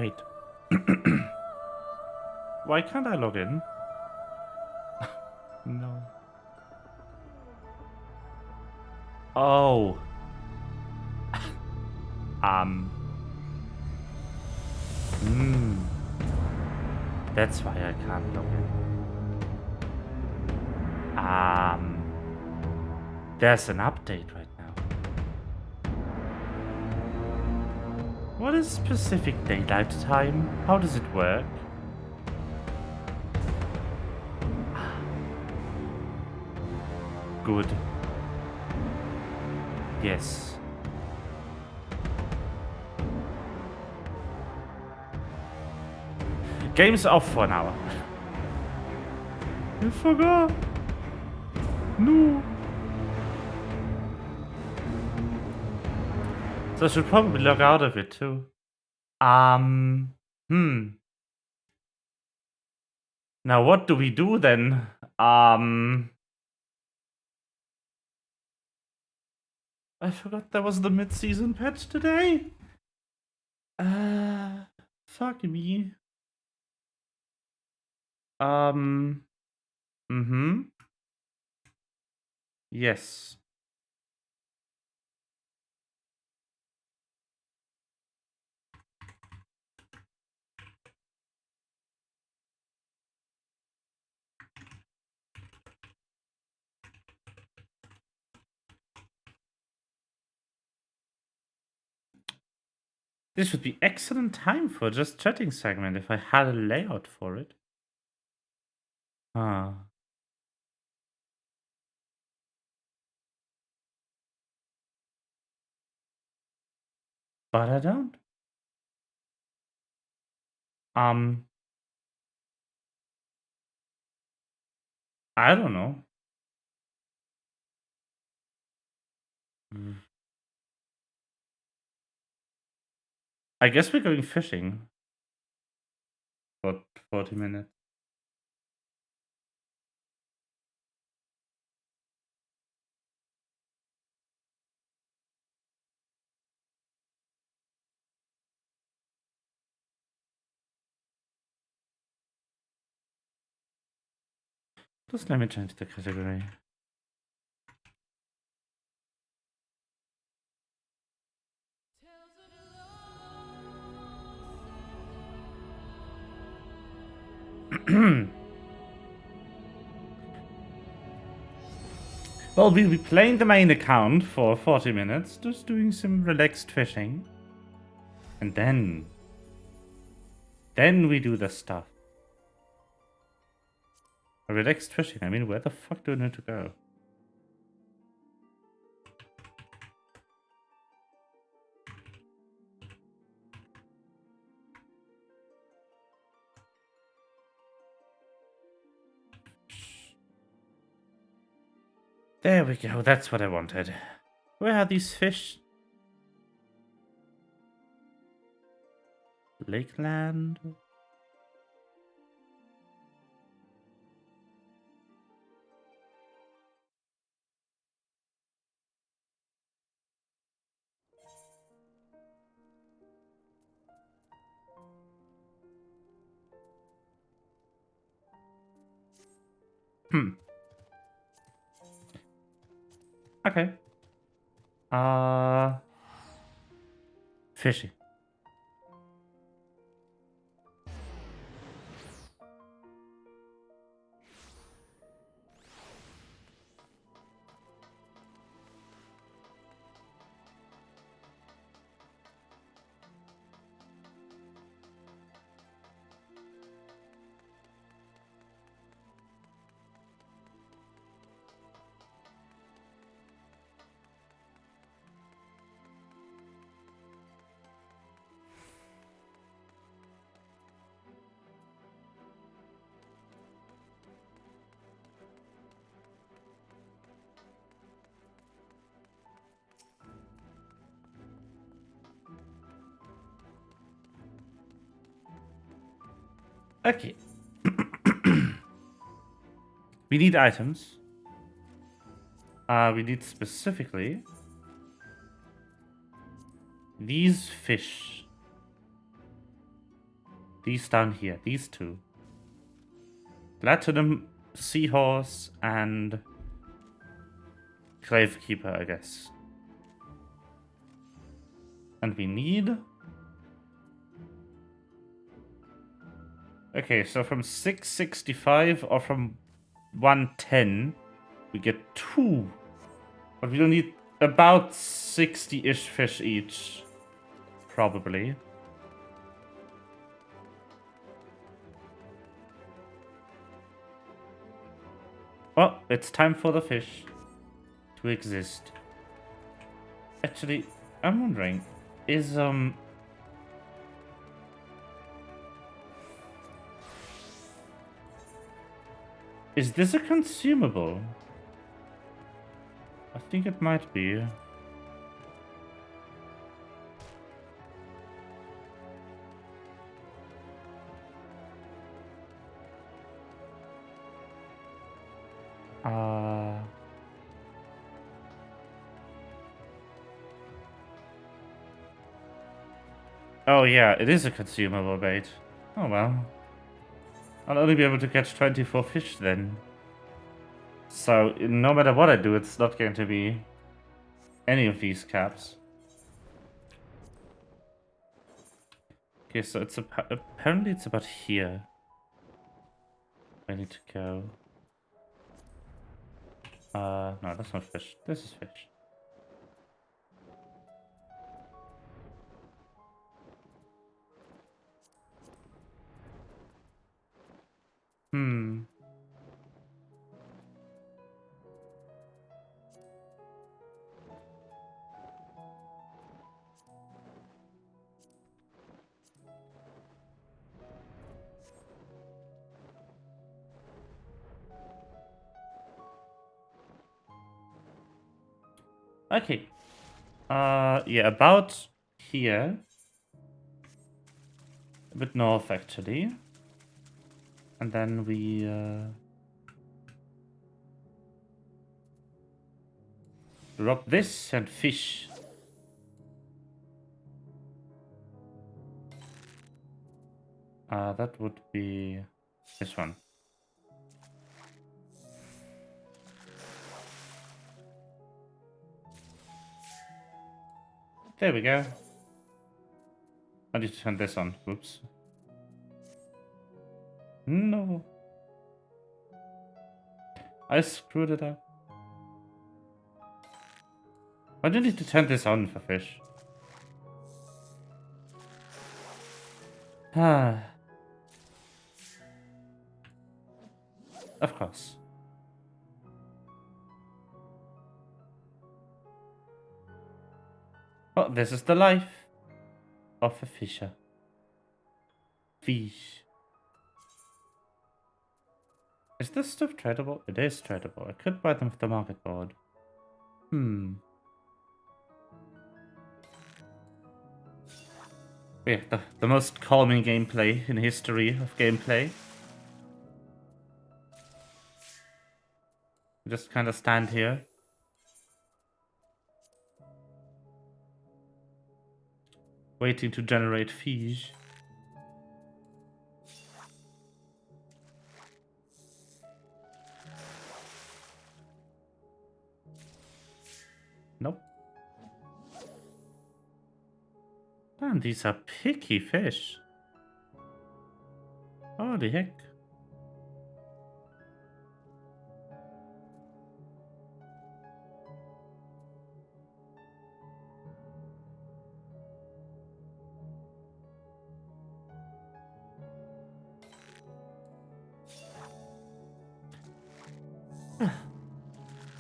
Wait. Why can't I log in? No. Oh. Hmm. That's why I can't log in. There's an update right now. What is specific daylight time? How does it work? Good. Yes. Game's off for an hour. I forgot. No. So I should probably log out of it too. Now what do we do then? I forgot there was the mid-season patch today. Fuck me. Yes. This would be excellent time for just chatting segment if I had a layout for it. But I don't. I don't know. I guess we're going fishing for 40 minutes. Just let me change the category. Well, we'll be playing the main account for 40 minutes, just doing some relaxed fishing. And then we do the stuff. Relaxed fishing, I mean, where the fuck do I need to go? There we go, that's what I wanted. Where are these fish? Lakeland? Okay. Fishy. Okay. We need items. We need specifically these fish. These down here, these two. Platinum Seahorse and Gravekeeper, I guess. And we need... Okay, so from 665 or from 110, we get 2. But we don't need about 60-ish fish each. Probably. Well, it's time for the fish to exist. Actually, I'm wondering, is this a consumable? I think it might be. Oh yeah, it is a consumable bait. Oh well. I'll only be able to catch 24 fish then. So, no matter what I do, it's not going to be any of these caps. Okay, so it's apparently it's about here. I need to go. No, that's not fish. This is fish. Okay. Yeah, about here. A bit north, actually. And then we, drop this and fish. That would be this one. There we go. I need to turn this on. Oops. No. I screwed it up. Why do you need to turn this on for fish? Ah. Of course. Oh, this is the life of a fisher. Fish. Is this stuff tradable? It is tradable. I could buy them with the market board. Yeah, the most calming gameplay in history of gameplay. Just kind of stand here. Waiting to generate fish. Nope. Damn, these are picky fish. Holy heck.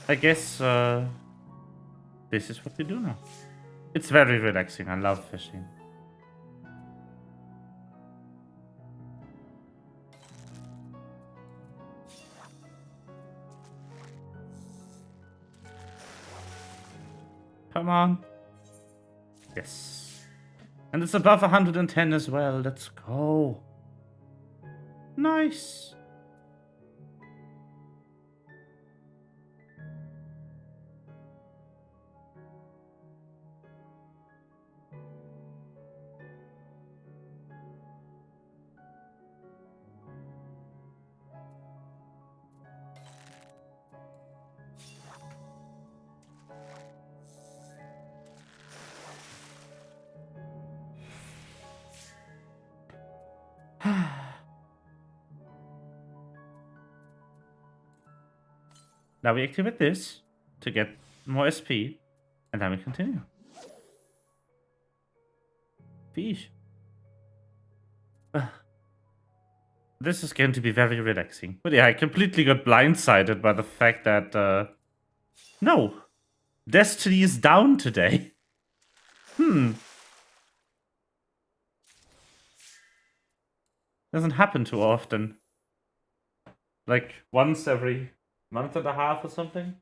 I guess this is what we do now. It's very relaxing. I love fishing. Come on. Yes. And it's above 110 as well. Let's go. Nice. Now we activate this to get more SP, and then we continue. Fish. This is going to be very relaxing. But yeah, I completely got blindsided by the fact that, no, Destiny is down today. Doesn't happen too often. Like once every month and a half or something.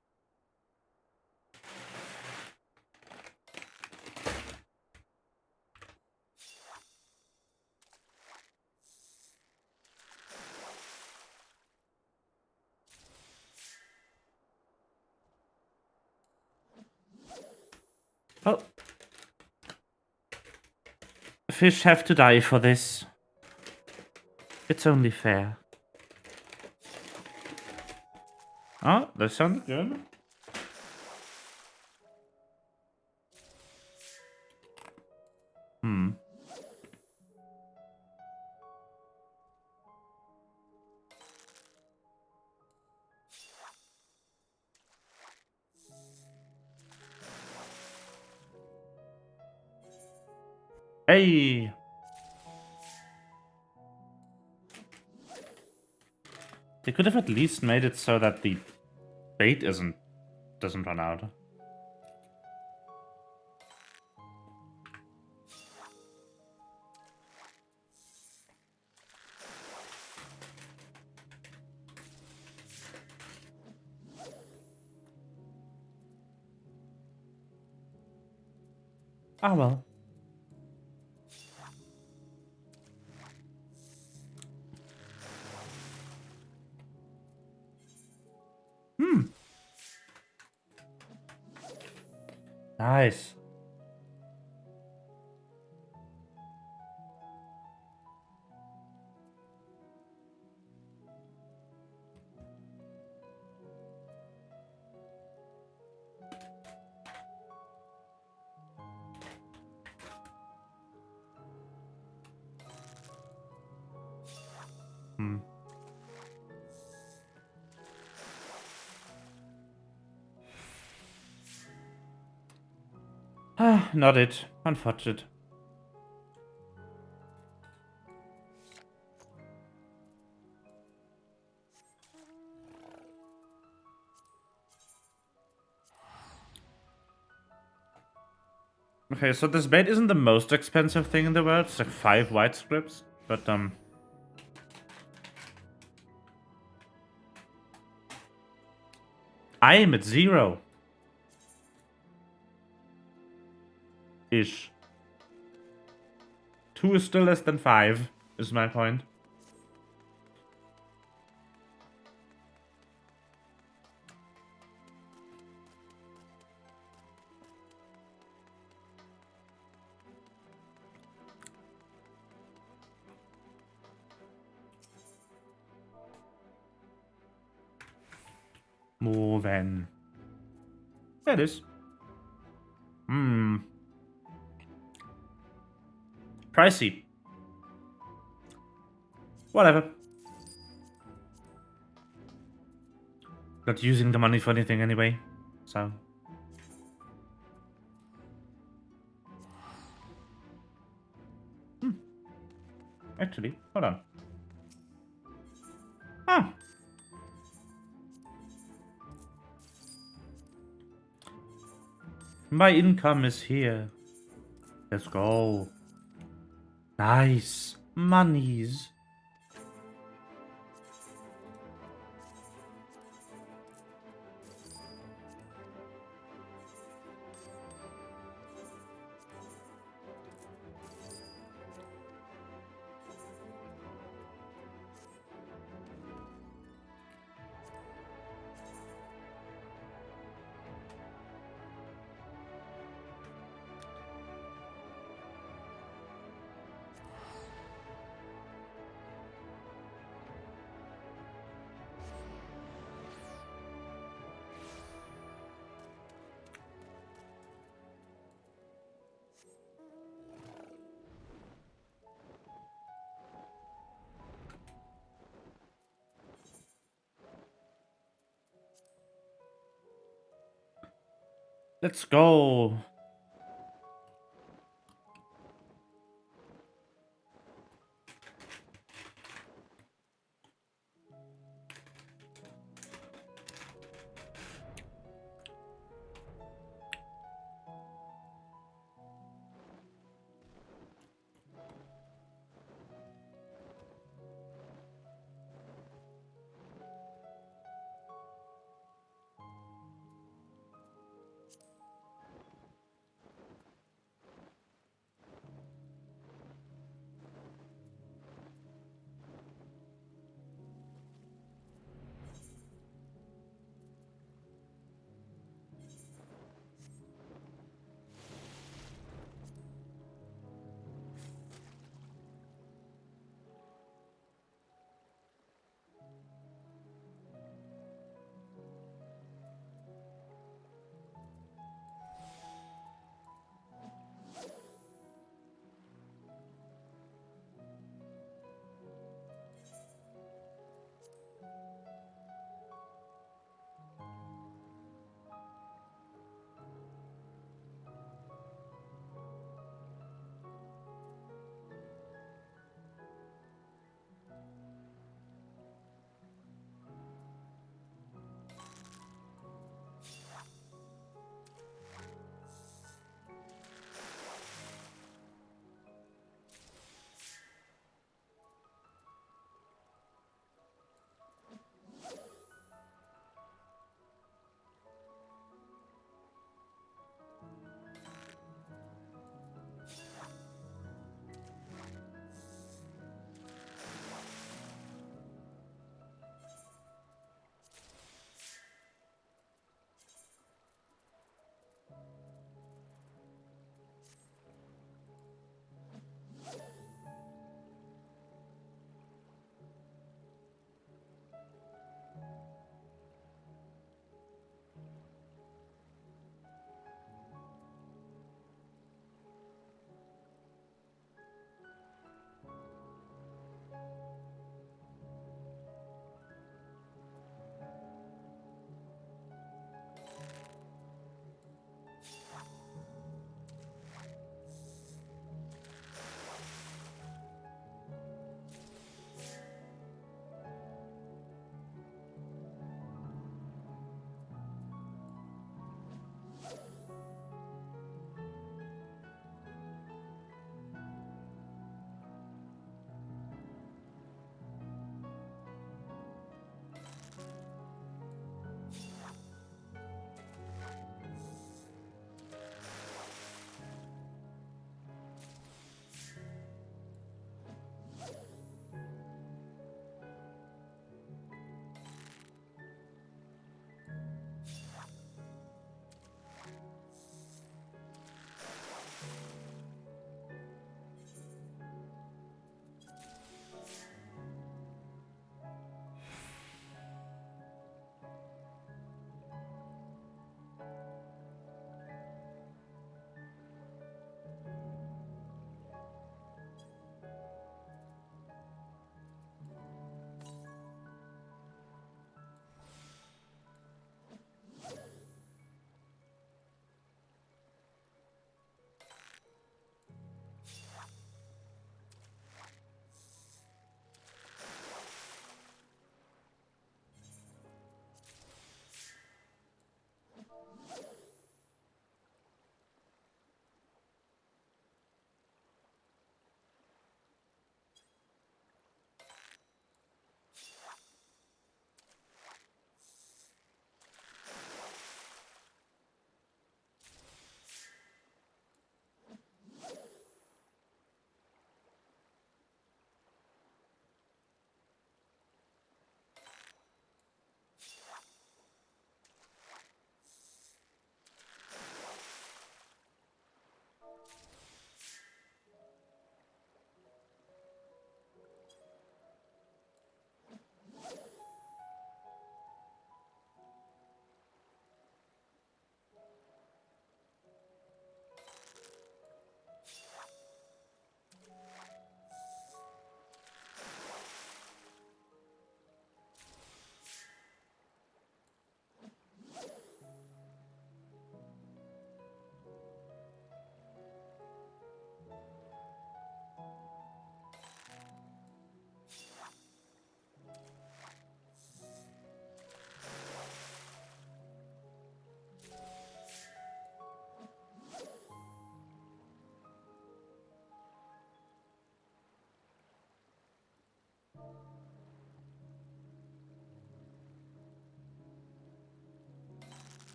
Well, fish have to die for this. It's only fair. Oh, that sounded good. Hey! They could have at least made it so that the bait doesn't run out. Ah well. Nice. Ah, not it. Unfortunate. Okay, so this bait isn't the most expensive thing in the world. It's like 5 white scripts, but I am at 0. Ish. 2 is still less than 5, is my point. Moving. There it is. Pricey. Whatever. Not using the money for anything anyway, so. Actually, hold on. Ah. My income is here. Let's go. Nice. Monies. Let's go.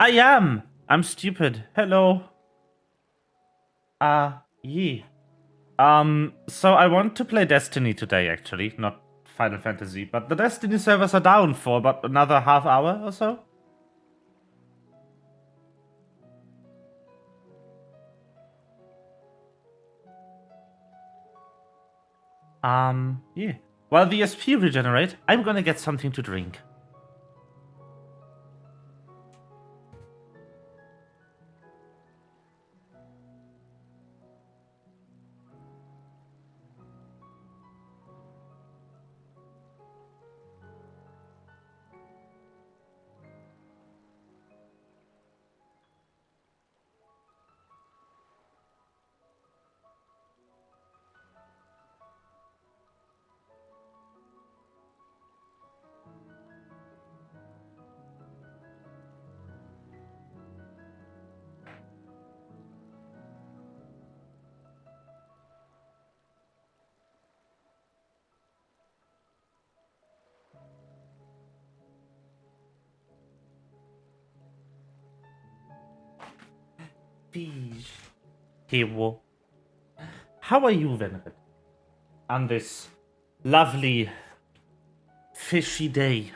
I am. I'm stupid. Hello. Yeah. So I want to play Destiny today, actually, not Final Fantasy, but the Destiny servers are down for about another half hour or so. Yeah. While the SP regenerate, I'm gonna get something to drink. Fish. Hero. How are you, Venerate? On this lovely, fishy day.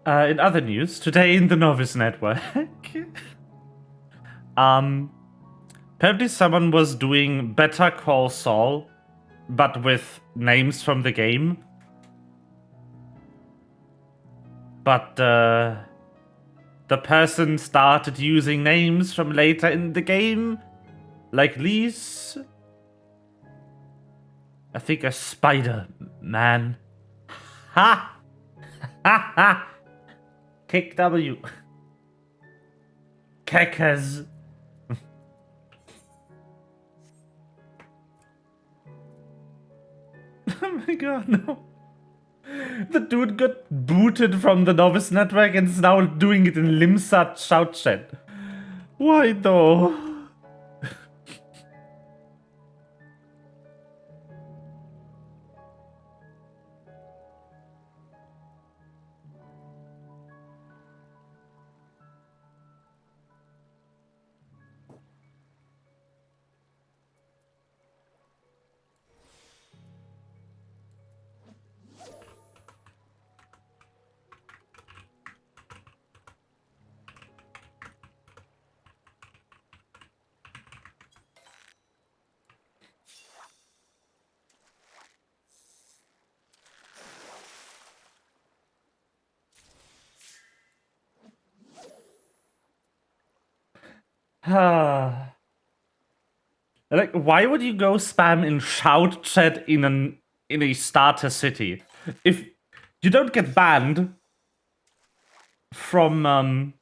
In other news, today in the Novice Network, apparently someone was doing Better Call Saul, but with names from the game. But the person started using names from later in the game, like these. I think a Spider-Man. Ha! Ha ha! Kick W. Keckers. Oh my god, no. The dude got booted from the Novice Network and is now doing it in Limsat Shout Chat. Why though? Like, why would you go spam in Shout Chat in a starter city? If you don't get banned from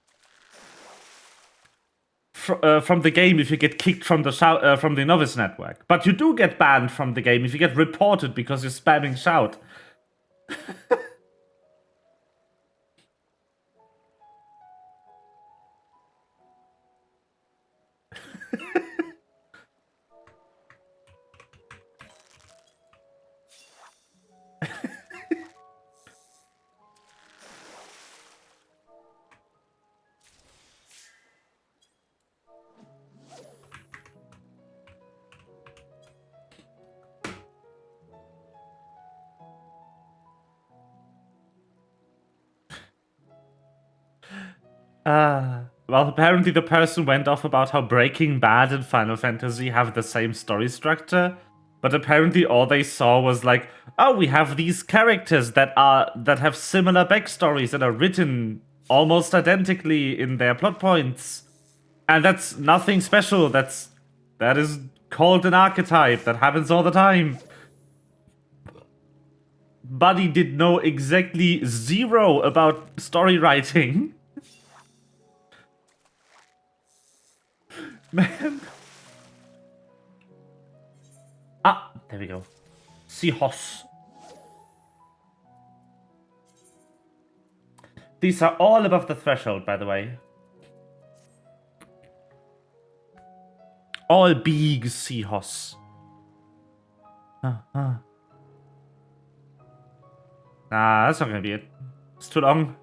from the game if you get kicked from the Novice Network, but you do get banned from the game if you get reported because you're spamming Shout. Well, apparently the person went off about how Breaking Bad and Final Fantasy have the same story structure, but apparently all they saw was like, oh, we have these characters that have similar backstories that are written almost identically in their plot points, and that's nothing special. That is called an archetype that happens all the time. Buddy did know exactly zero about story writing. Man. Ah, there we go. Seahorse. These are all above the threshold, by the way. All big seahorse. Nah, that's not gonna be it. It's too long.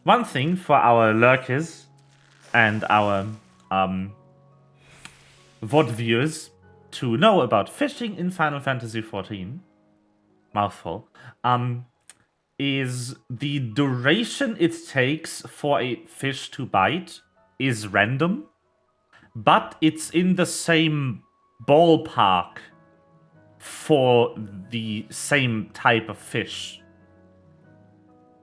One thing for our lurkers and our VOD viewers to know about fishing in Final Fantasy XIV, mouthful, is the duration it takes for a fish to bite is random, but it's in the same ballpark for the same type of fish.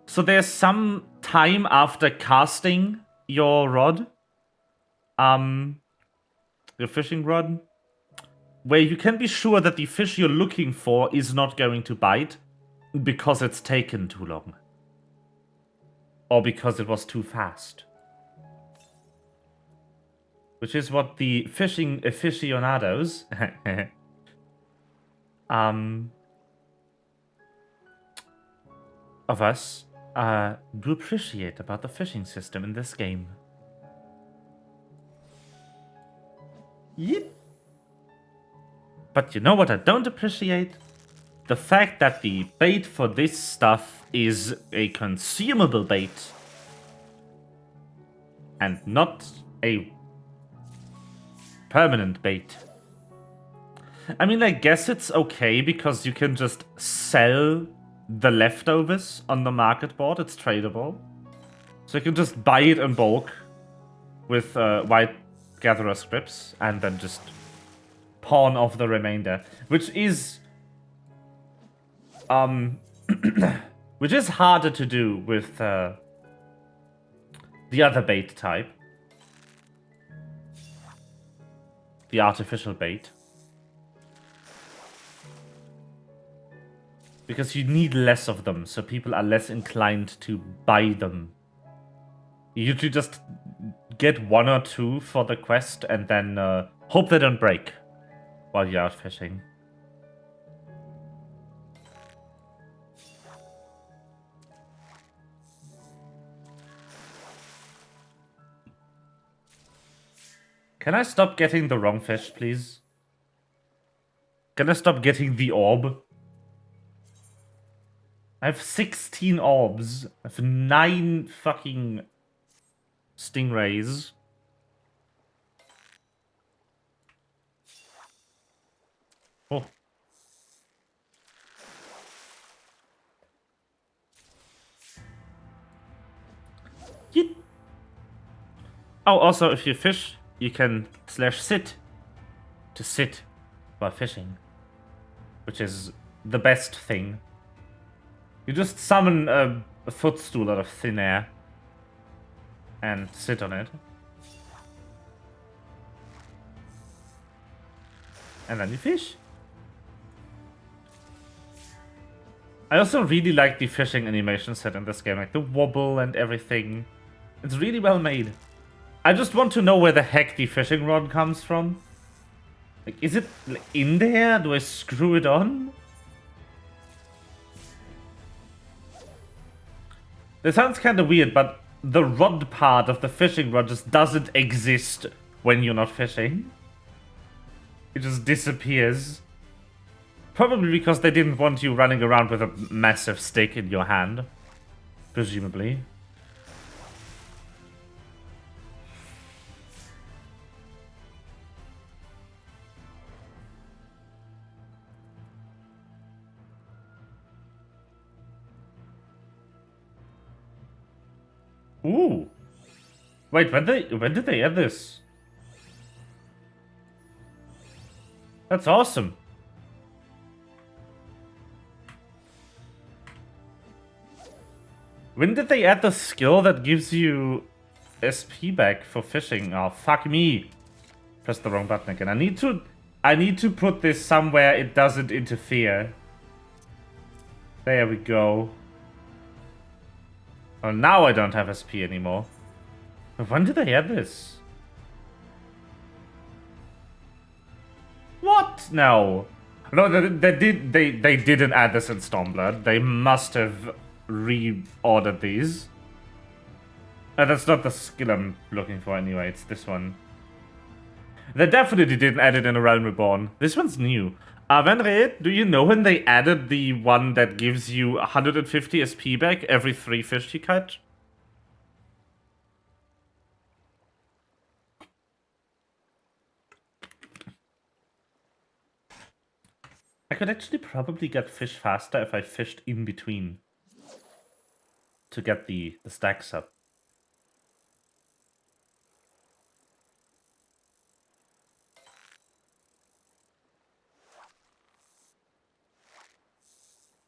So there's some time after casting your rod, your fishing rod, where you can be sure that the fish you're looking for is not going to bite because it's taken too long. Or because it was too fast. Which is what the fishing aficionados of us do appreciate about the fishing system in this game. Yep. But you know what I don't appreciate? The fact that the bait for this stuff is a consumable bait. And not a permanent bait. I mean, I guess it's okay because you can just sell the leftovers on the market board. It's tradable. So you can just buy it in bulk with white gatherer scripts and then just pawn off the remainder, which is which is harder to do with the other bait type, the artificial bait, because you need less of them, so people are less inclined to buy them. You usually just get one or two for the quest and then hope they don't break while you're out fishing. Can I stop getting the wrong fish, please? Can I stop getting the orb? I have 16 orbs. I have 9 fucking stingrays. Oh. Yeet. Oh, also, if you fish, you can /sit to sit while fishing, which is the best thing. You just summon a footstool out of thin air and sit on it. And then you fish. I also really like the fishing animation set in this game, like the wobble and everything. It's really well made. I just want to know where the heck the fishing rod comes from. Like, is it in there? Do I screw it on? This sounds kind of weird, but the rod part of the fishing rod just doesn't exist when you're not fishing. It just disappears. Probably because they didn't want you running around with a massive stick in your hand. Presumably. Ooh. Wait, when did they add this? That's awesome. When did they add the skill that gives you SP back for fishing? Oh, fuck me. Press the wrong button again. I need to put this somewhere it doesn't interfere. There we go. Oh, now I don't have SP anymore. But when did they add this? What? No. No, they didn't add this in Stormblood. They must have reordered these. That's not the skill I'm looking for anyway, it's this one. They definitely didn't add it in A Realm Reborn. This one's new. Venre, do you know when they added the one that gives you 150 SP back every 3 fish you catch? I could actually probably get fish faster if I fished in between to get the stacks up.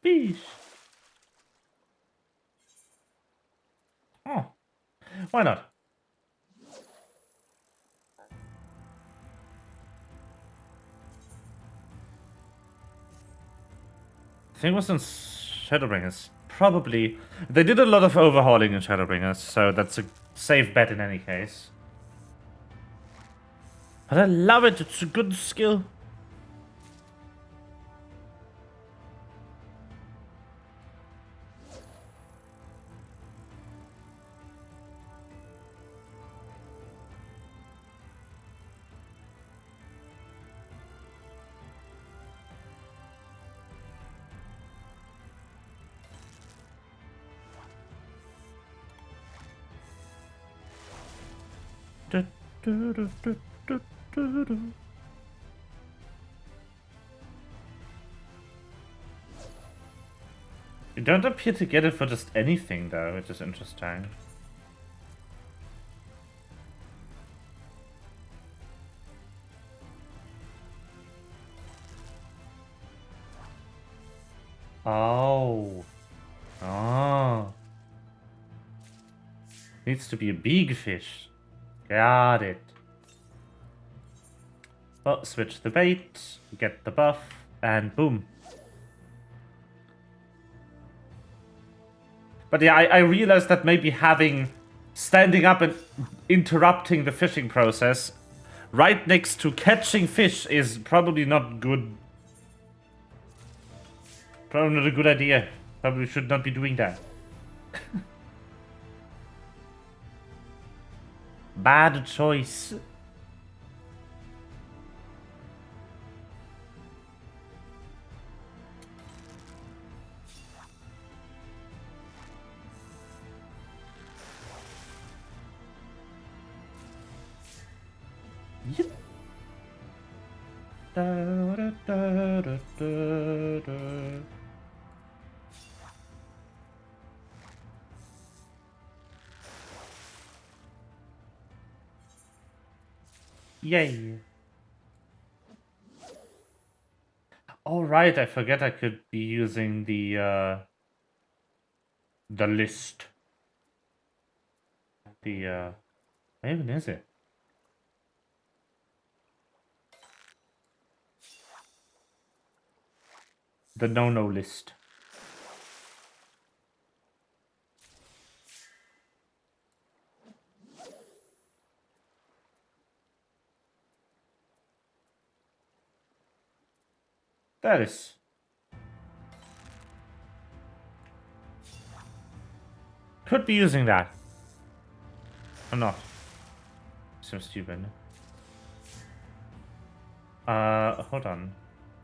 Fish. Oh, why not? I think it was in Shadowbringers. Probably. They did a lot of overhauling in Shadowbringers, so that's a safe bet in any case. But I love it, it's a good skill. You don't appear to get it for just anything, though, which is interesting. Oh. Oh. Needs to be a big fish. Got it. Well, switch the bait, get the buff, and boom. But yeah, I realized that maybe standing up and interrupting the fishing process right next to catching fish is probably not good. Probably not a good idea. Probably should not be doing that. Bad choice. Yep. Da, da, da, da, da, da. Yay. All right, I forget I could be using the list. Where even is it? The no-no list. That is. Could be using that. I'm not. So stupid. Hold on.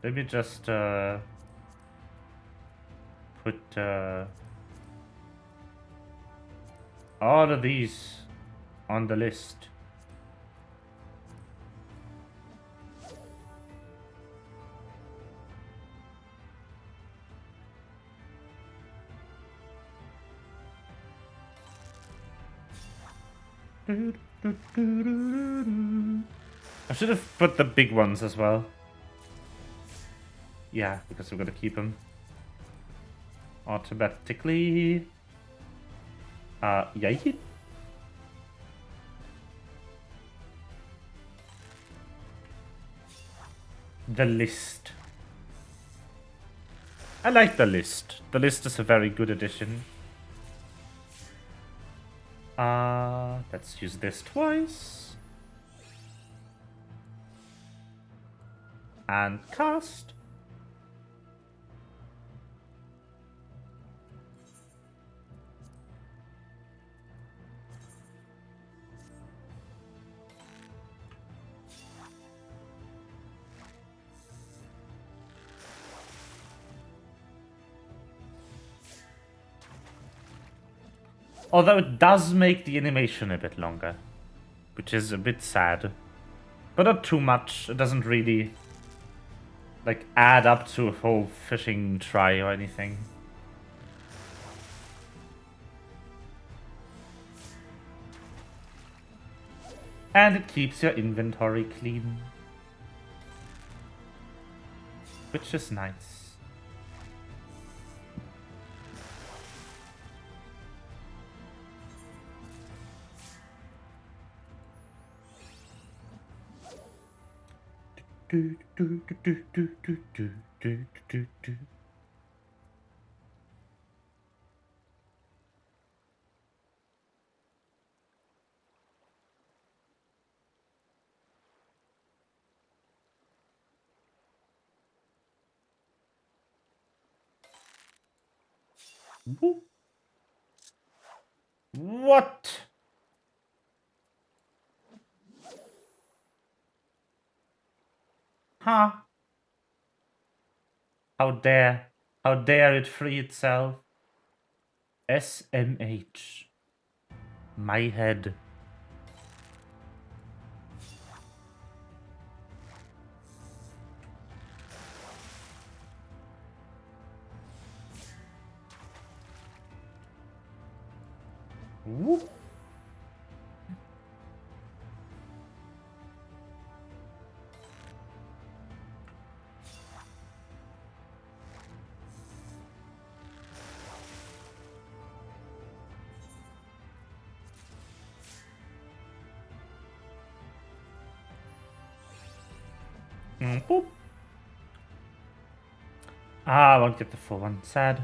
Let me just, put, all of these on the list. I should have put the big ones as well. Yeah, because we're gonna keep them automatically. Yeah. The list. I like the list. The list is a very good addition. Let's use this twice. And cast. Although it does make the animation a bit longer, which is a bit sad. But not too much. It doesn't really, like, add up to a whole fishing try or anything. And it keeps your inventory clean, which is nice. What? Huh? How dare? How dare it free itself? SMH. My head. Whoop. Boop. Ah, I won't get the full one. Sad.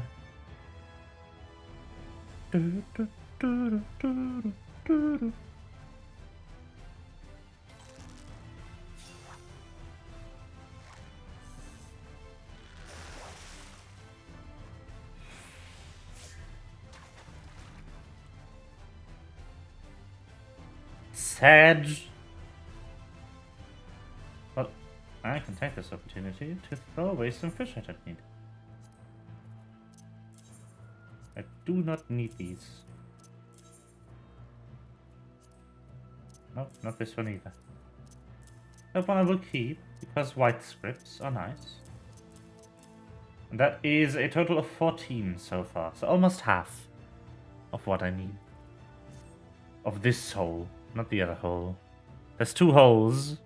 Sad. Well, I can take this opportunity to throw away some fish I don't need. I do not need these. Nope, not this one either. That one I will keep, because white scripts are nice. And that is a total of 14 so far, so almost half of what I need. Of this hole, not the other hole. There's 2 holes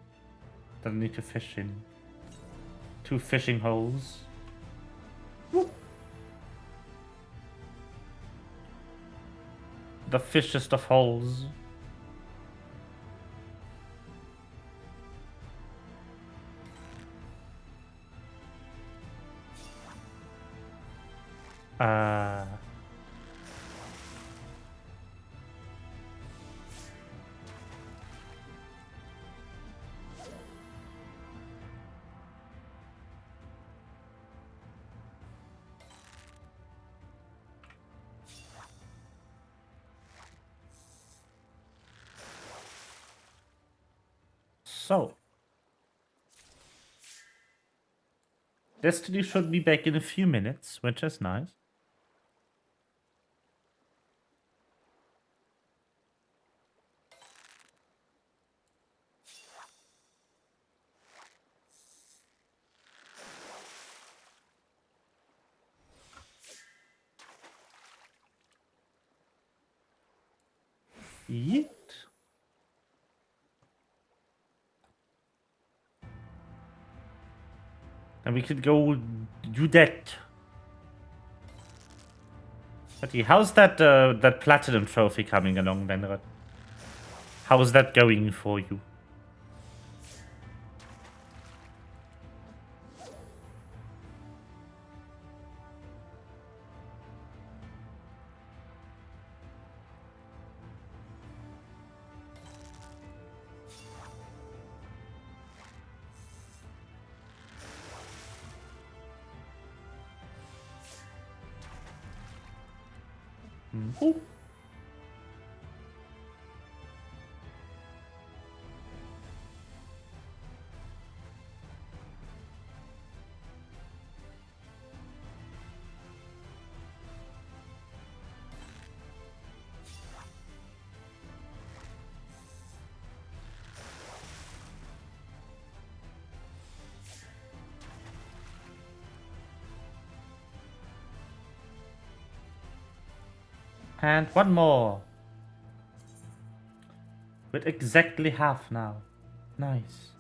that I need to fish in. 2 fishing holes. Whoop. The fishest of holes. So, Destiny should be back in a few minutes, which is nice. Yeet. And we could go do that. But how's that that platinum trophy coming along, Benrad? How's that going for you? Ooh. And one more. With exactly half now. Nice.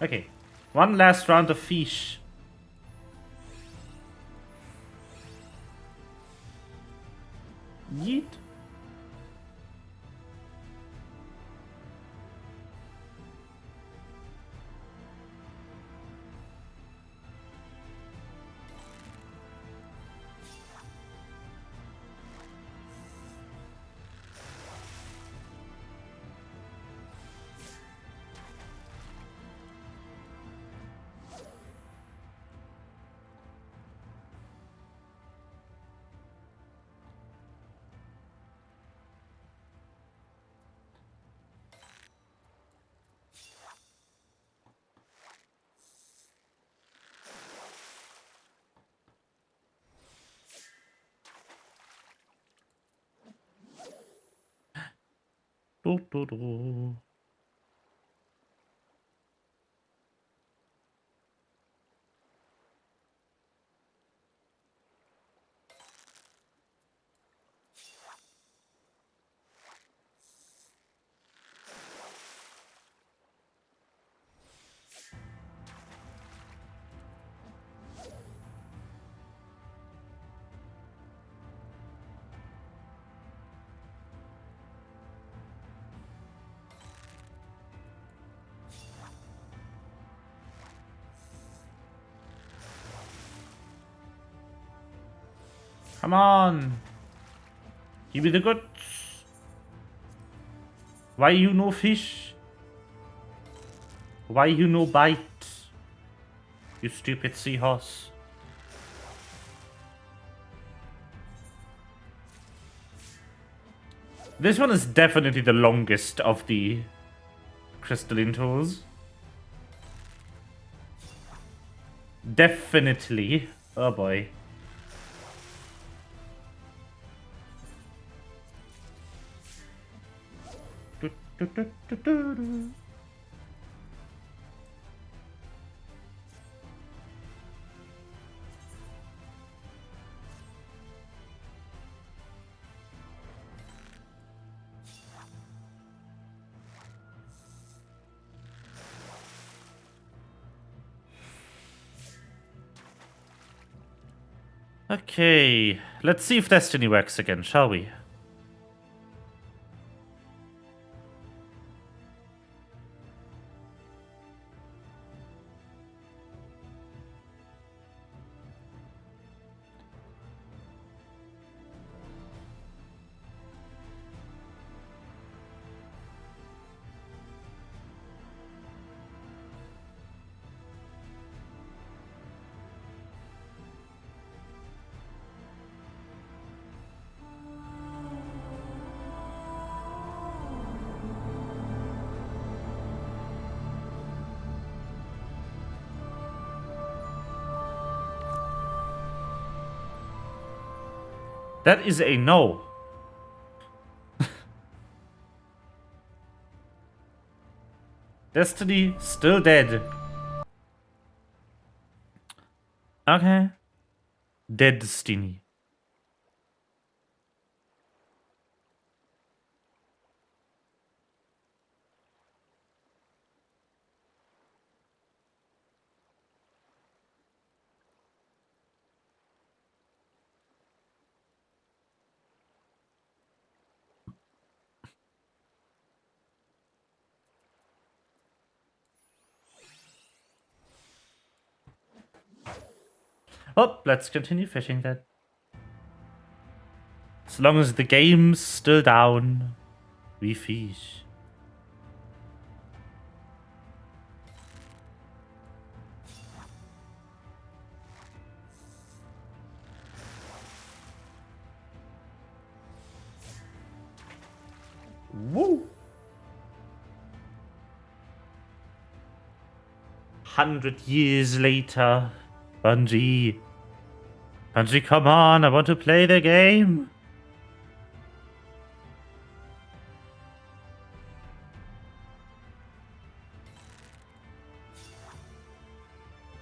Okay. One last round of fish. Yeet. Do, do, do. Come on. Give me the goods. Why you no fish? Why you no bite? You stupid seahorse. This one is definitely the longest of the crystalline tools. Definitely. Oh boy. Okay, let's see if Destiny works again, shall we? That is a no. Destiny still dead. Okay. Dead Destiny. Oh, let's continue fishing then. As long as the game's still down, we fish. Woo! 100 years later. Bungie. Bungie, come on, I want to play the game.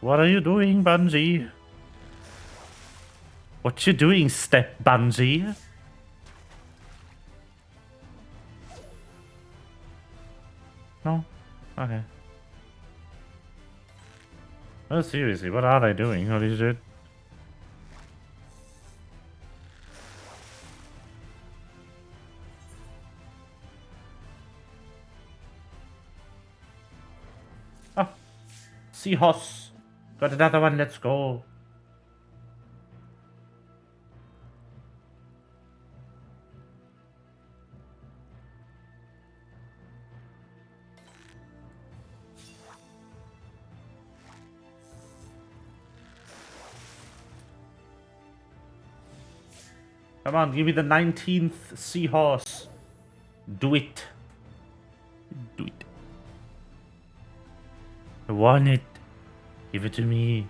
What are you doing, Bungie? What you doing, Step Bungie? No? Okay. Oh, seriously, what are they doing? Holy shit. Oh, Seahorse. Got another one, let's go. Come on, give me the 19th Seahorse. Do it. Do it. I want it. Give it to me.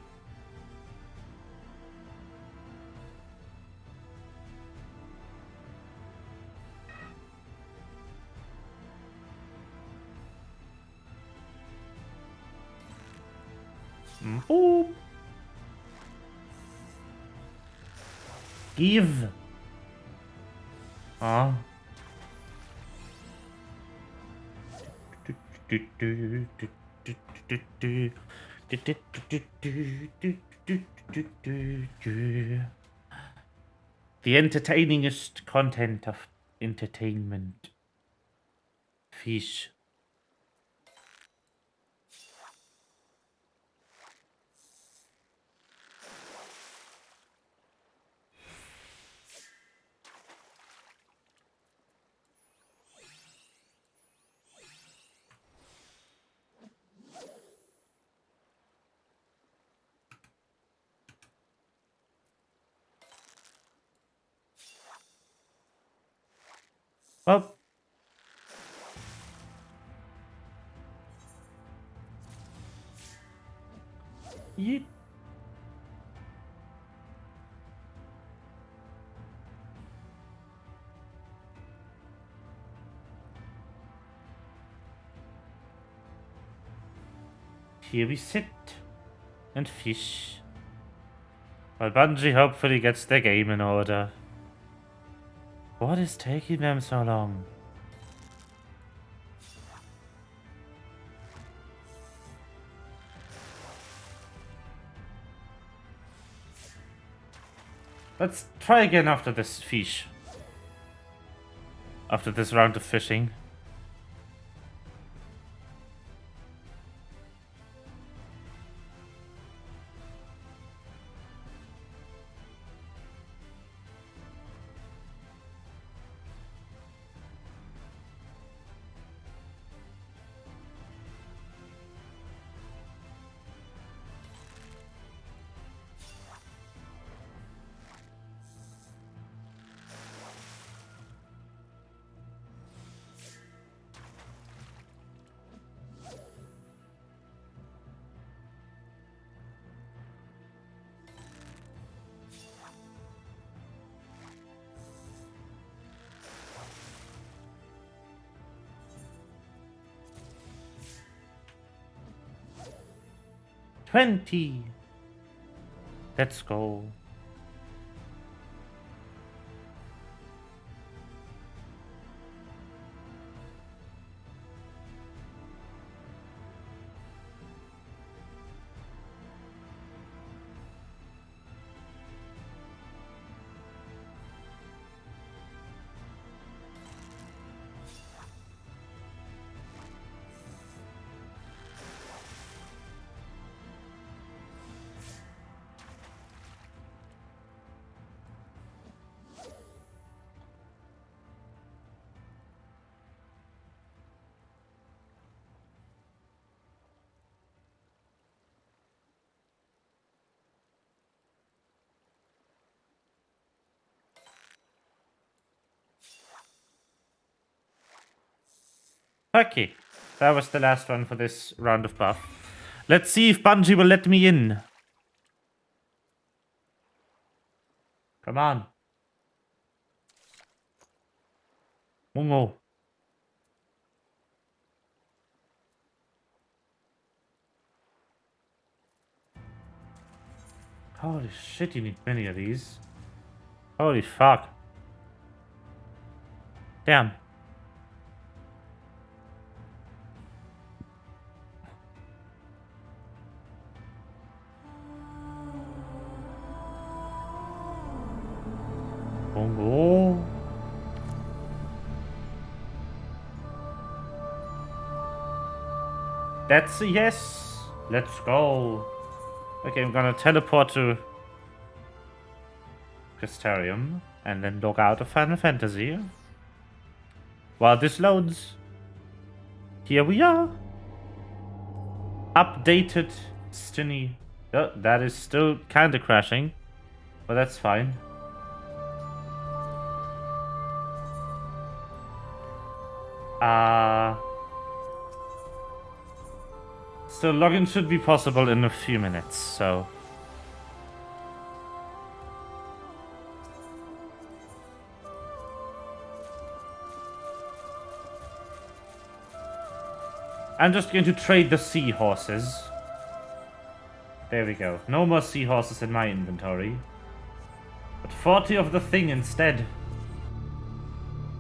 Boop. Give. Ah. The entertainingest content of entertainment. Fish. Well. Yeet. Here we sit and fish. While Bungie hopefully gets their game in order. What is taking them so long? Let's try again after this fish. After this round of fishing. $20. Let's go. Okay, that was the last one for this round of buff. Let's see if Bungie will let me in. Come on. Mungo. Holy shit, you need many of these. Holy fuck. Damn. Bongo. That's a yes. Let's go. Okay, I'm gonna teleport to Crystarium and then log out of Final Fantasy. While this loads, here we are. Updated Stinny. Oh, that is still kind of crashing, but that's fine. So login should be possible in a few minutes, so... I'm just going to trade the seahorses. There we go. No more seahorses in my inventory. But 40 of the thing instead.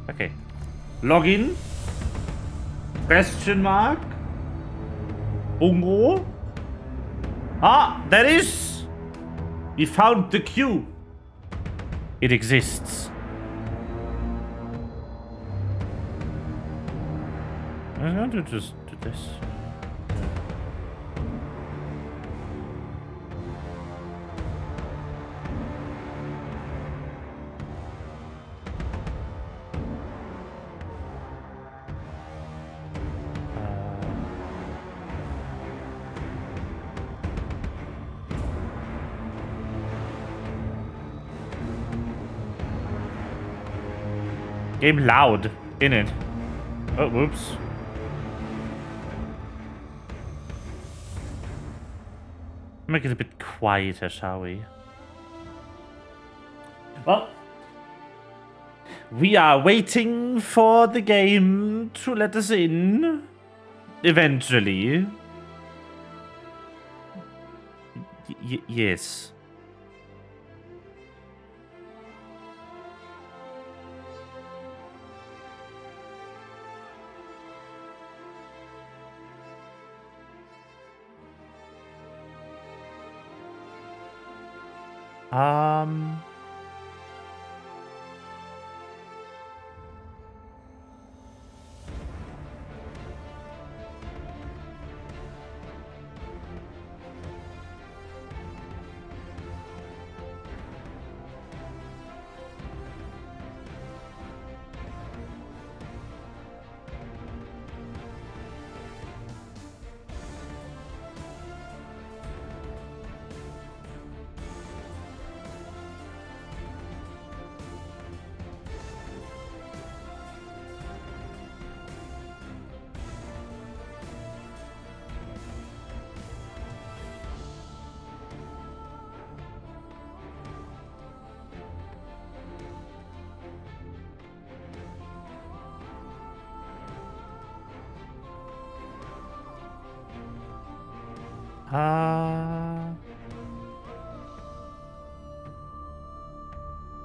Okay. Login. Question mark. Bungo. Ah, there is. We found the queue. It exists. I'm going to just do this. Game loud, in it. Oh, whoops. Make it a bit quieter, shall we? Well, we are waiting for the game to let us in. Eventually. Yes.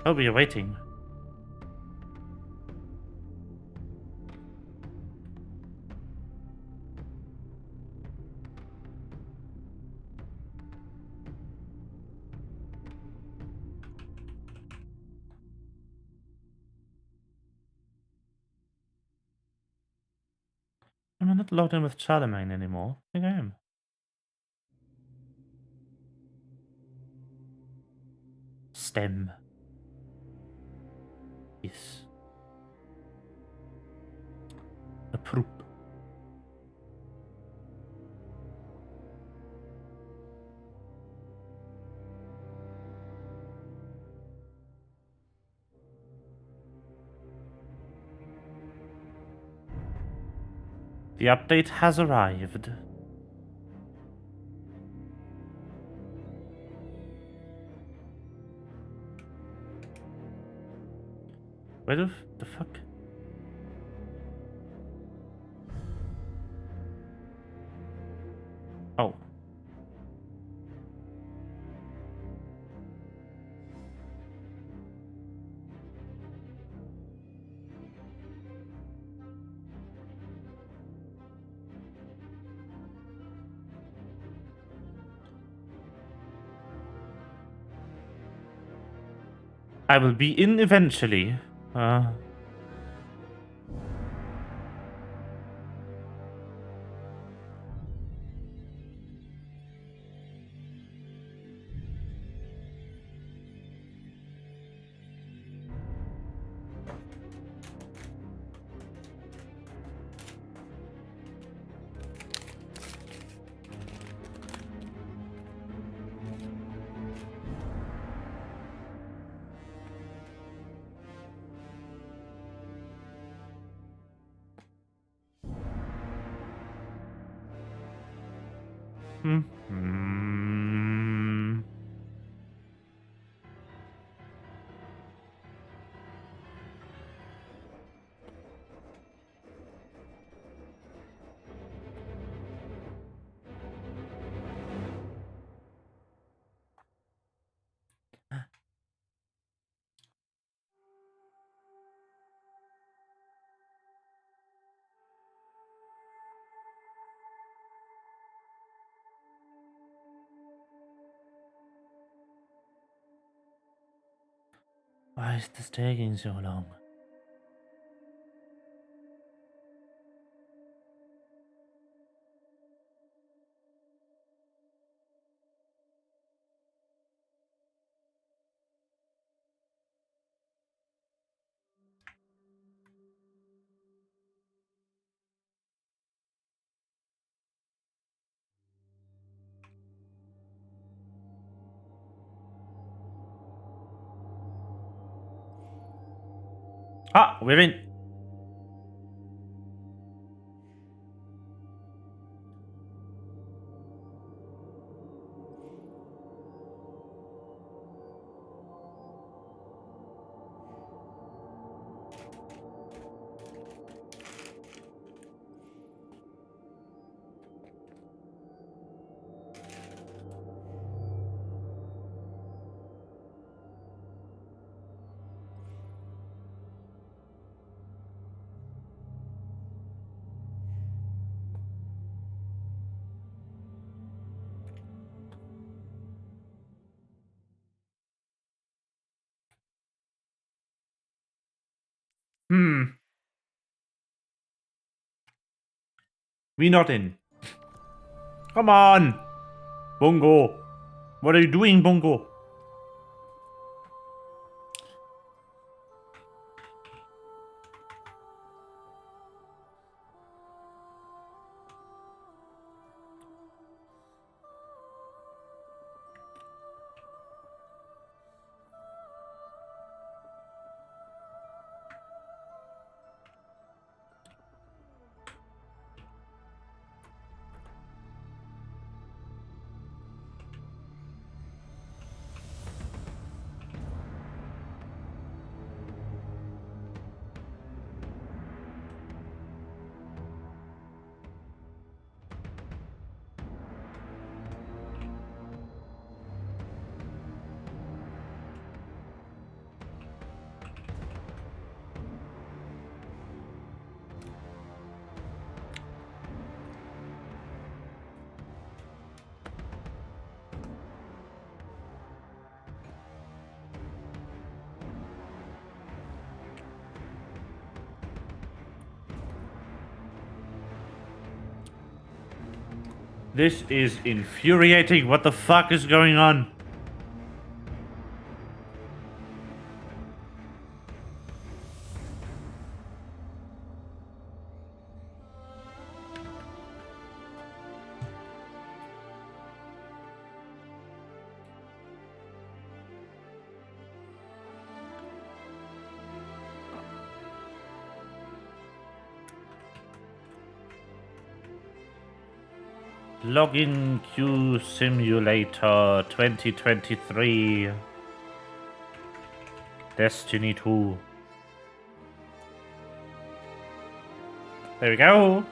Oh, we are waiting. I'm not logged in with Charlemagne anymore. I think I am. Stem. Yes. Approve. The update has arrived. Where the fuck? Oh. I will be in eventually. Why is this taking so long? Ah, we're in. We not in. Come on, Bungo. What are you doing, Bungo? This is infuriating. What the fuck is going on? Login Queue Simulator 2023. Destiny 2. There we go.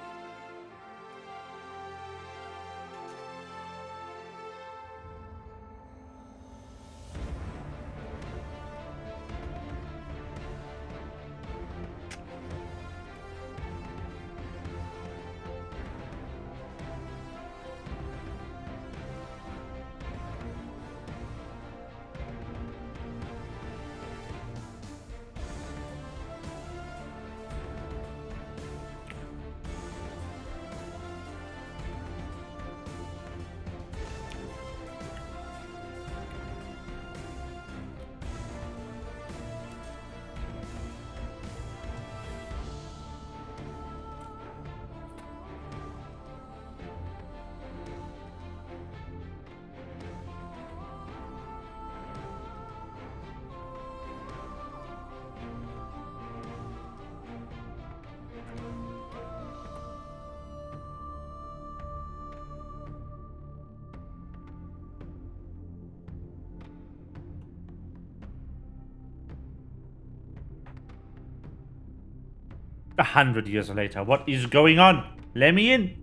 A 100 years later, what is going on? Let me in.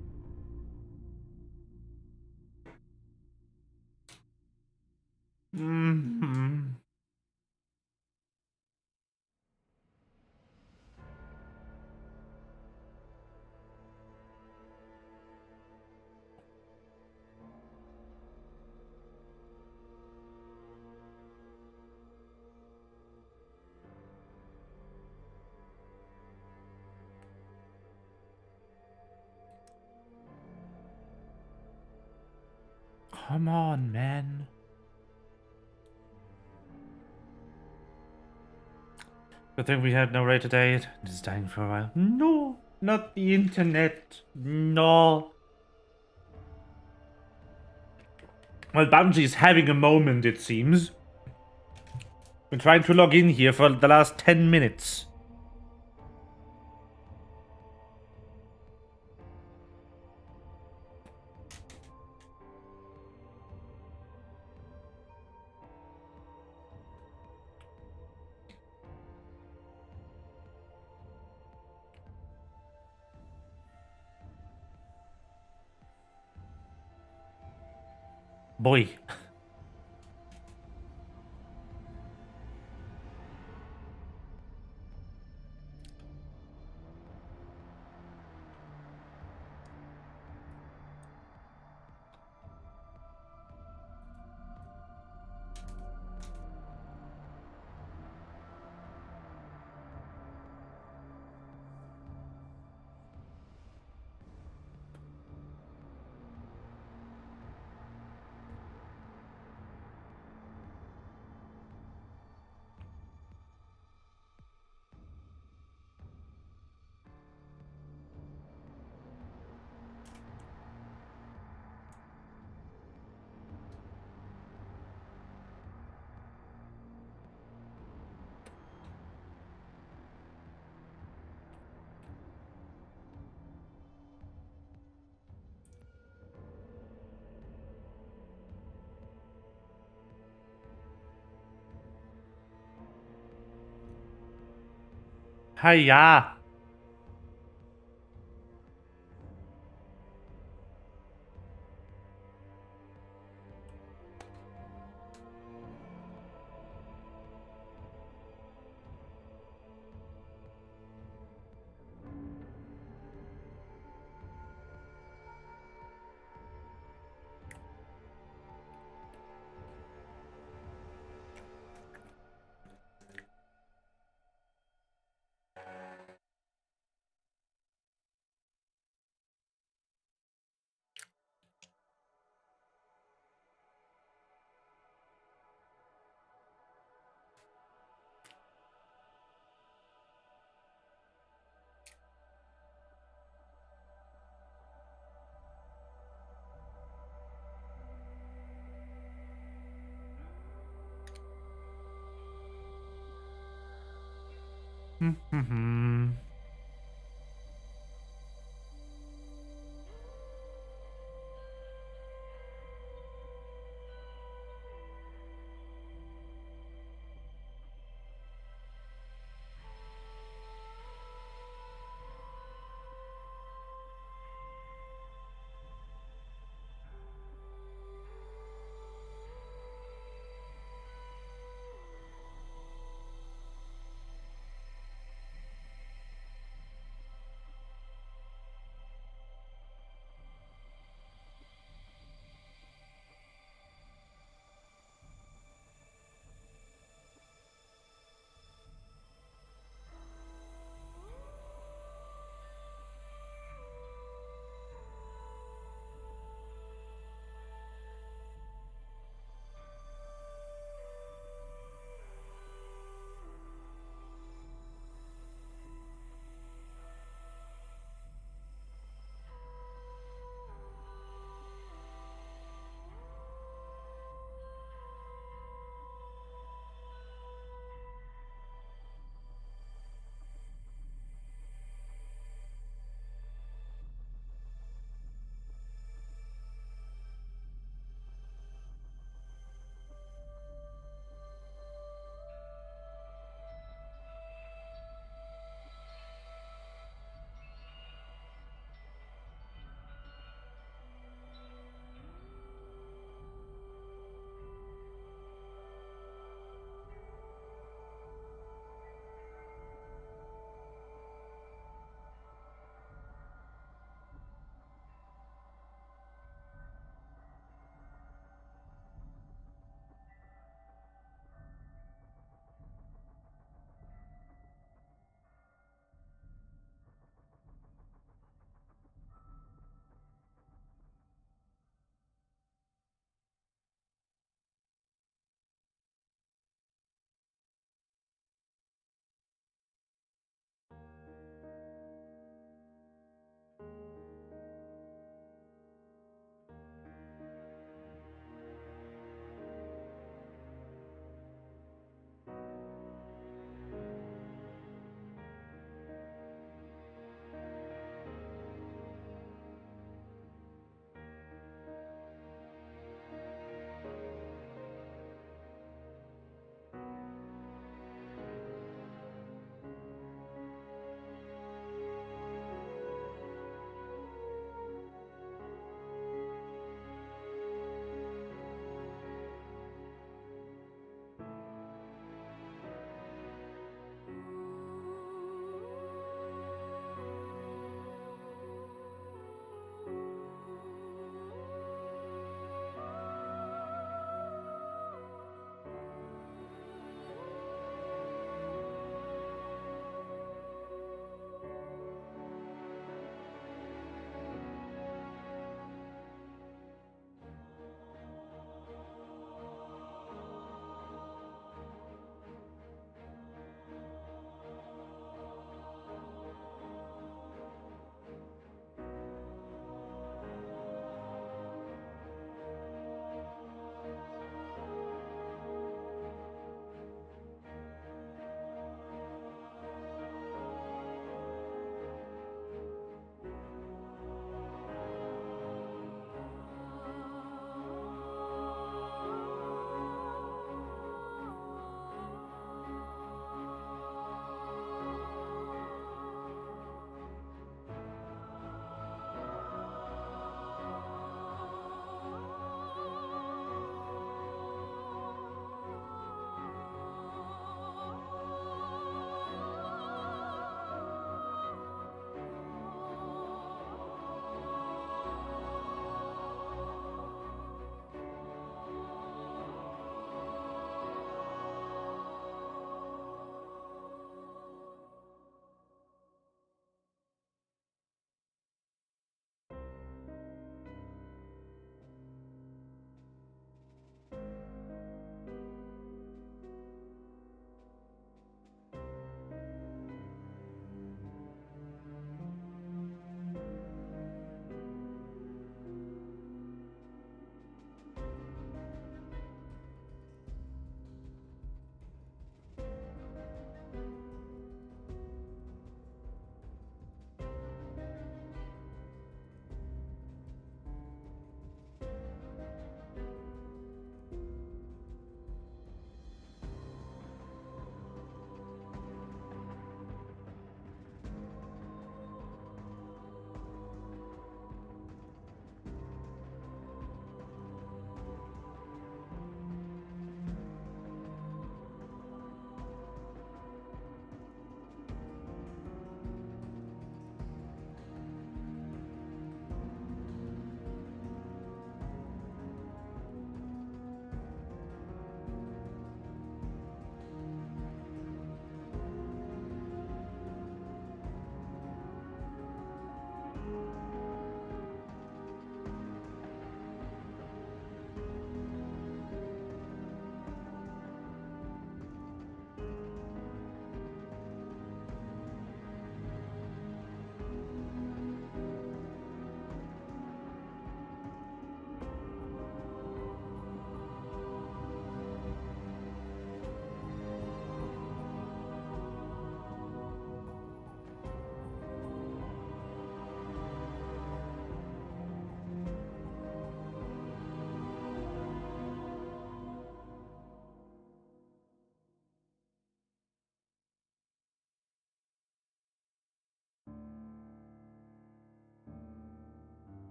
Come on, man. Good thing we had no rated date. It's dying for a while. No, not the internet. No. Well, Bungie is having a moment, it seems. Been trying to log in here for the last 10 minutes. Boy. Hiya.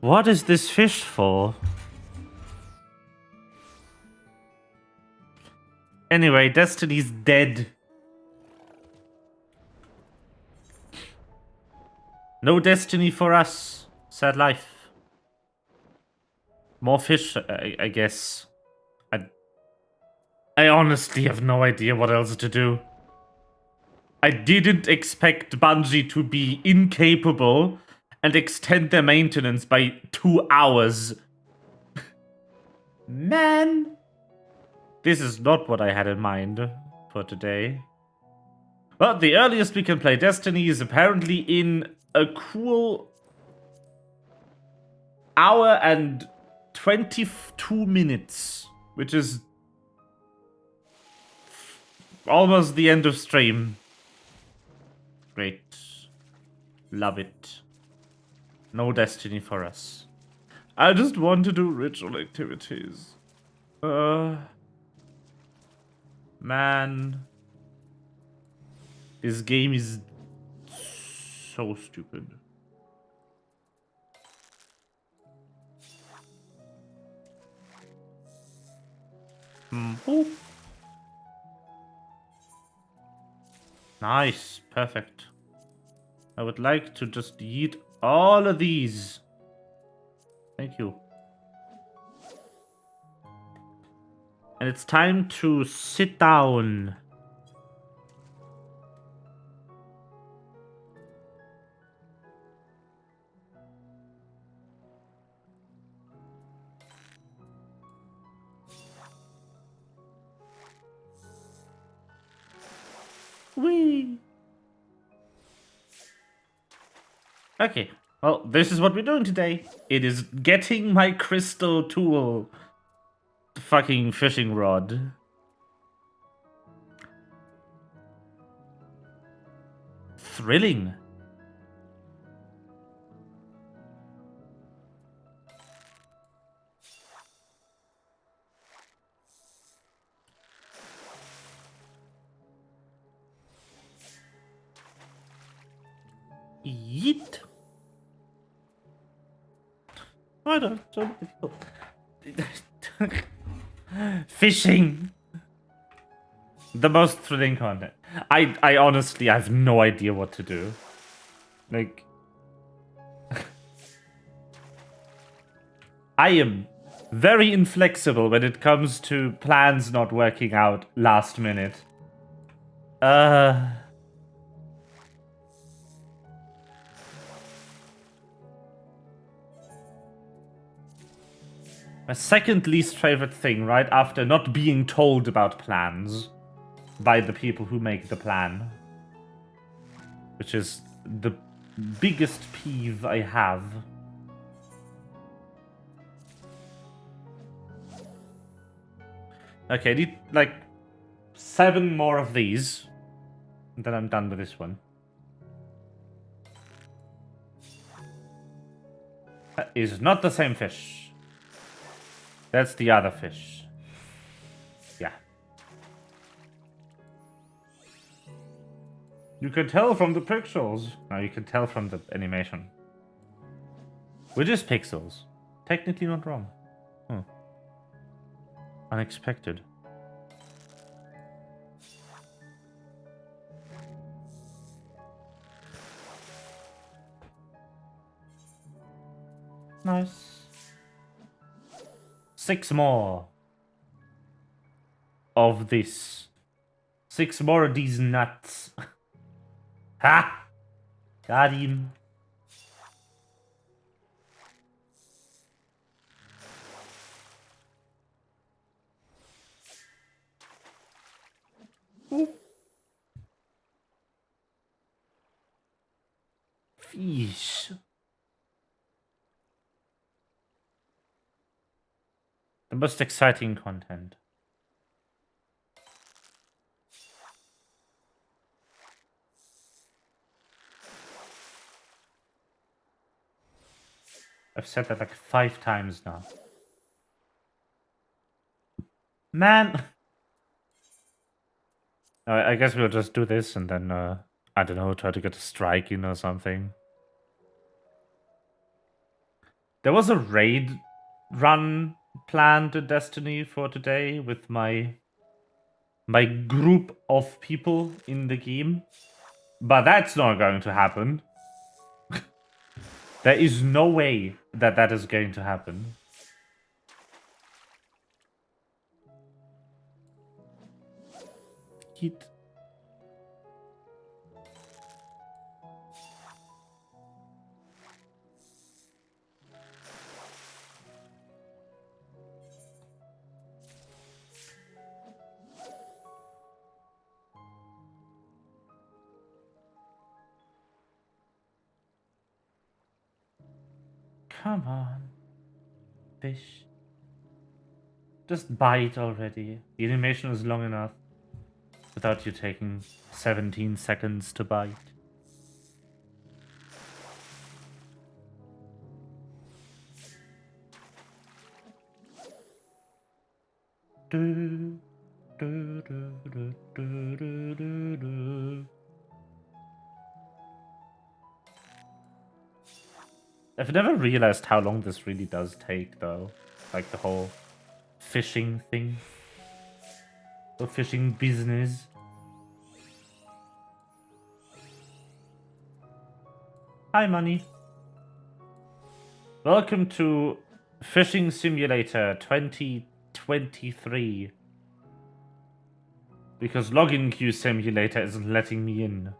What is this fish for? Anyway, Destiny's dead. No destiny for us. Sad life. More fish, I guess. I honestly have no idea what else to do. I didn't expect Bungie to be incapable and extend their maintenance by 2 hours. Man! This is not what I had in mind for today. Well, the earliest we can play Destiny is apparently in a cool hour and 22 minutes, which is almost the end of stream. Great. Love it. No Destiny for us. I just want to do ritual activities. Man. This game is so stupid. Oh. Nice. Perfect. I would like to just eat all of these. Thank you. And it's time to sit down. Whee! Okay, well, this is what we're doing today. It is getting my crystal tool. Fucking fishing rod. Thrilling. Yeet. I don't Fishing. The most thrilling content. I honestly have no idea what to do. Like, I am very inflexible when it comes to plans not working out last minute. My second least favorite thing, right after not being told about plans by the people who make the plan. Which is the biggest peeve I have. Okay, I need like 7 more of these. And then I'm done with this one. That is not the same fish. That's the other fish. Yeah. You can tell from the pixels. No, you can tell from the animation. Which is pixels. Technically not wrong. Unexpected. Nice. 6 more of this. 6 more of these nuts. Ha! Got him. Ooh. Fish. The most exciting content. I've said that like 5 times now. Man! I guess we'll just do this and then, I don't know, try to get a strike in or something. There was a raid run planned in Destiny for today with my group of people in the game, but that's not going to happen. There is no way that that is going to happen. Heat. Come on, fish. Just bite already. The animation is long enough without you taking 17 seconds to bite. I've never realized how long this really does take, though. Like the whole fishing thing. The fishing business. Hi, money. Welcome to Fishing Simulator 2023. Because Login Queue Simulator isn't letting me in.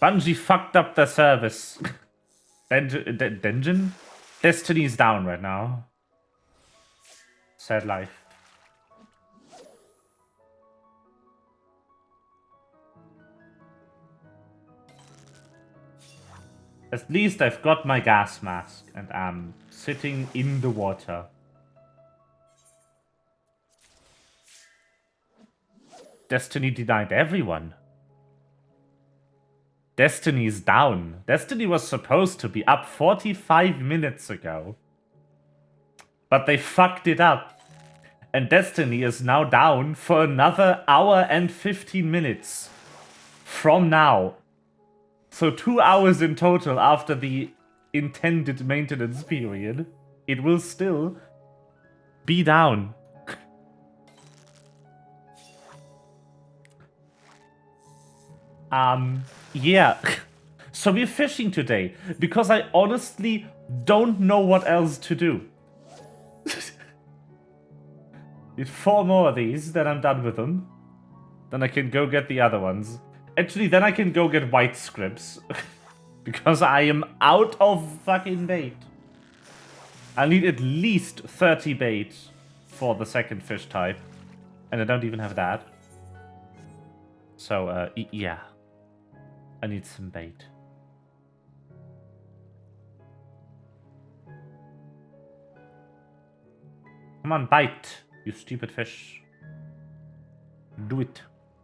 Bungie fucked up the service. Dungeon? Destiny's down right now. Sad life. At least I've got my gas mask and I'm sitting in the water. Destiny denied everyone. Destiny's down. Destiny was supposed to be up 45 minutes ago. But they fucked it up. And Destiny is now down for another hour and 15 minutes. From now. So 2 hours in total after the intended maintenance period. It will still be down. Yeah. So we're fishing today because I honestly don't know what else to do. Need 4 more of these, then I'm done with them. Then I can go get the other ones. Actually, then I can go get white scripts. Because I am out of fucking bait. I need at least 30 bait for the second fish type. And I don't even have that. So, yeah. I need some bait. Come on, bite, you stupid fish. Do it,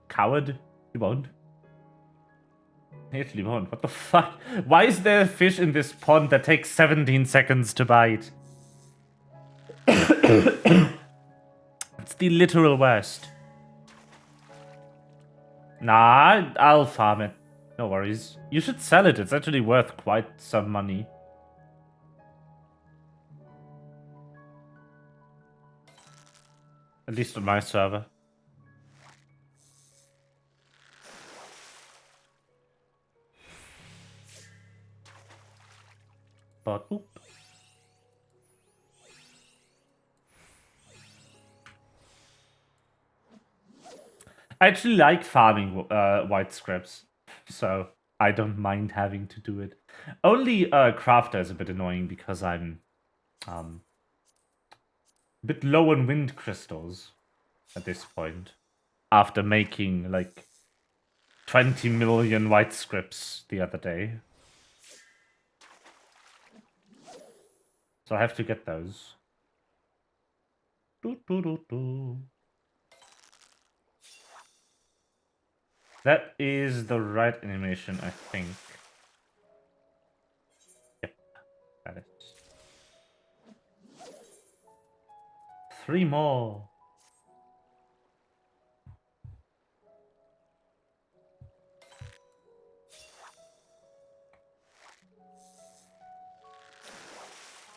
coward. You won't. He actually won't. What the fuck? Why is there a fish in this pond that takes 17 seconds to bite? It's the literal worst. Nah, I'll farm it. No worries. You should sell it. It's actually worth quite some money. At least on my server. But, oop. I actually like farming white scripts, so I don't mind having to do it. Only crafter is a bit annoying because I'm a bit low on wind crystals at this point. After making like 20 million white scripts the other day. So I have to get those. That is the right animation, I think. Yep, that is. 3 more.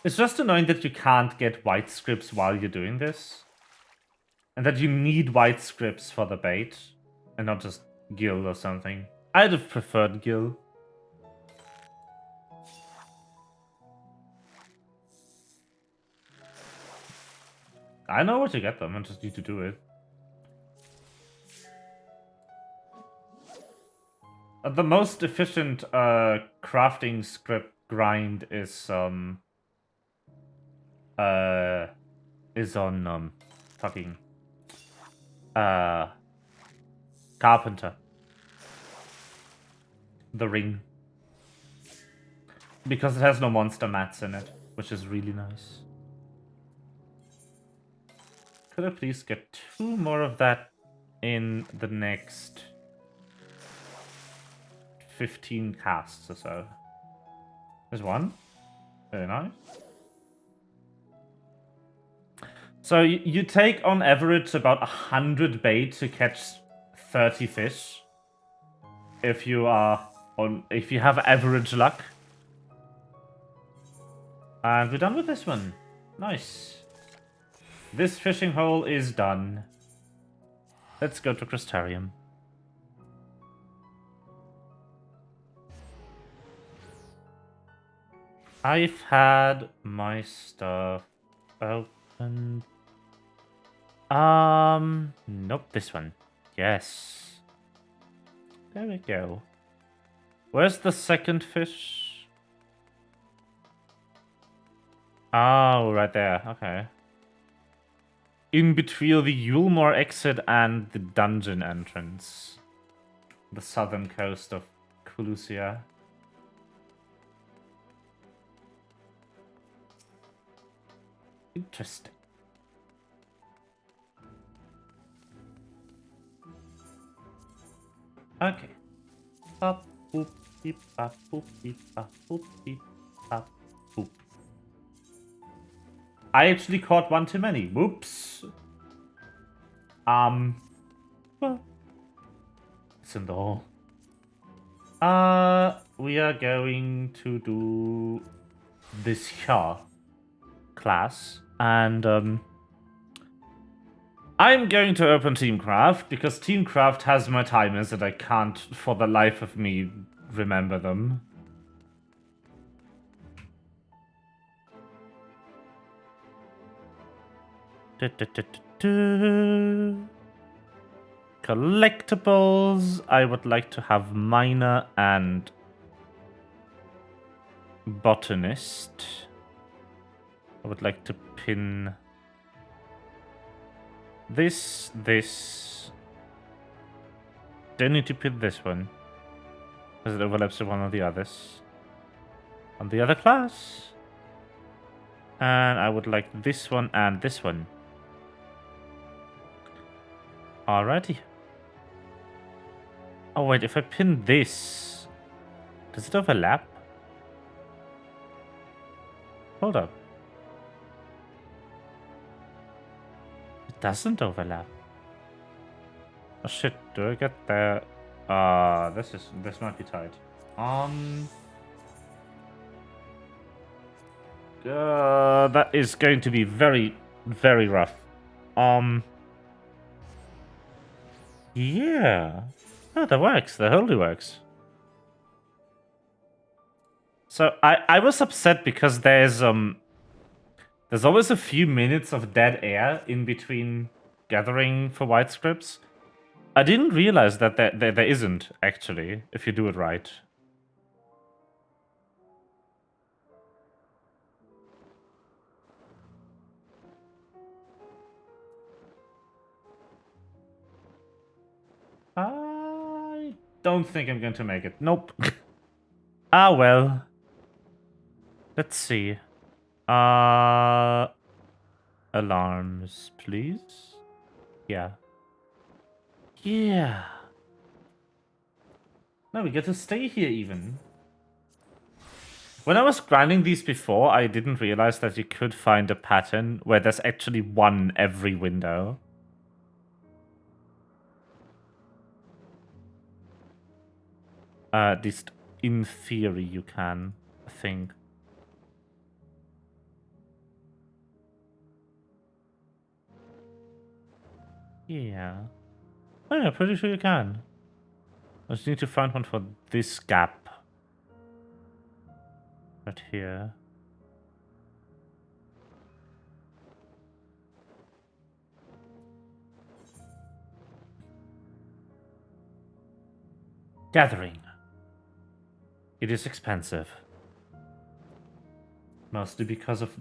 It's just annoying that you can't get white scripts while you're doing this. And that you need white scripts for the bait. And not just Gil or something. I'd have preferred Gil. I know where to get them, I just need to do it. The most efficient crafting script grind is on fucking Carpenter. The ring. Because it has no monster mats in it, which is really nice. Could I please get 2 more of that in the next 15 casts or so? There's 1. Very nice. So you take on average about 100 bait to catch 30 fish. If you have average luck. And we're done with this one. Nice. This fishing hole is done. Let's go to Crystarium. I've had my stuff open. Nope, this one. Yes. There we go. Where's the second fish? Oh, right there. Okay. In between the Yulmore exit and the dungeon entrance. The southern coast of Colusia. Interesting. Okay. Up, boop, beep, bop, boop, beep, bop, boop, beep, bop, boop. I actually caught one too many. Whoops. Well, it's in the hole. We are going to do this here class, and I'm going to open Teamcraft because Teamcraft has my timers and I can't, for the life of me, remember them. Collectibles. I would like to have Miner and Botanist. I would like to pin this. Don't need to pin this one, because it overlaps with one of the others. On the other class. And I would like this one and this one. Alrighty. Oh wait, if I pin this, does it overlap? Hold up. It doesn't overlap. Oh shit, do I get there? This might be tight. That is going to be very, very rough. Yeah. Oh, that works. That totally works. So I was upset because there's always a few minutes of dead air in between gathering for white scripts. I didn't realize that there isn't, actually, if you do it right. I don't think I'm going to make it. Nope. Ah, well. Let's see. Alarms, please. Yeah. Yeah. No, we get to stay here even. When I was grinding these before, I didn't realize that you could find a pattern where there's actually one every window. At least in theory you can, I think. Yeah. Oh yeah, pretty sure you can. I just need to find one for this gap. Right here. Gathering. It is expensive. Mostly because of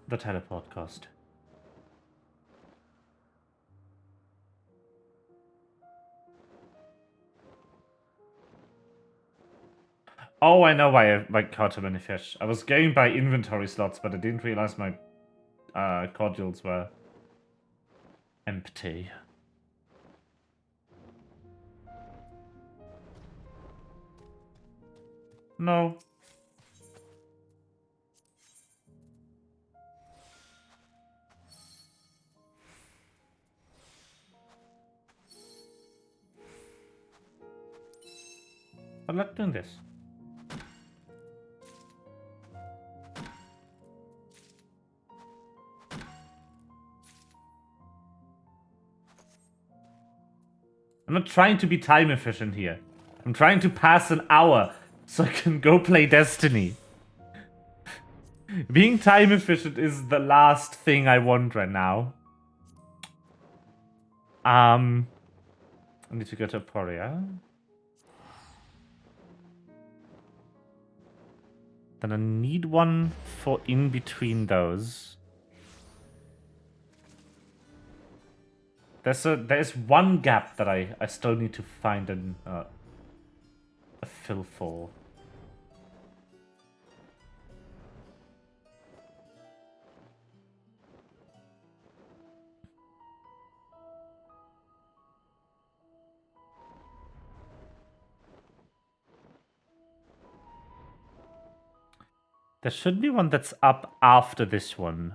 the teleport cost. Oh, I know why I caught too many fish. I was going by inventory slots, but I didn't realize my cordials were empty. No. I'm not doing this. I'm not trying to be time efficient here. I'm trying to pass an hour so I can go play Destiny. Being time efficient is the last thing I want right now. I need to go to Aporia. Then I need one for in between those. There's one gap that I still need to find a fill for. There should be one that's up after this one.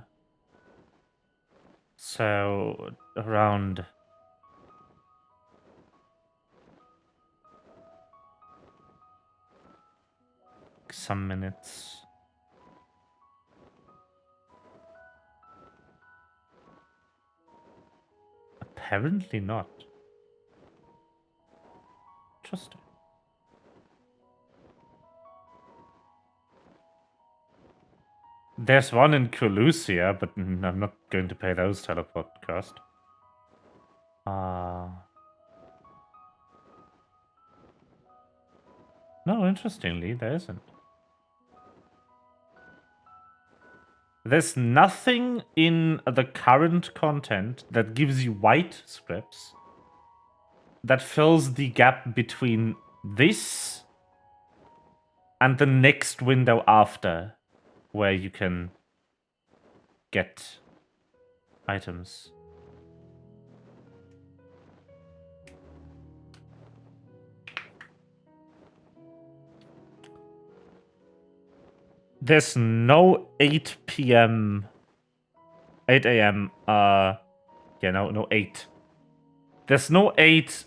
So around some minutes. Apparently not. Interesting. There's one in Colusia, but I'm not going to pay those teleport cost. No, interestingly, there isn't. There's nothing in the current content that gives you white scripts that fills the gap between this and the next window after, where you can get items. There's no 8 p.m. 8 a.m. No 8. There's no 8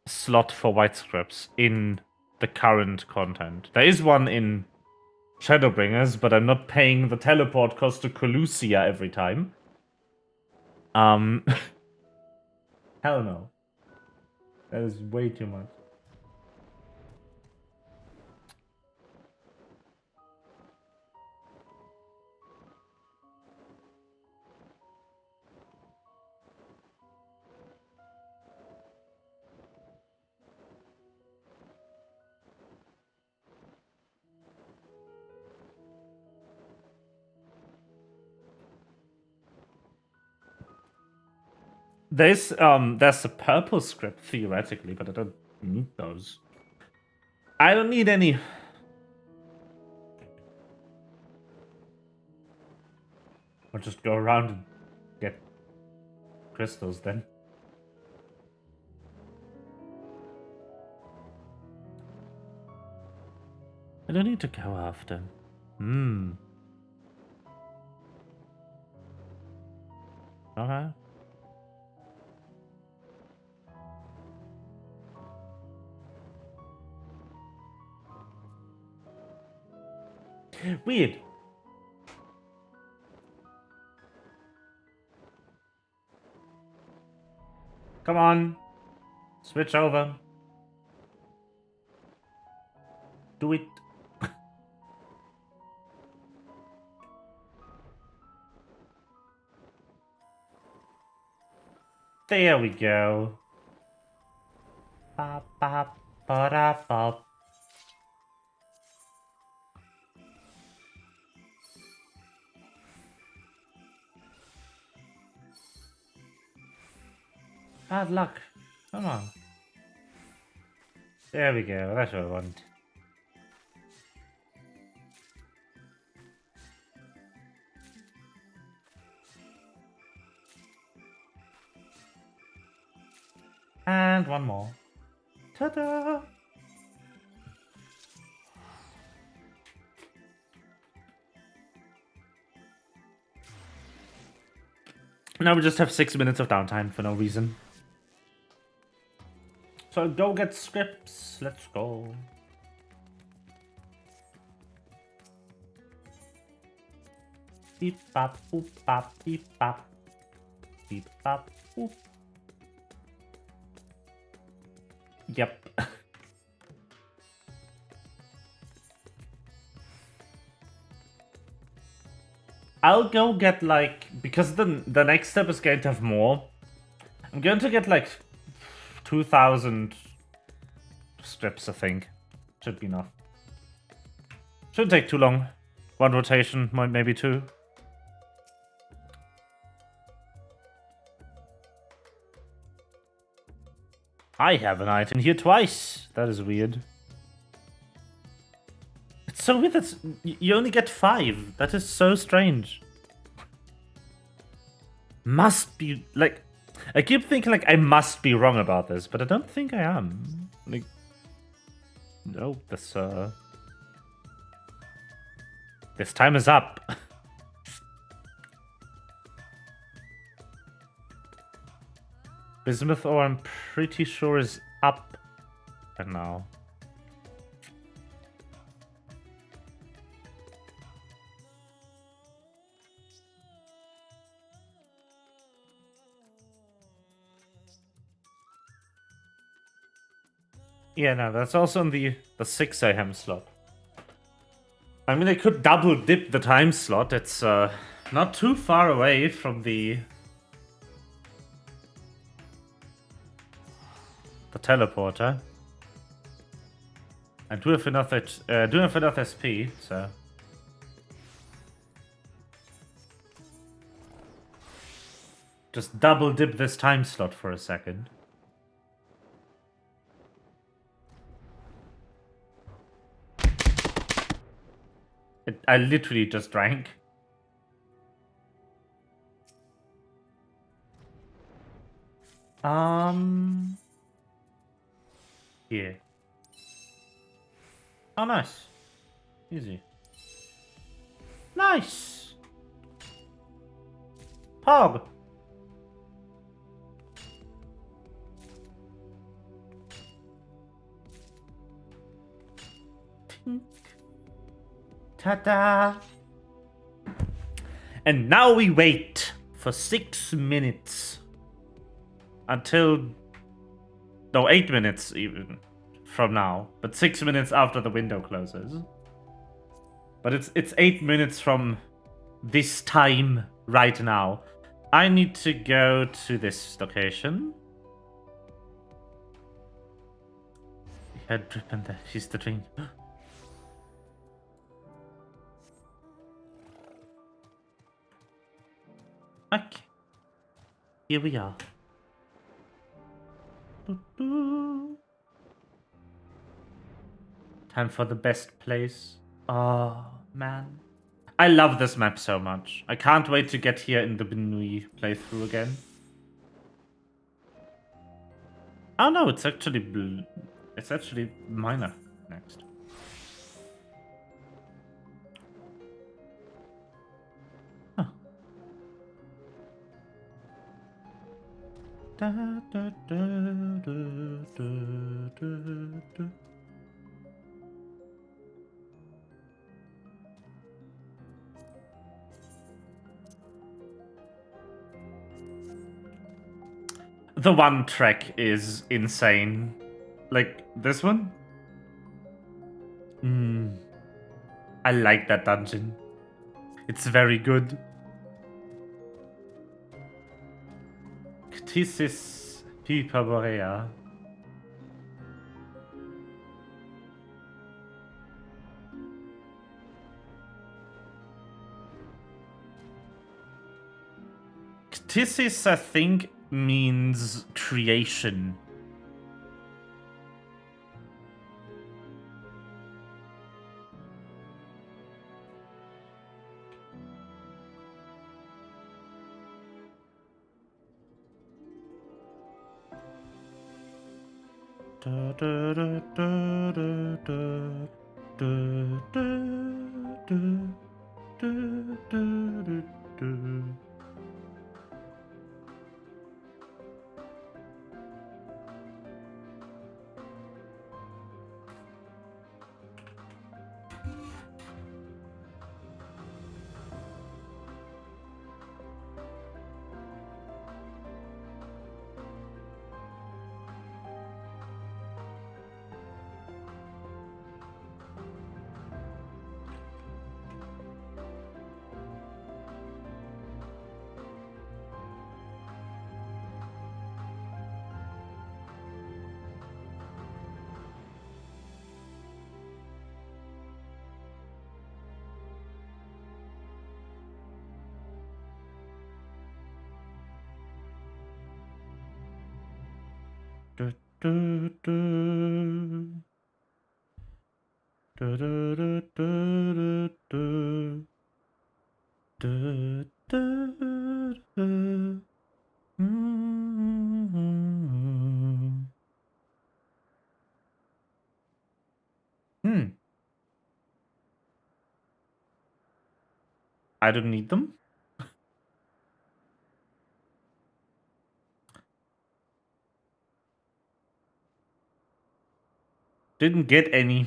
slot for white scripts in the current content. There is one in Shadowbringers, but I'm not paying the teleport cost to Colusia every time. Hell no. That is way too much. There's a purple script theoretically, but I don't need those. I don't need any. I'll just go around and get crystals then. I don't need to go after. Okay. Weird. Come on. Switch over. Do it. There we go. Bop, bop, ba-da, bop. Bad luck. Come on. There we go. That's what I want. And one more. Ta-da! Now we just have 6 minutes of downtime for no reason. So go get scripts. Let's go. Beep bop boop bop beep bop. Beep bop boop. Yep. I'll go get like, because the next step is going to have more. I'm going to get like 2,000 strips, I think. Should be enough. Shouldn't take too long. One rotation, maybe two. I have an item here twice. That is weird. It's so weird that you only get 5. That is so strange. Must be, like... I keep thinking, like, I must be wrong about this, but I don't think I am. Like... No, this time is up. Bismuth ore, I'm pretty sure, is up right now. Yeah, no, that's also in the 6 AM slot. I mean, I could double dip the time slot. It's not too far away from the teleporter. I do have enough SP, so just double dip this time slot for a second. I literally just drank. Yeah. Oh, nice. Easy. Nice. Pog. Tink. Ta-da. And now we wait for 6 minutes. Until... No, 8 minutes even from now. But 6 minutes after the window closes. But it's 8 minutes from this time right now. I need to go to this location. Head drip in there. She's the dream. Okay. Here we are. Time for the best place. Oh, man. I love this map so much. I can't wait to get here in the Benui playthrough again. Oh no, it's actually minor next. Huh. Da, da, da, da, da, da, da. the one track is insane. Like, this one? I like that dungeon. It's very good. Ctisis Hyperborea. Ctisis, I think, means creation. I don't need them. Didn't get any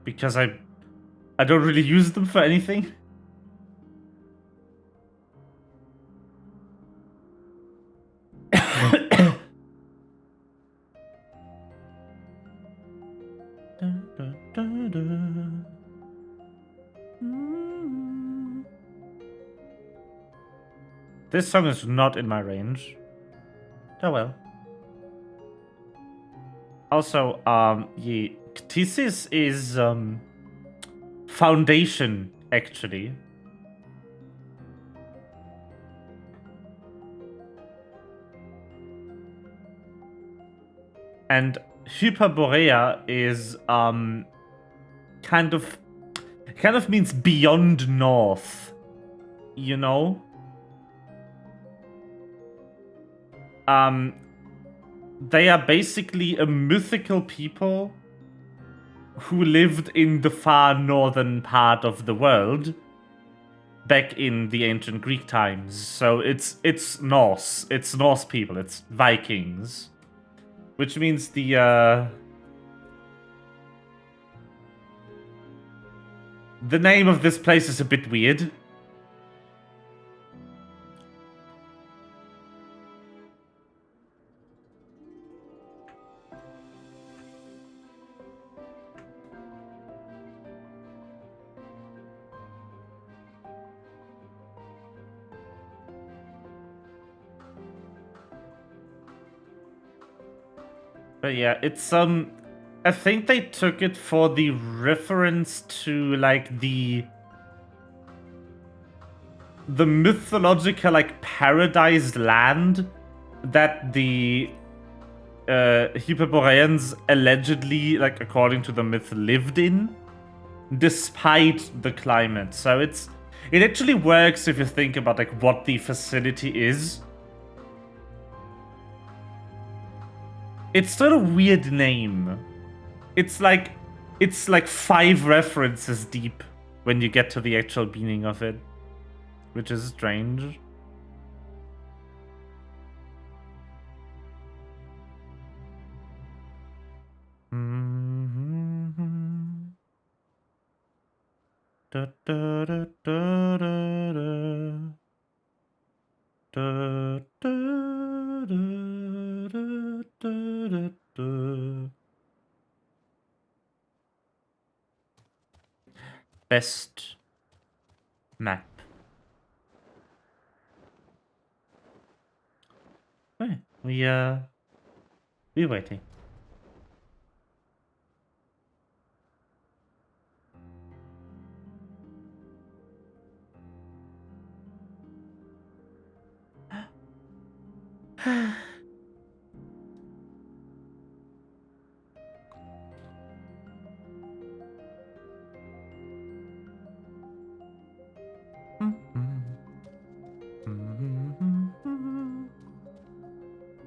because I don't really use them for anything. This song is not in my range. Oh well. Also, yeah, Ctisis is foundation actually. And Hyperborea is kind of means beyond north, you know? They are basically a mythical people who lived in the far northern part of the world back in the ancient Greek times. So it's Norse. It's Norse people. It's Vikings. Which means the name of this place is a bit weird. But yeah, it's I think they took it for the reference to like the mythological like paradise land that the Hyperboreans allegedly, like according to the myth, lived in, despite the climate. So it actually works if you think about like what the facility is. It's still a weird name. It's like 5 references deep when you get to the actual meaning of it, which is strange. Da, da, da, da, da, da. Da, da, da, da, best map. Okay, we're waiting.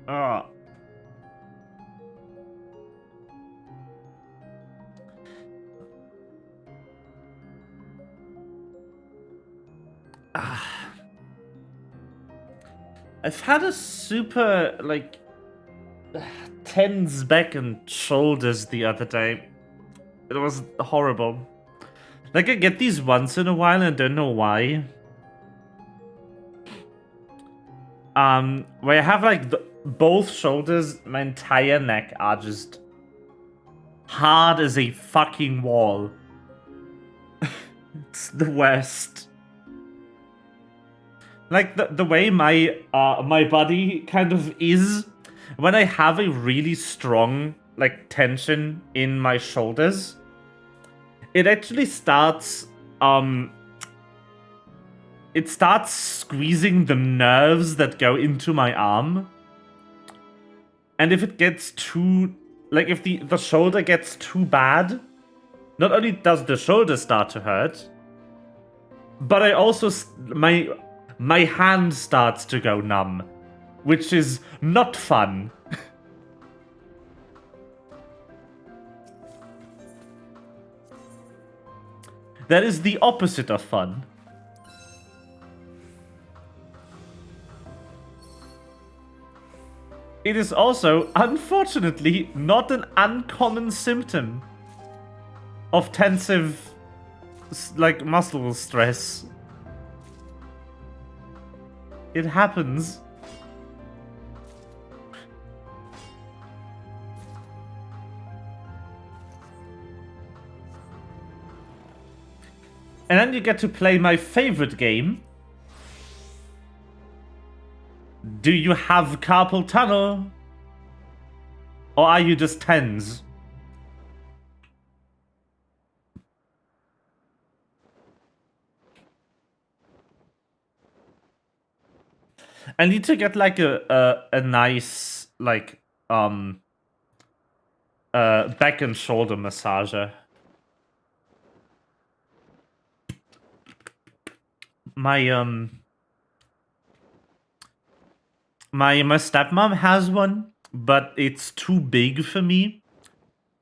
Oh. I've had a super, like, tense back and shoulders the other day. It was horrible. Like, I get these once in a while and I don't know why. Where I have, like, both shoulders, my entire neck are just hard as a fucking wall. It's the worst. Like, the way my body kind of is, when I have a really strong, like, tension in my shoulders, it actually starts, it starts squeezing the nerves that go into my arm. And if it gets too, like, if the shoulder gets too bad, not only does the shoulder start to hurt, but I also, my hand starts to go numb, which is not fun. That is the opposite of fun. It is also, unfortunately, not an uncommon symptom of tensive, like, muscle stress. It happens. And then you get to play my favorite game. Do you have carpal tunnel? Or are you just tense? I need to get like a nice like back and shoulder massager. My my stepmom has one, but it's too big for me.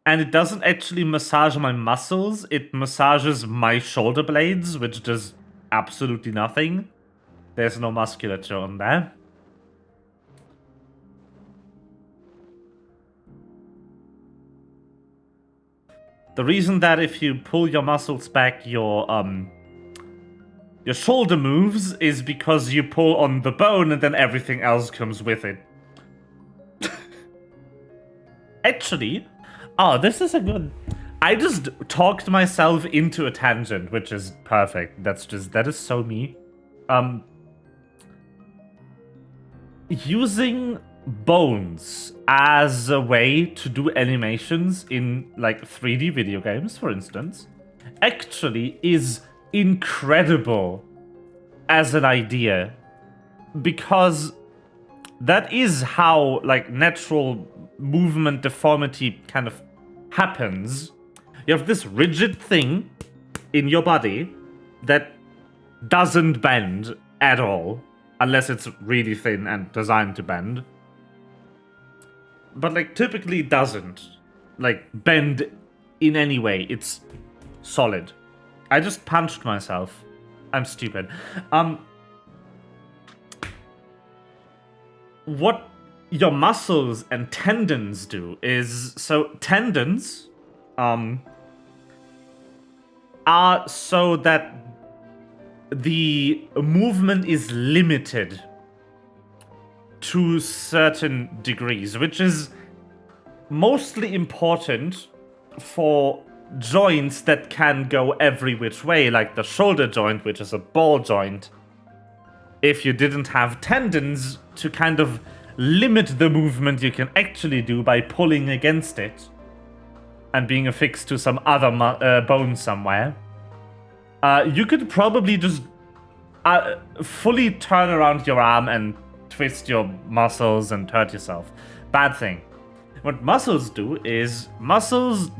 And it doesn't actually massage my muscles, it massages my shoulder blades, which does absolutely nothing. There's no musculature on there. The reason that if you pull your muscles back, your shoulder moves is because you pull on the bone and then everything else comes with it. Actually, oh, this is a good... I just talked myself into a tangent, which is perfect. That is so me. Using bones as a way to do animations in, like, 3D video games, for instance, actually is incredible as an idea. Because that is how, like, natural movement deformity kind of happens. You have this rigid thing in your body that doesn't bend at all, unless it's really thin and designed to bend. But, like, typically doesn't, like, bend in any way. It's solid. I just punched myself. I'm stupid. What your muscles and tendons do is, so tendons are so that the movement is limited to certain degrees, which is mostly important for joints that can go every which way, like the shoulder joint, which is a ball joint, if you didn't have tendons to kind of limit the movement you can actually do by pulling against it and being affixed to some other bone somewhere, you could probably just fully turn around your arm and twist your muscles and hurt yourself. Bad thing. What muscles do is muscles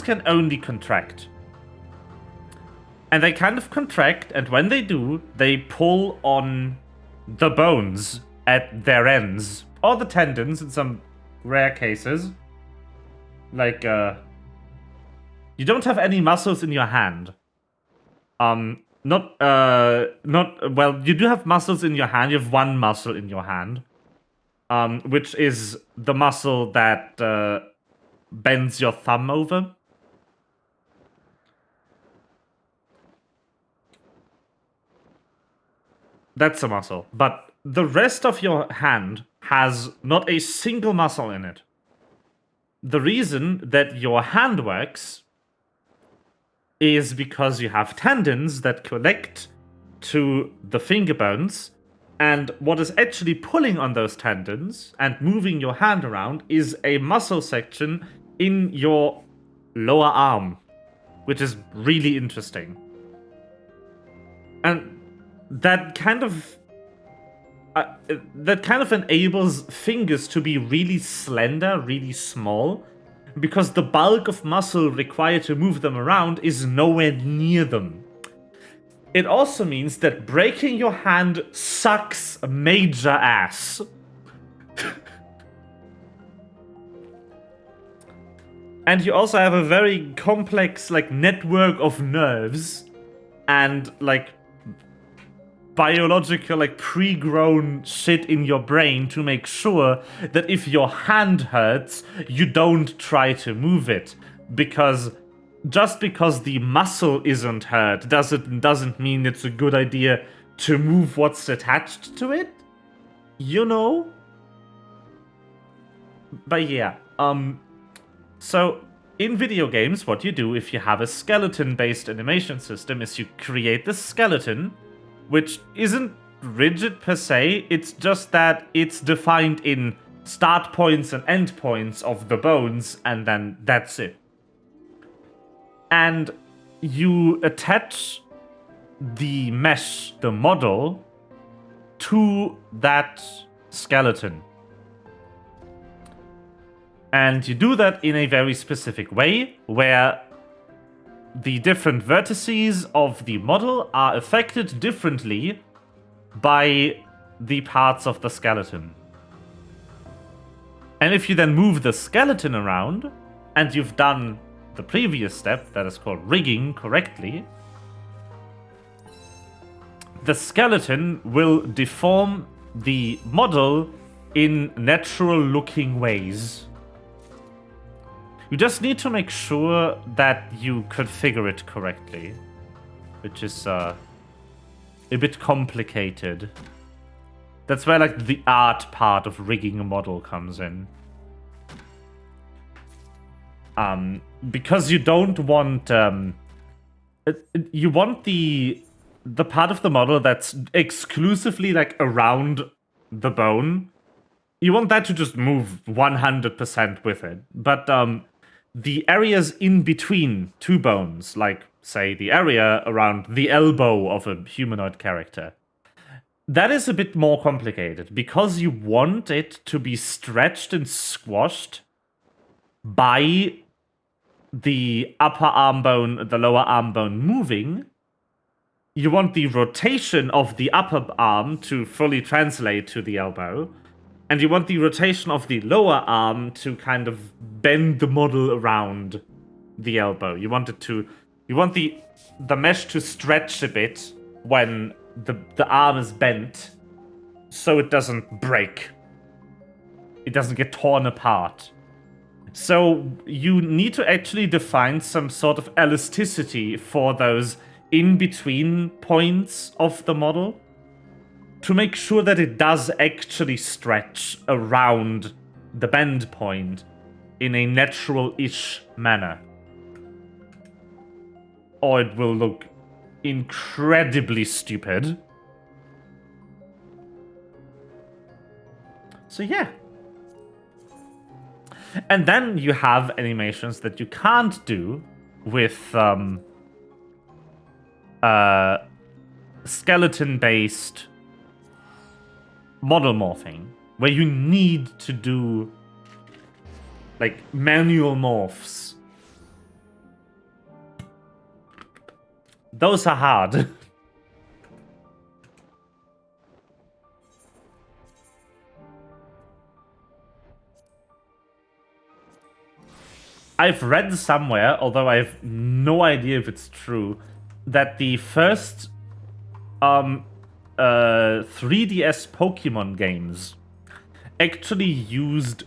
can only contract. And they kind of contract, and when they do, they pull on the bones at their ends, or the tendons in some rare cases. Like, you don't have any muscles in your hand. Well, you do have muscles in your hand. You have one muscle in your hand, which is the muscle that bends your thumb over. That's a muscle. But the rest of your hand has not a single muscle in it. The reason that your hand works is because you have tendons that connect to the finger bones, and what is actually pulling on those tendons and moving your hand around is a muscle section in your lower arm, which is really interesting. And that kind of enables fingers to be really slender, really small, because the bulk of muscle required to move them around is nowhere near them. It also means that breaking your hand sucks major ass. And you also have a very complex, network of nerves and, biological, pre-grown shit in your brain to make sure that if your hand hurts, you don't try to move it. Because just because the muscle isn't hurt doesn't mean it's a good idea to move what's attached to it. You know? But yeah, so in video games, what you do if you have a skeleton-based animation system is you create the skeleton, which isn't rigid per se, it's just that it's defined in start points and end points of the bones, and then that's it. And you attach the mesh, the model, to that skeleton. And you do that in a very specific way, where the different vertices of the model are affected differently by the parts of the skeleton. And if you then move the skeleton around, and you've done the previous step, that is called rigging, correctly, the skeleton will deform the model in natural-looking ways. You just need to make sure that you configure it correctly, which is a bit complicated. That's where the art part of rigging a model comes in. Because you don't want you want the part of the model that's exclusively around the bone. You want that to just move 100% with it, but the areas in between two bones, say the area around the elbow of a humanoid character, that is a bit more complicated because you want it to be stretched and squashed by the upper arm bone, the lower arm bone moving. You want the rotation of the upper arm to fully translate to the elbow. And you want the rotation of the lower arm to kind of bend the model around the elbow. You want the mesh to stretch a bit when the arm is bent, so it doesn't break. It doesn't get torn apart. So you need to actually define some sort of elasticity for those in-between points of the model, to make sure that it does actually stretch around the bend point in a natural-ish manner. or it will look incredibly stupid. So yeah. And then you have animations that you can't do with skeleton-based model morphing, where you need to do like manual morphs. Those are hard. I've read somewhere, although I have no idea if it's true, that the first 3DS Pokemon games actually used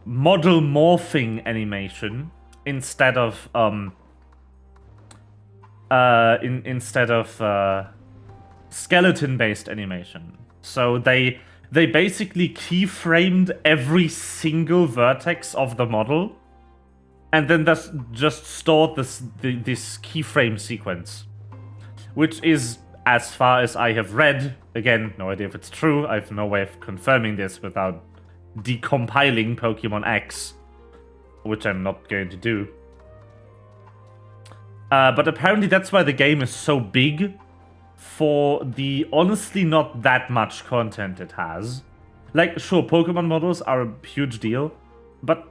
model morphing animation instead of skeleton-based animation. So they basically keyframed every single vertex of the model, and then just stored this keyframe sequence, which is, as far as I have read, again, no idea if it's true, I have no way of confirming this without decompiling Pokemon X, which I'm not going to do. But apparently that's why the game is so big for the honestly not that much content it has. Like, sure, Pokemon models are a huge deal, but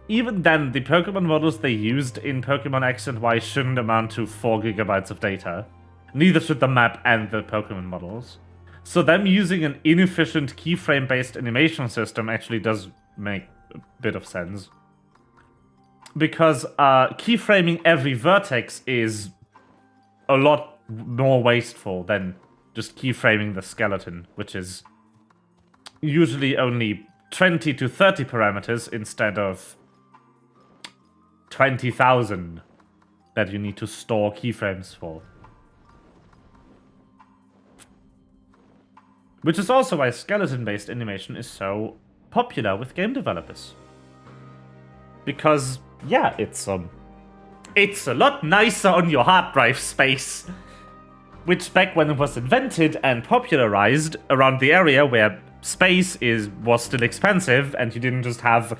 even then, the Pokemon models they used in Pokemon X and Y shouldn't amount to 4 gigabytes of data. Neither should the map and the Pokemon models. So them using an inefficient keyframe-based animation system actually does make a bit of sense. Because keyframing every vertex is a lot more wasteful than just keyframing the skeleton, which is usually only 20 to 30 parameters instead of 20,000 that you need to store keyframes for. Which is also why skeleton-based animation is so popular with game developers. Because, yeah, it's a lot nicer on your hard drive space. Which, back when it was invented and popularized around the area where space was still expensive and you didn't just have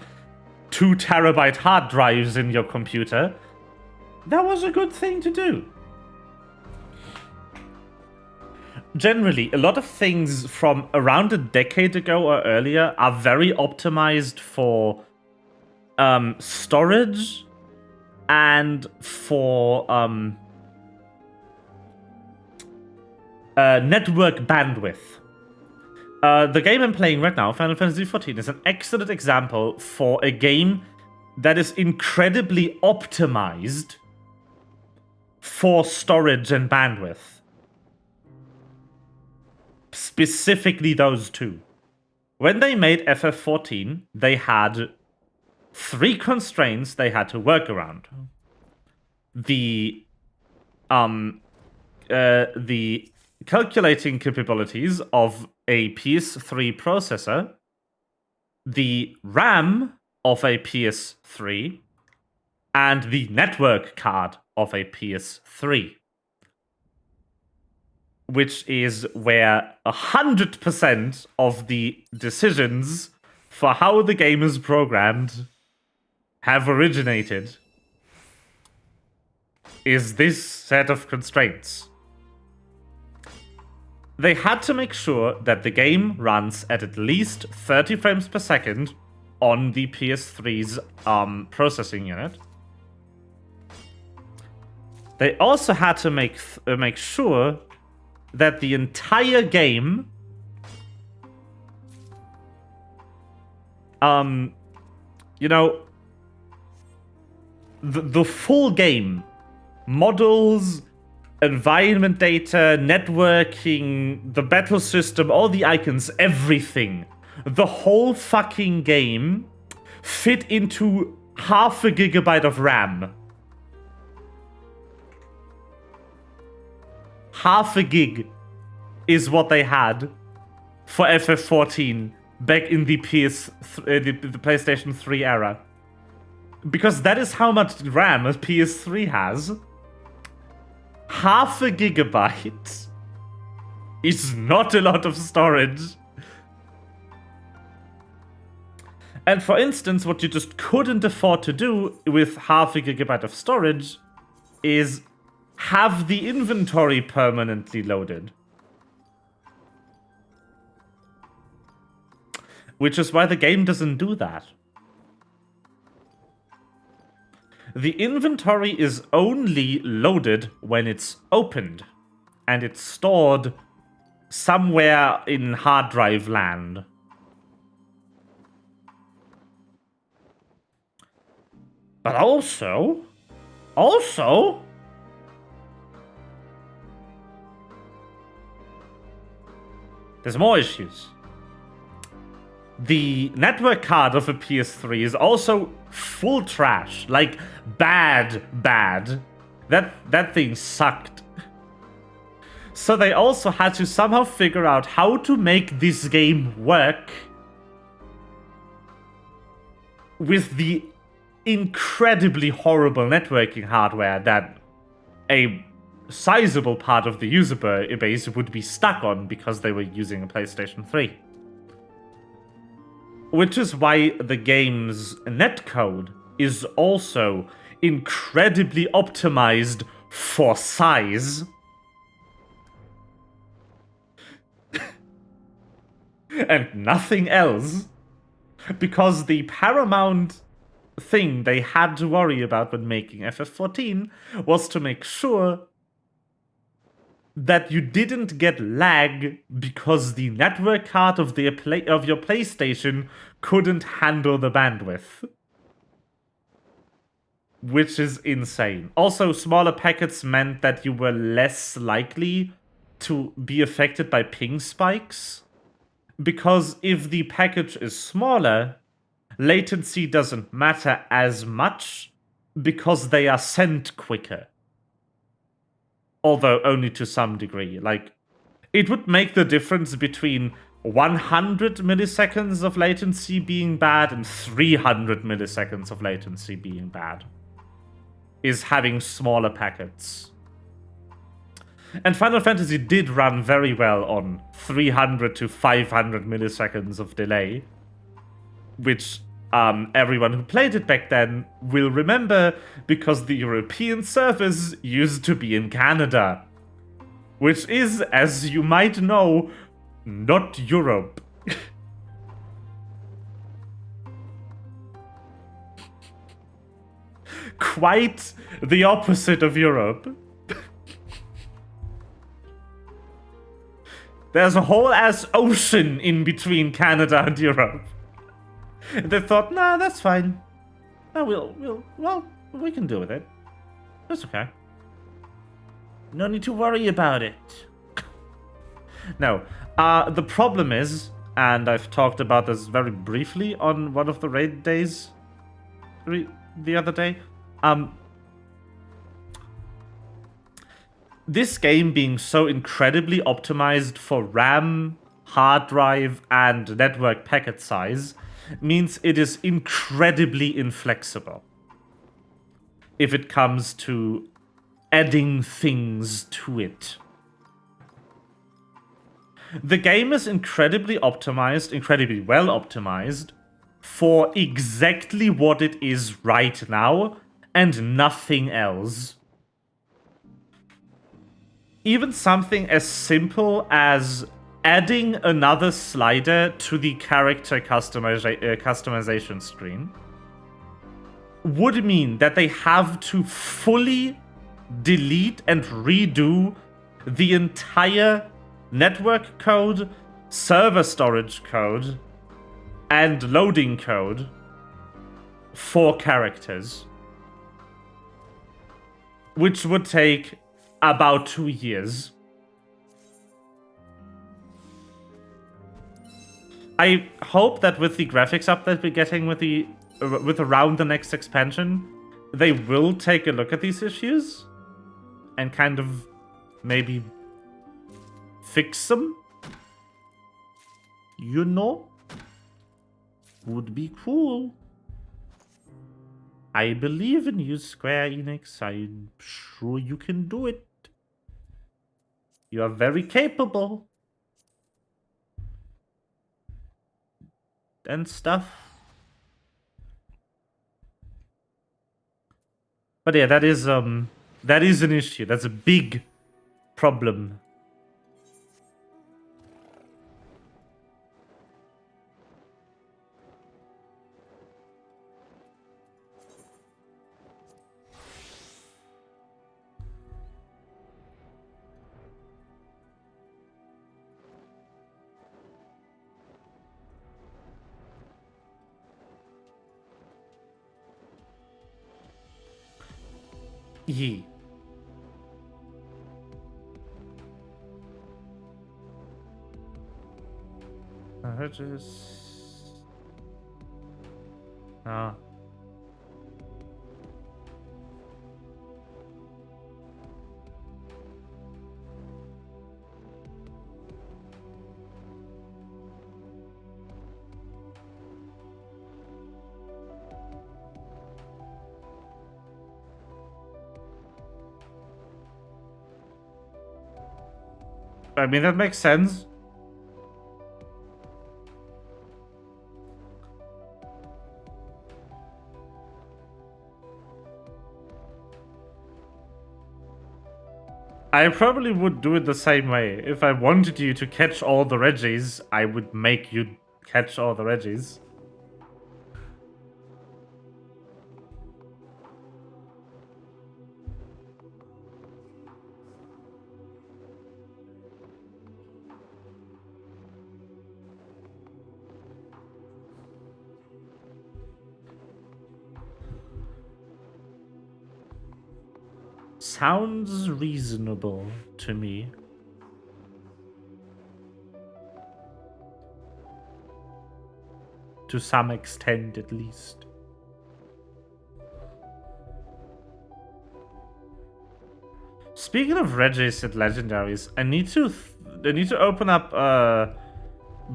2 terabyte hard drives in your computer, that was a good thing to do. Generally, a lot of things from around a decade ago or earlier are very optimized for storage and for network bandwidth. The game I'm playing right now, Final Fantasy XIV, is an excellent example for a game that is incredibly optimized for storage and bandwidth. Specifically those two. When they made FF14, they had 3 constraints they had to work around. The calculating capabilities of a PS3 processor, the RAM of a PS3, and the network card of a PS3. Which is where 100% of the decisions for how the game is programmed have originated. Is this set of constraints. They had to make sure that the game runs at least 30 frames per second on the PS3's processing unit. They also had to make sure that the entire game the full game, models, environment data, networking, the battle system, all the icons, everything, the whole fucking game fit into half a gigabyte of RAM. Half a gig is what they had for FF14 back in the the PlayStation 3 era. Because that is how much RAM a PS3 has. half a gigabyte is not a lot of storage. And for instance, what you just couldn't afford to do with half a gigabyte of storage is have the inventory permanently loaded. Which is why the game doesn't do that. The inventory is only loaded when it's opened, and it's stored somewhere in hard drive land. But also, there's more issues. The network card of a PS3 is also full trash, like bad. That thing sucked. So they also had to somehow figure out how to make this game work with the incredibly horrible networking hardware that a sizable part of the user base would be stuck on because they were using a PlayStation 3. Which is why the game's netcode is also incredibly optimized for size. And nothing else. Because the paramount thing they had to worry about when making FF14 was to make sure that you didn't get lag because the network card of your PlayStation couldn't handle the bandwidth. Which is insane. Also, smaller packets meant that you were less likely to be affected by ping spikes. Because if the package is smaller, latency doesn't matter as much because they are sent quicker. Although only to some degree. Like, it would make the difference between 100 milliseconds of latency being bad and 300 milliseconds of latency being bad. Is having smaller packets. And Final Fantasy did run very well on 300 to 500 milliseconds of delay. Which everyone who played it back then will remember because the European servers used to be in Canada. Which is, as you might know, not Europe. Quite the opposite of Europe. There's a whole ass ocean in between Canada and Europe. They thought, nah, that's fine. No, we can deal with it. That's okay. No need to worry about it. No, the problem is, and I've talked about this very briefly on one of the raid days the other day. This game being so incredibly optimized for RAM, hard drive, and network packet size means it is incredibly inflexible if it comes to adding things to it. The game is incredibly optimized, incredibly well optimized for exactly what it is right now and nothing else. Even something as simple as adding another slider to the character customization screen would mean that they have to fully delete and redo the entire network code, server storage code, and loading code for characters. Which would take about 2 years. I hope that with the graphics update we're getting with around the next expansion, they will take a look at these issues and kind of maybe fix them. You know? Would be cool. I believe in you, Square Enix. I'm sure you can do it. You are very capable. And stuff. But yeah, that is an issue. That's a big problem. Yee. Just... Ah. I mean, that makes sense. I probably would do it the same way. If I wanted you to catch all the Reggies, I would make you catch all the Reggies. Sounds reasonable to me. To some extent, at least. Speaking of Regis and legendaries, I need to open up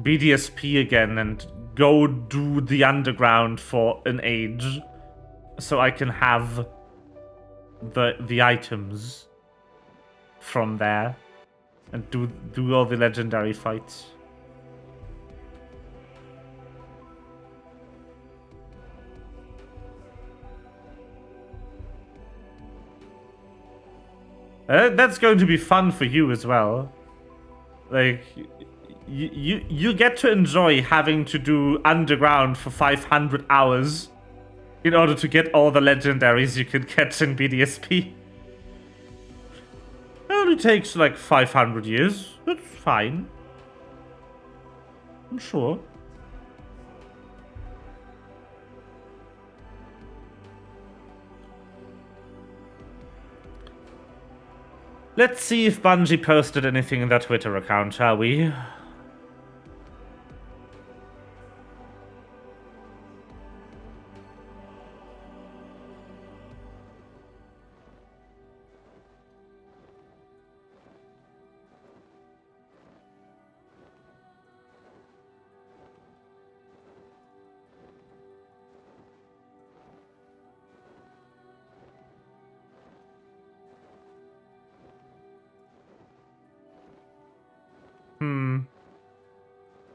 BDSP again and go do the underground for an age, so I can have the items from there and do all the legendary fights. That's going to be fun for you as well. Like, you get to enjoy having to do underground for 500 hours in order to get all the legendaries you can catch in BDSP. It only takes like 500 years. That's fine. I'm sure. Let's see if Bungie posted anything in their Twitter account, shall we?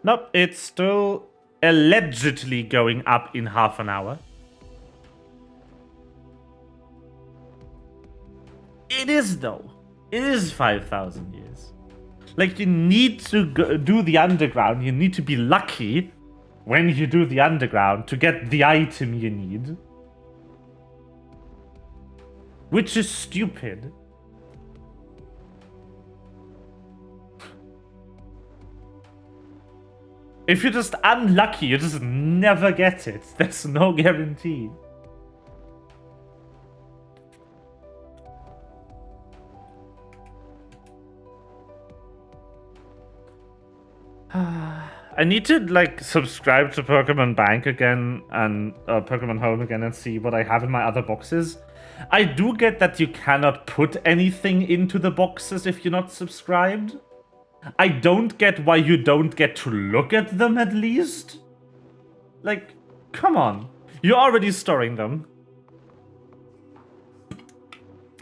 Nope, it's still allegedly going up in half an hour. It is, though. It is 5,000 years. Like, you need to do the underground. You need to be lucky when you do the underground to get the item you need. Which is stupid. If you're just unlucky, you just never get it. There's no guarantee. I need to, like, subscribe to Pokemon Bank again and Pokemon Home again and see what I have in my other boxes. I do get that you cannot put anything into the boxes if you're not subscribed. I don't get why you don't get to look at them at least. Like, come on. You're already storing them.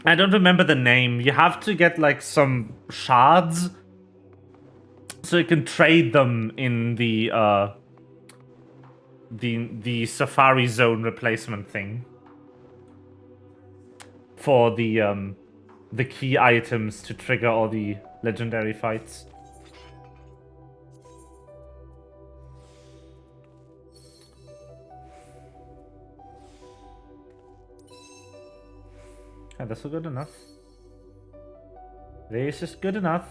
I don't remember the name. You have to get like some shards so you can trade them in the Safari Zone replacement thing for the key items to trigger all the legendary fights. Yeah, that's good enough. This is good enough.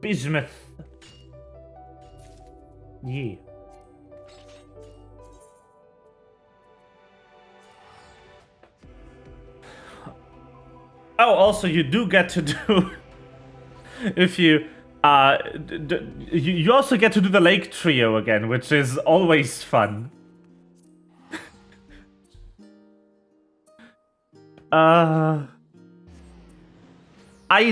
Bismuth. Yeah. Oh, also you do get to do if you you also get to do the lake trio again, which is always fun. I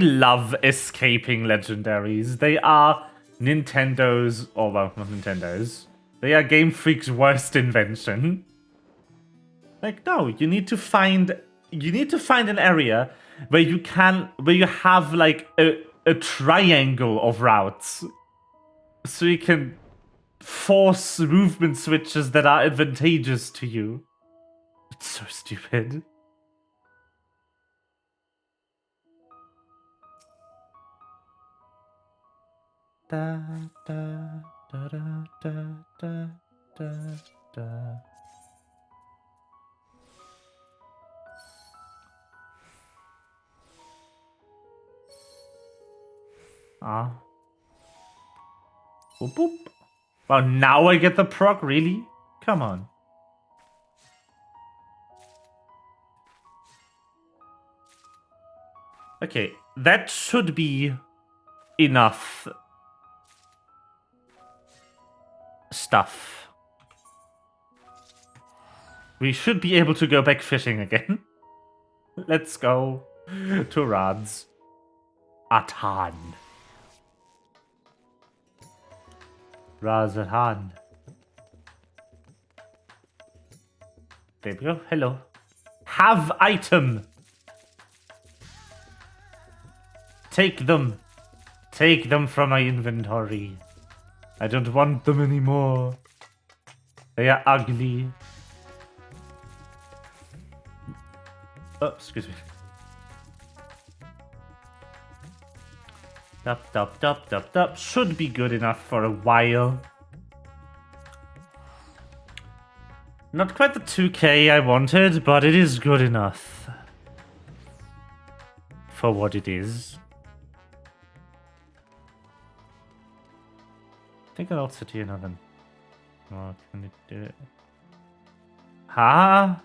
love escaping legendaries. They are Nintendo's, or well, not Nintendo's. They are Game Freak's worst invention. Like, no, you need to find an area where you have like a triangle of routes, so you can force movement switches that are advantageous to you. It's so stupid. Da, da, da, da, da, da, da, da. Ah. Boop, boop. Well, now I get the proc, really? Come on. Okay, that should be enough stuff. We should be able to go back fishing again. Let's go to Rad's Atan. Razatan. There we go. Hello. Have item. Take them. Take them from my inventory. I don't want them anymore. They are ugly. Oh, excuse me. Dup, dup, dup, dup, dup. Should be good enough for a while. Not quite the 2K I wanted, but it is good enough. For what it is. I think I'll sit here now then. Oh, can it do it? Huh?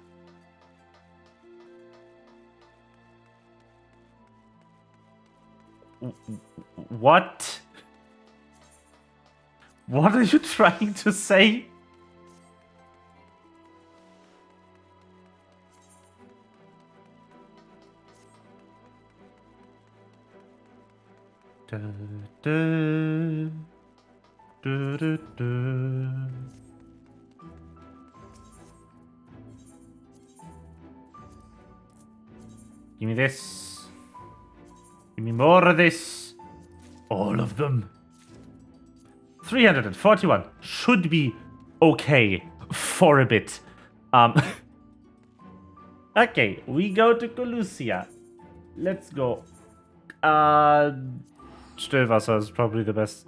What? What are you trying to say? Da, da, da, da, da. Give me this. Give me more of this. All of them. 341. Should be okay for a bit. Okay, we go to Colusia. Let's go. Stillwasser is probably the best.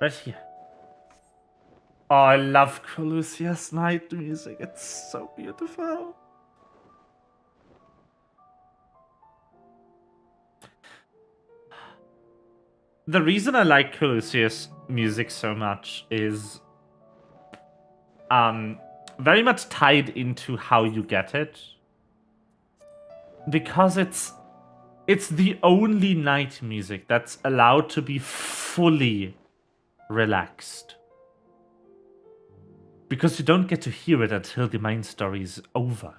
Right here. Oh, I love Colusia's night music. It's so beautiful. The reason I like Colusia's music so much is very much tied into how you get it. Because it's the only night music that's allowed to be fully relaxed. Because you don't get to hear it until the main story's over.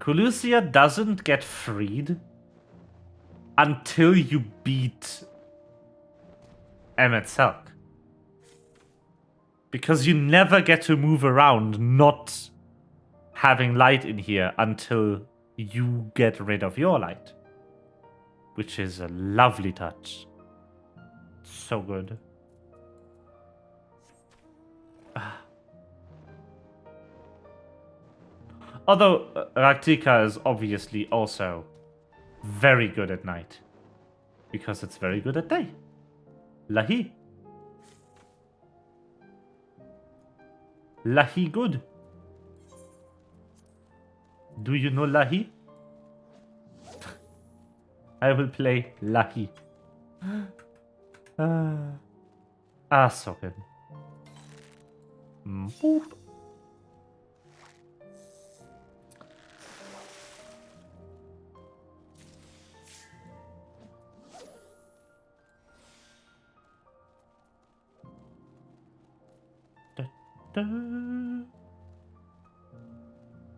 Colusia doesn't get freed until you beat Emmet Selk. Because you never get to move around not having light in here until you get rid of your light. Which is a lovely touch. So good. Although Raktika is obviously also very good at night. Because it's very good at day. Lahi. Lahi good. Do you know Lahi? I will play Lahi. So good. Boop.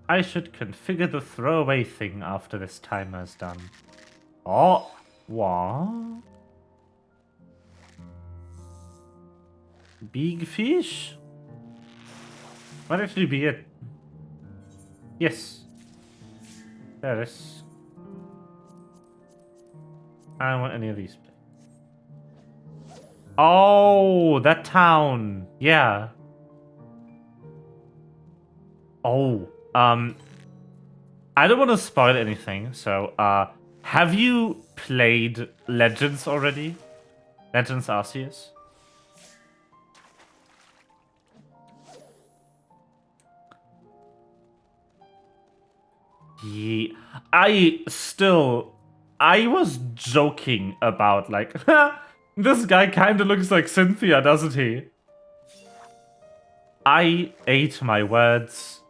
I should configure the throwaway thing after this timer is done. Oh, what? Big fish? Might actually be it. Yes. There it is. I don't want any of these. Oh, that town. Yeah. Oh, I don't want to spoil anything, so, have you played Legends already? Legends Arceus? Yeah, I was joking about, like, this guy kind of looks like Cynthia, doesn't he? I ate my words.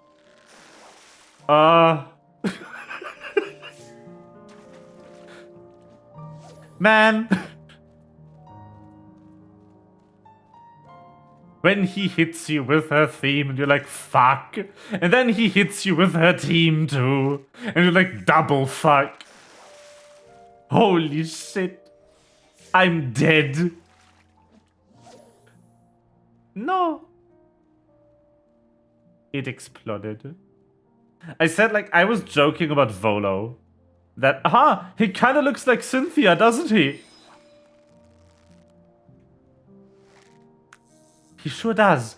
Man. When he hits you with her theme and you're like, fuck. And then he hits you with her team too. And you're like, double fuck. Holy shit. I'm dead. No. It exploded. I said, like, I was joking about Volo. That, he kind of looks like Cynthia, doesn't he? He sure does.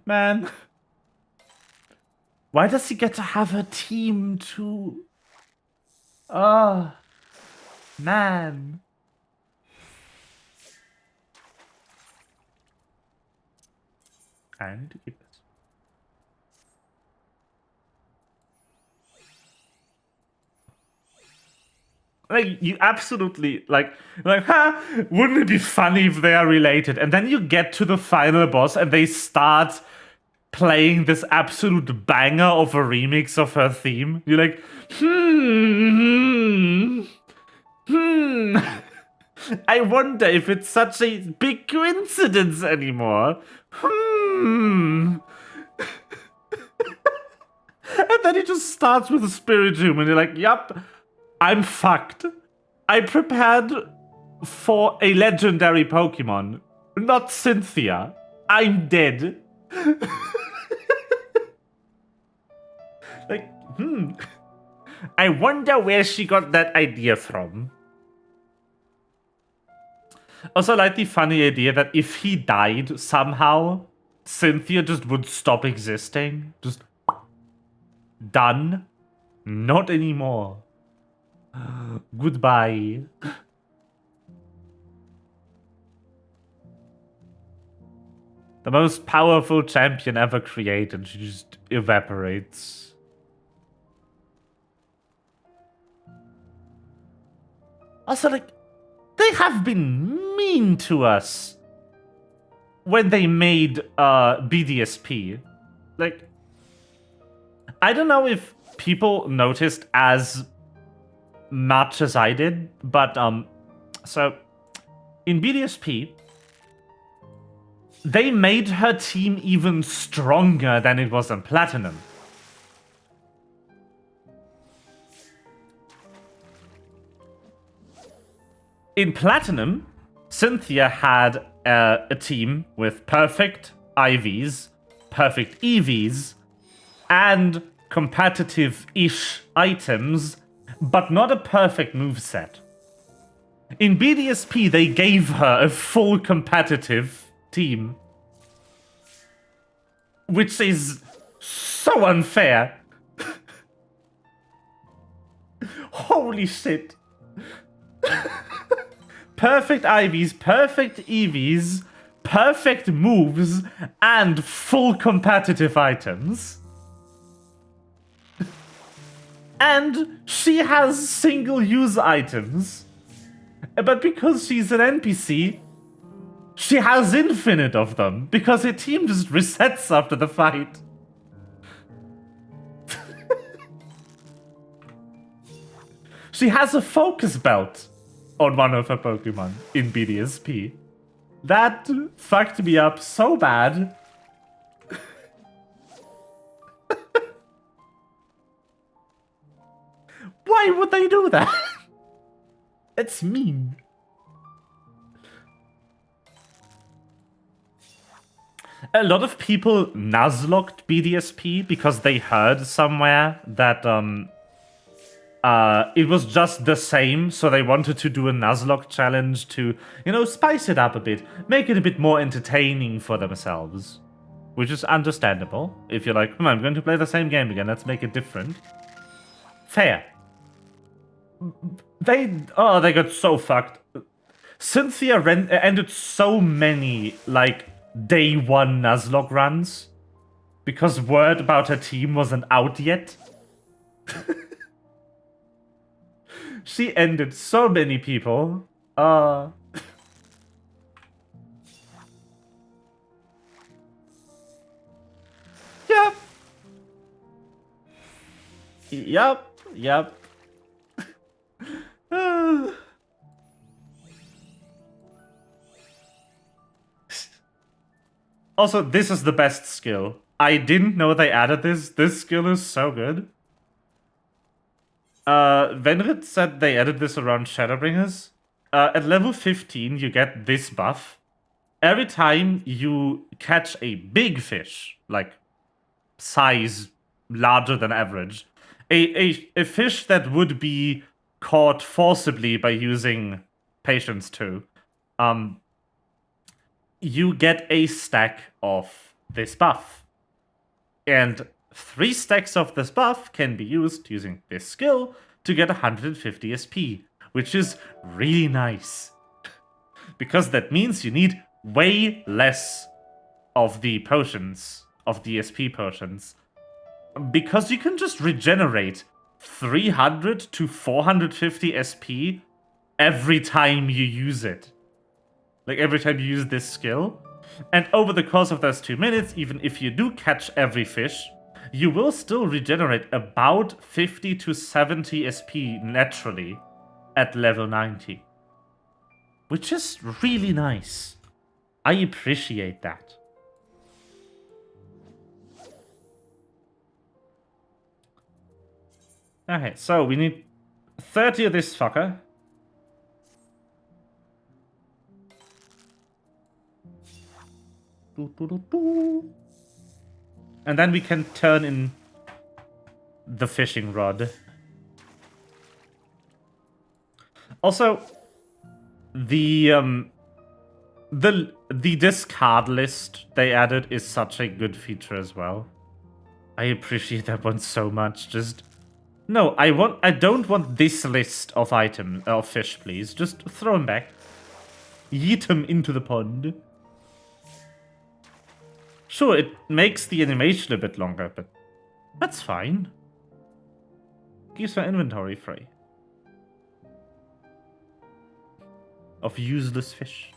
Man. Why does he get to have a team too? Oh, man. I need to keep this. Like, you absolutely, like, wouldn't it be funny if they are related? And then you get to the final boss and they start playing this absolute banger of a remix of her theme. You're like, I wonder if it's such a big coincidence anymore. And then it just starts with a Spiritomb and you're like, yup, I'm fucked. I prepared for a legendary Pokemon, not Cynthia. I'm dead. Like, I wonder where she got that idea from. Also, like the funny idea that if he died somehow, Cynthia just would stop existing. Just done. Not anymore. Goodbye. The most powerful champion ever created. She just evaporates. Also, like, there have been mean to us when they made BDSP. Like, I don't know if people noticed as much as I did, but so in BDSP, they made her team even stronger than it was in Platinum. In Platinum, Cynthia had a team with perfect IVs, perfect EVs, and competitive-ish items, but not a perfect moveset. In BDSP, they gave her a full competitive team, which is so unfair. Holy shit. Perfect IVs, perfect EVs, perfect moves, and full competitive items. And she has single-use items. But because she's an NPC, she has infinite of them, because her team just resets after the fight. She has a focus belt on one of her Pokemon in BDSP. That fucked me up so bad. Why would they do that? It's mean. A lot of people nuzlocked BDSP because they heard somewhere that it was just the same, so they wanted to do a nuzlocke challenge to, you know, spice it up a bit, make it a bit more entertaining for themselves. Which is understandable. If you're like, I'm going to play the same game again, let's make it different. Fair. They got so fucked. Cynthia ended so many, like, day one Nuzlocke runs because word about her team wasn't out yet. She ended so many people. Yep. Yep. Also, this is the best skill. I didn't know they added this. This skill is so good. Venrit said they added this around Shadowbringers. At level 15, you get this buff. Every time you catch a big fish, like size larger than average, a fish that would be caught forcibly by using Patience 2, you get a stack of this buff. And 3 stacks of this buff can be used using this skill to get 150 SP, which is really nice. Because that means you need way less of the potions, of the SP potions. Because you can just regenerate 300 to 450 SP every time you use it. Like, every time you use this skill. And over the course of those 2 minutes, even if you do catch every fish, you will still regenerate about 50 to 70 SP naturally at level 90. Which is really nice. I appreciate that. Okay, so we need 30 of this fucker. And then we can turn in the fishing rod. Also, the discard list they added is such a good feature as well. I appreciate that one so much. Just no, I don't want this list of fish, please. Just throw them back. Yeet them into the pond. Sure, it makes the animation a bit longer, but that's fine. Keeps my inventory free. of useless fish.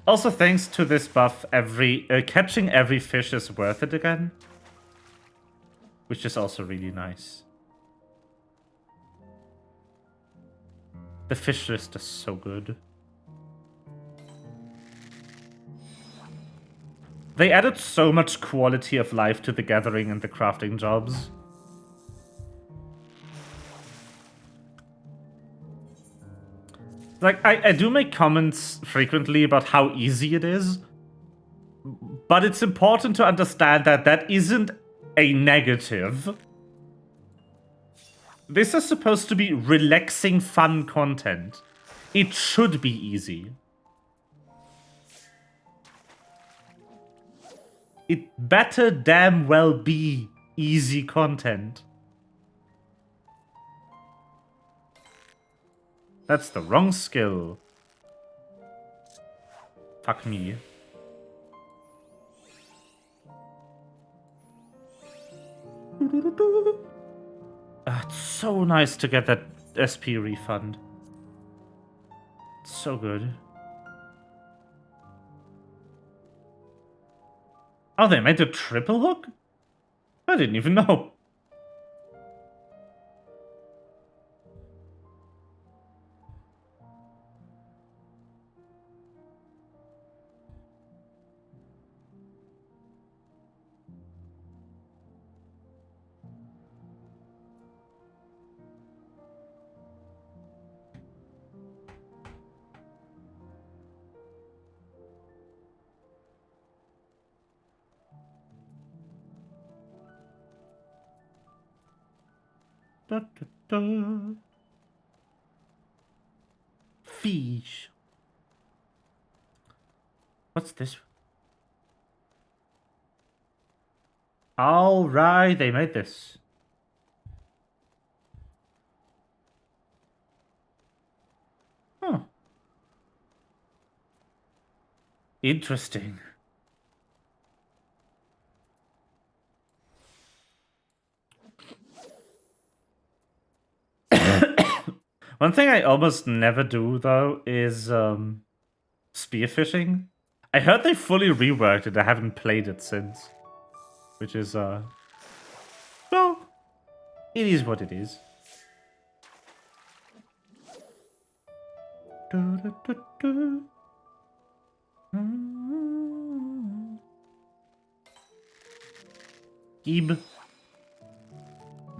Also, thanks to this buff, catching every fish is worth it again, which is also really nice. The fish list is so good. They added so much quality of life to the gathering and the crafting jobs. Like, I do make comments frequently about how easy it is, but it's important to understand that that isn't a negative. This is supposed to be relaxing, fun content. It should be easy. It better damn well be easy content. That's the wrong skill. Fuck me. It's so nice to get that SP refund. It's so good. Oh, they made a triple hook? I didn't even know. Da, da, da. Fish. What's this? All right, they made this. Huh. Interesting. One thing I almost never do, though, is spearfishing. I heard they fully reworked it. I haven't played it since. Which is, well, it is what it is. Gib.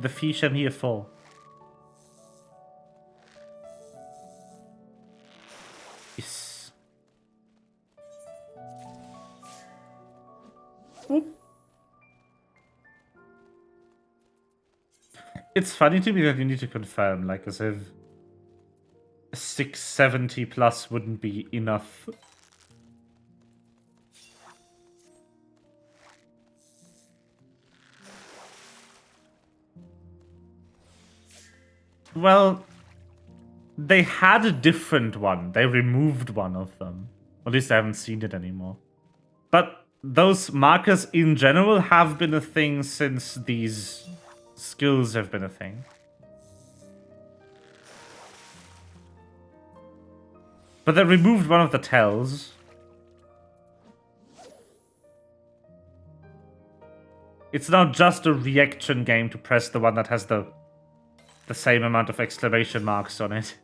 The fish I'm here for. Yes. Whoop. It's funny to me that you need to confirm, like, as if 670 plus wouldn't be enough. Well, they had a different one. They removed one of them. At least I haven't seen it anymore. But those markers in general have been a thing since these skills have been a thing. But they removed one of the tells. It's now just a reaction game to press the one that has the same amount of exclamation marks on it.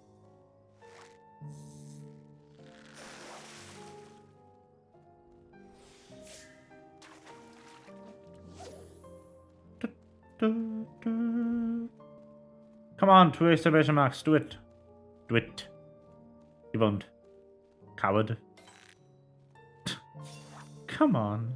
Come on, 2 exclamation marks, do it. Do it. You won't. Coward. Come on.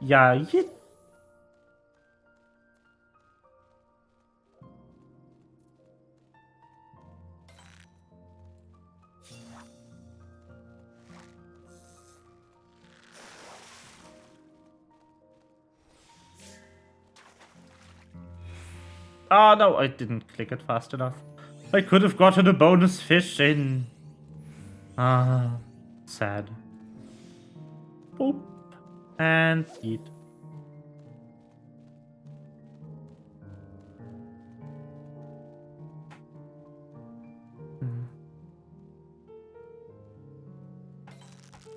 Yeah, you... Oh no, I didn't click it fast enough. I could have gotten a bonus fish in. Ah, sad. Boop. And eat.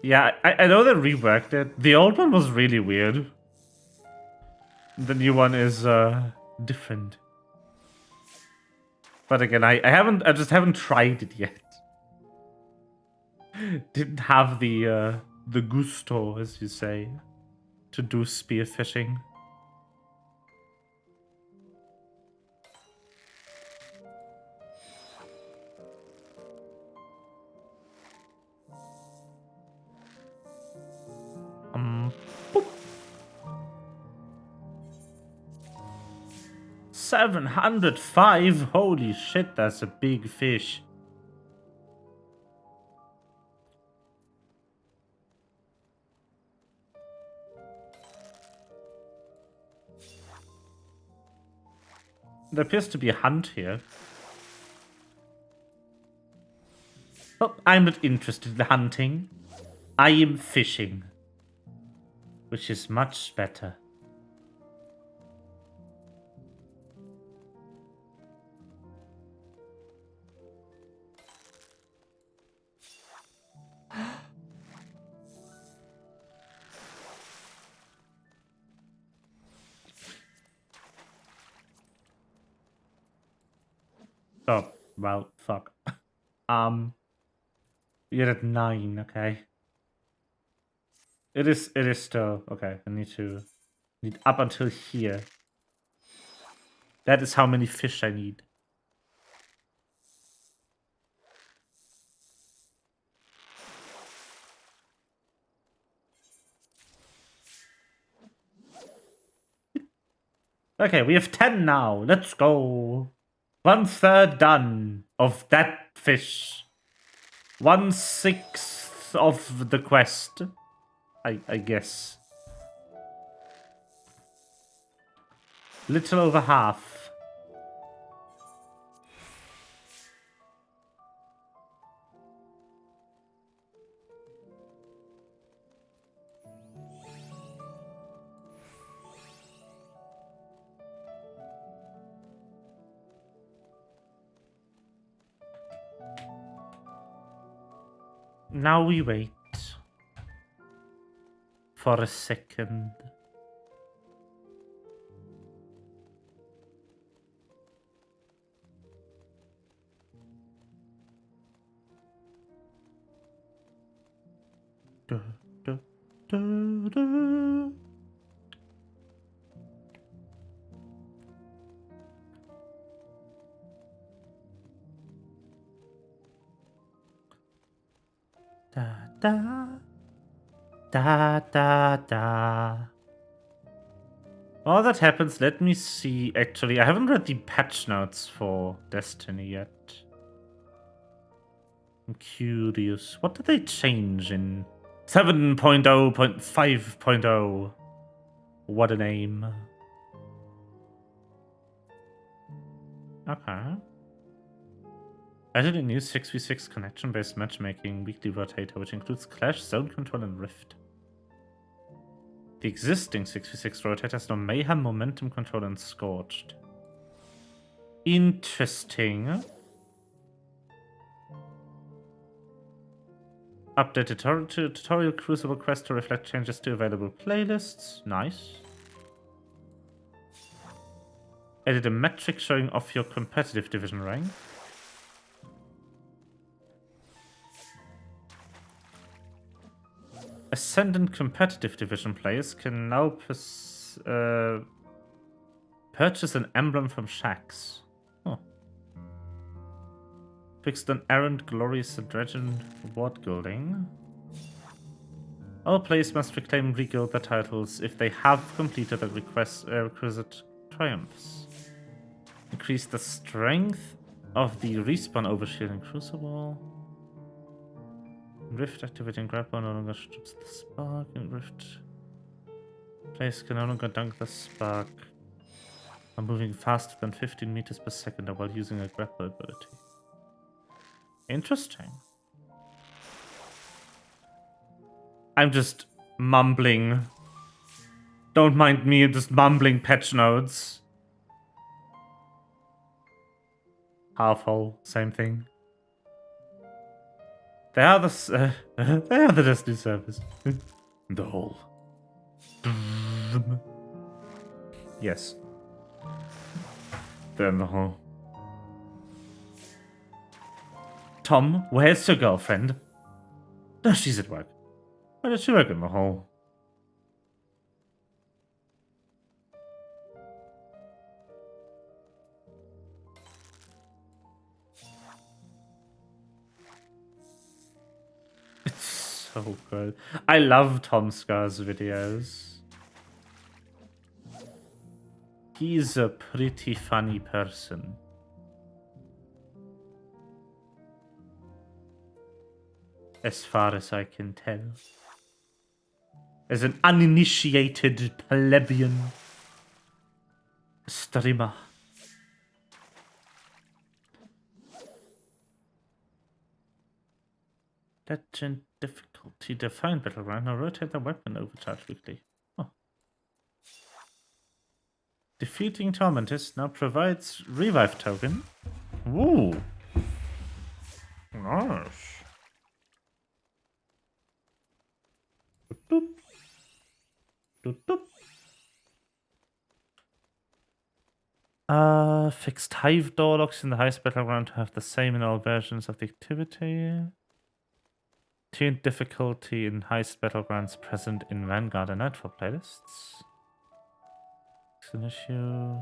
Yeah, I know they reworked it. The old one was really weird. The new one is different. But again, I just haven't tried it yet. Didn't have the gusto, as you say, to do spearfishing. Boop. 705? Holy shit, that's a big fish. There appears to be a hunt here. Oh, I'm not interested in hunting. I am fishing. Which is much better. Oh, well, fuck. You're at 9, okay. It is still okay. I need up until here. That is how many fish I need. Okay, we have 10 now. Let's go. 1/3 done of that fish. 1/6 of the quest. I guess. Little over half. Now we wait for a second. Da, da, da, da. Da, da. Da, da, da. While that happens, let me see. Actually, I haven't read the patch notes for Destiny yet. I'm curious. What did they change in 7.0.5.0? What a name. Okay. Added a new 6v6 connection-based matchmaking weekly rotator, which includes Clash, Zone Control, and Rift. The existing 6v6 rotator has no Mayhem, Momentum Control, and Scorched. Interesting. Update tutorial Crucible quest to reflect changes to available playlists. Nice. Added a metric showing off your competitive division rank. Ascendant competitive division players can now purchase an emblem from Shaxx. Oh. Fixed on Errant, Glorious, and Legend Reward Guilding. All players must reclaim re-guild their titles if they have completed the requisite triumphs. Increase the strength of the respawn overshield in Crucible. Rift activating grapple no longer strips the spark. In Rift, players can no longer dunk the spark I'm moving faster than 15 meters per second while using a grapple ability. Interesting. I'm just mumbling. Don't mind me, just mumbling patch notes. Half hole, same thing. They are the they are the Destiny service. The hole. Yes. They're in the hole. Tom, where's your girlfriend? No, she's at work. Why does she work in the hole? It's so good. I love Tom Scar's videos. He's a pretty funny person. As far as I can tell. As an uninitiated plebeian streamer. Legend difficulty define battleground. Now rotate the weapon overcharge quickly. Oh. Defeating Tormentors now provides revive token. Ooh. Nice. Doop. Doop, doop. Fixed hive door locks in the highest battleground to have the same in all versions of the activity. Tuned difficulty in highest battlegrounds present in Vanguard and Nightfall playlists. It's an issue.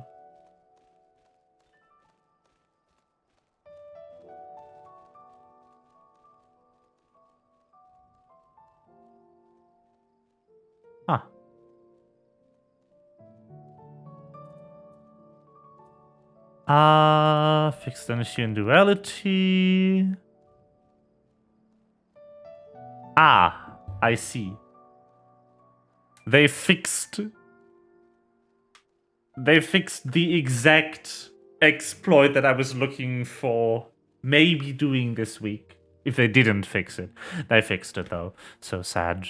Fixed an issue in duality. I see. They fixed the exact exploit that I was looking for maybe doing this week. If they didn't fix it. They fixed it though. So sad.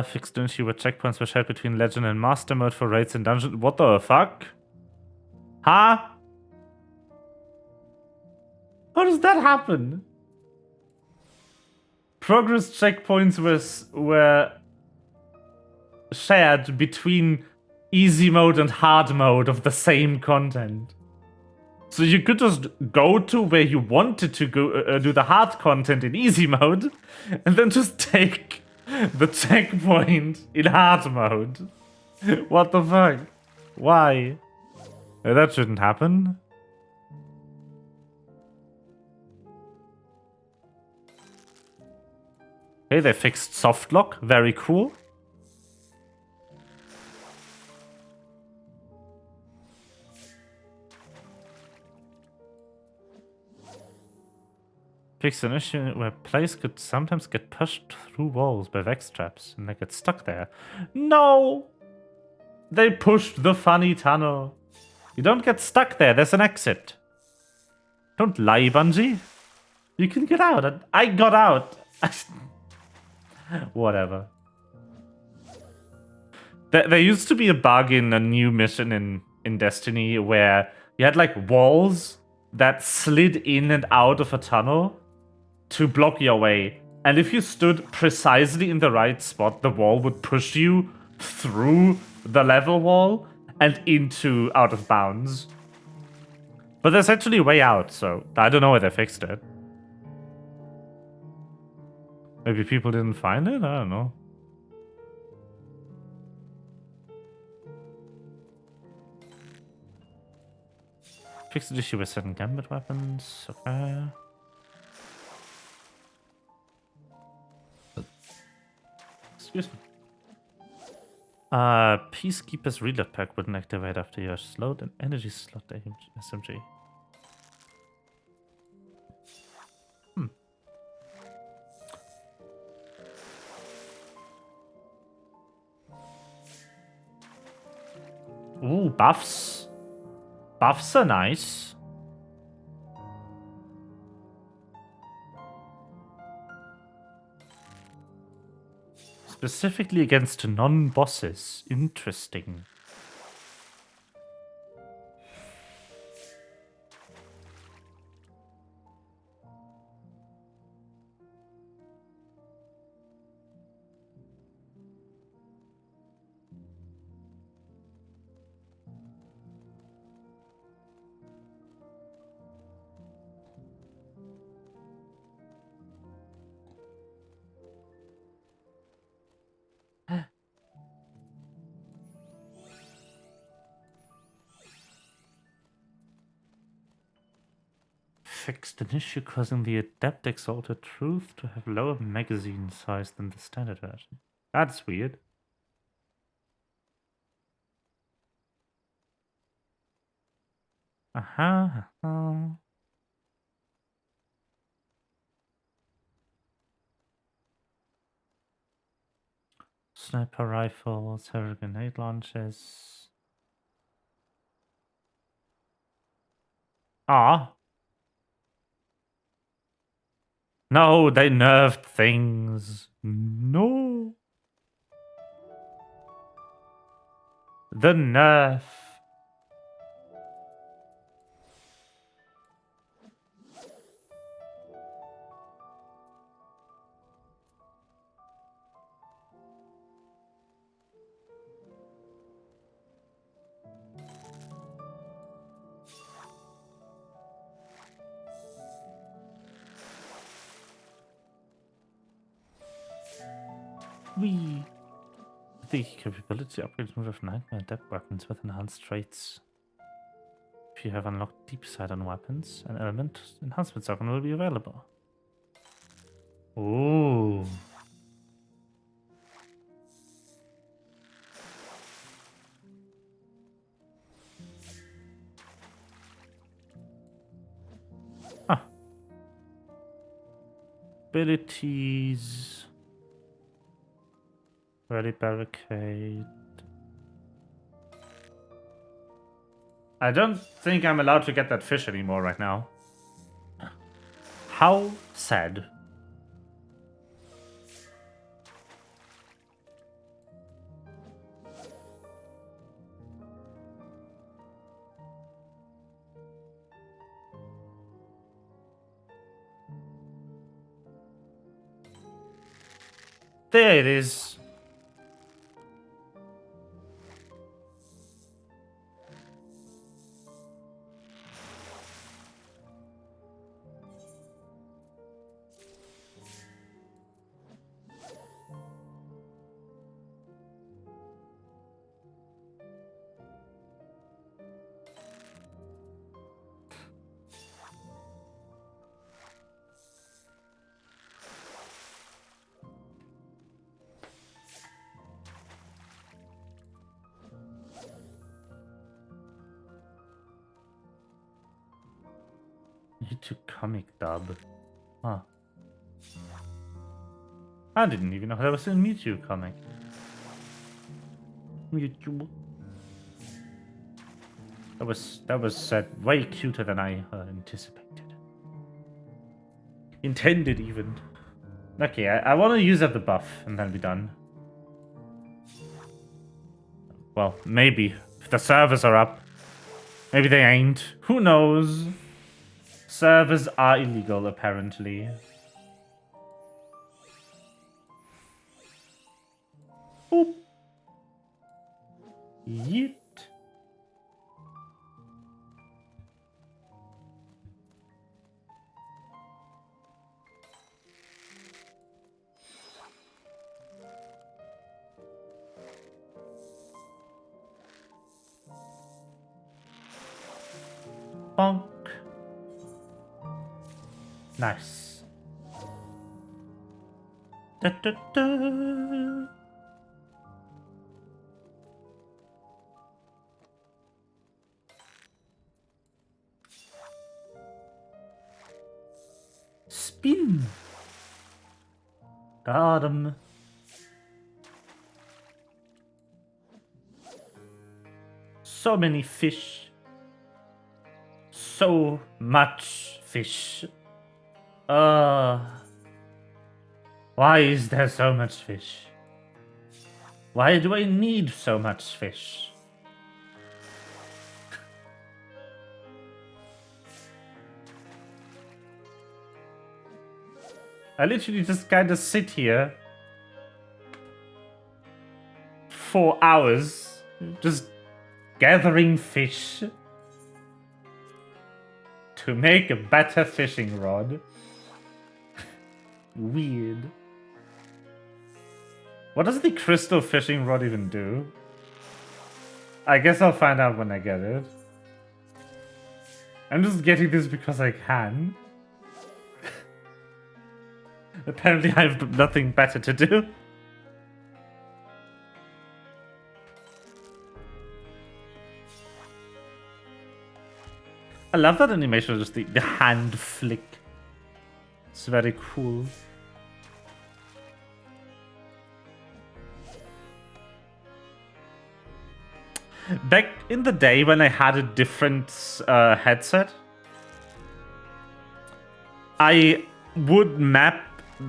Fixed an issue where checkpoints were shared between Legend and Master mode for raids and dungeons. What the fuck? Huh? How does that happen? Progress checkpoints were shared between easy mode and hard mode of the same content. So you could just go to where you wanted to go do the hard content in easy mode, and then just take the checkpoint in hard mode. What the fuck? Why? That shouldn't happen. Okay, they fixed soft lock. Very cool. Fixed an issue where players could sometimes get pushed through walls by vex traps and they get stuck there. No! They pushed the funny tunnel. You don't get stuck there. There's an exit. Don't lie, Bungie. You can get out. I got out. Whatever. There used to be a bug in a new mission in Destiny where you had like walls that slid in and out of a tunnel to block your way. And if you stood precisely in the right spot, the wall would push you through the level wall and into out of bounds. But there's actually a way out, so I don't know where they fixed it. Maybe people didn't find it? I don't know. Fixed the issue with certain gambit weapons. Okay. Excuse me. Peacekeeper's reload pack wouldn't activate after you're slowed and energy slot SMG. buffs. Buffs are nice. Specifically against non-bosses. Interesting. Fixed an issue causing the Adept Exalted Truth to have lower magazine size than the standard version. That's weird. Sniper rifles, heavy grenade launchers. Ah. No, they nerfed things. No. The nerf. Wee. The capability upgrades move of nightmare adept weapons with enhanced traits. If you have unlocked deep sight on weapons, an element enhancement token will be available. Ooh. Huh. Abilities. Ready barricade. I don't think I'm allowed to get that fish anymore right now. How sad. There it is. Mewtwo comic dub. Huh. I didn't even know there was a Mewtwo comic. Mewtwo. That was way cuter than I anticipated. Intended even. Okay, I want to use up the buff and then be done. Well, maybe. If the servers are up. Maybe they ain't. Who knows? Servers are illegal, apparently. Boop. Yeet. Bonk. Nice. Da, da, da. Spin. Got him. So many fish. So much fish. Why is there so much fish? Why do I need so much fish? I literally just kind of sit here for hours, just gathering fish to make a better fishing rod. Weird. What does the crystal fishing rod even do? I guess I'll find out when I get it. I'm just getting this because I can. Apparently I have nothing better to do. I love that animation, just the hand flick. It's very cool. Back in the day when I had a different headset, I would map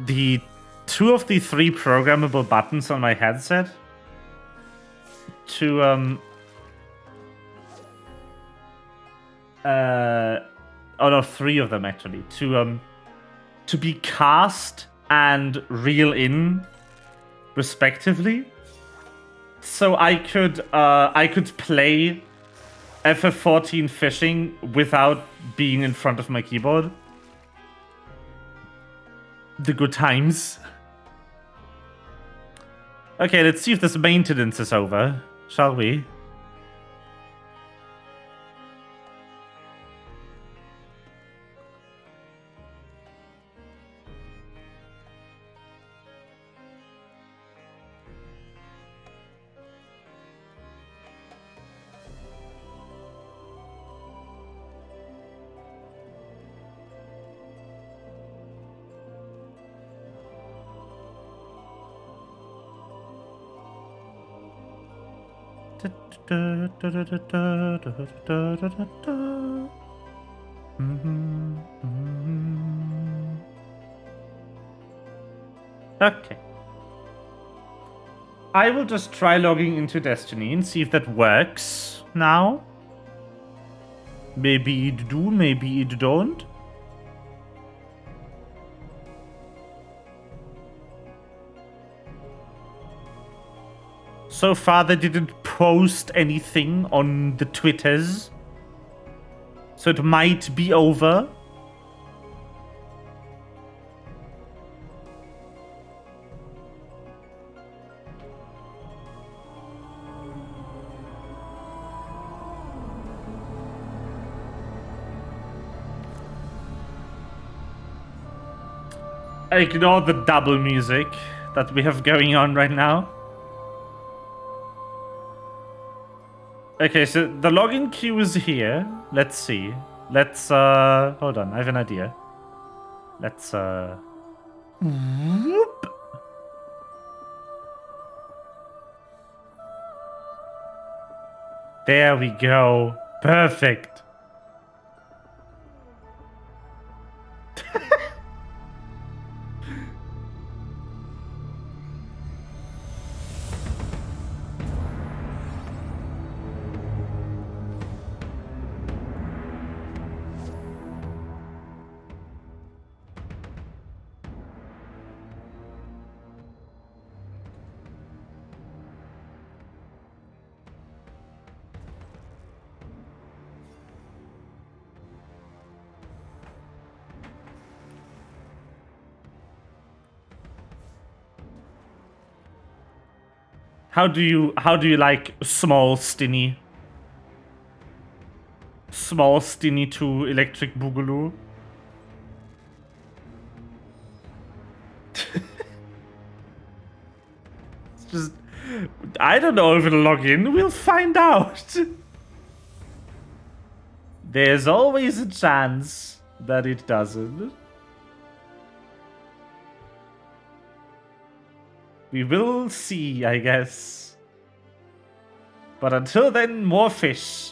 the 2 of the 3 programmable buttons on my headset to oh no, 3 of them actually, to be cast and reel in respectively. So I could play FF14 fishing without being in front of my keyboard. The good times. Okay, let's see if this maintenance is over, shall we? Okay. I will just try logging into Destiny and see if that works now. Maybe it do, maybe it don't. So far, they didn't post anything on the Twitters. So it might be over. Ignore the double music that we have going on right now. Okay, so the login queue is here. Let's see. Let's, hold on, I have an idea. Let's, whoop. There we go. Perfect. How do you like small Stinny? Small Stinny to Electric Boogaloo? It's just, I don't know if it'll log in. We'll find out. There's always a chance that it doesn't. We will see, I guess. But until then, more fish.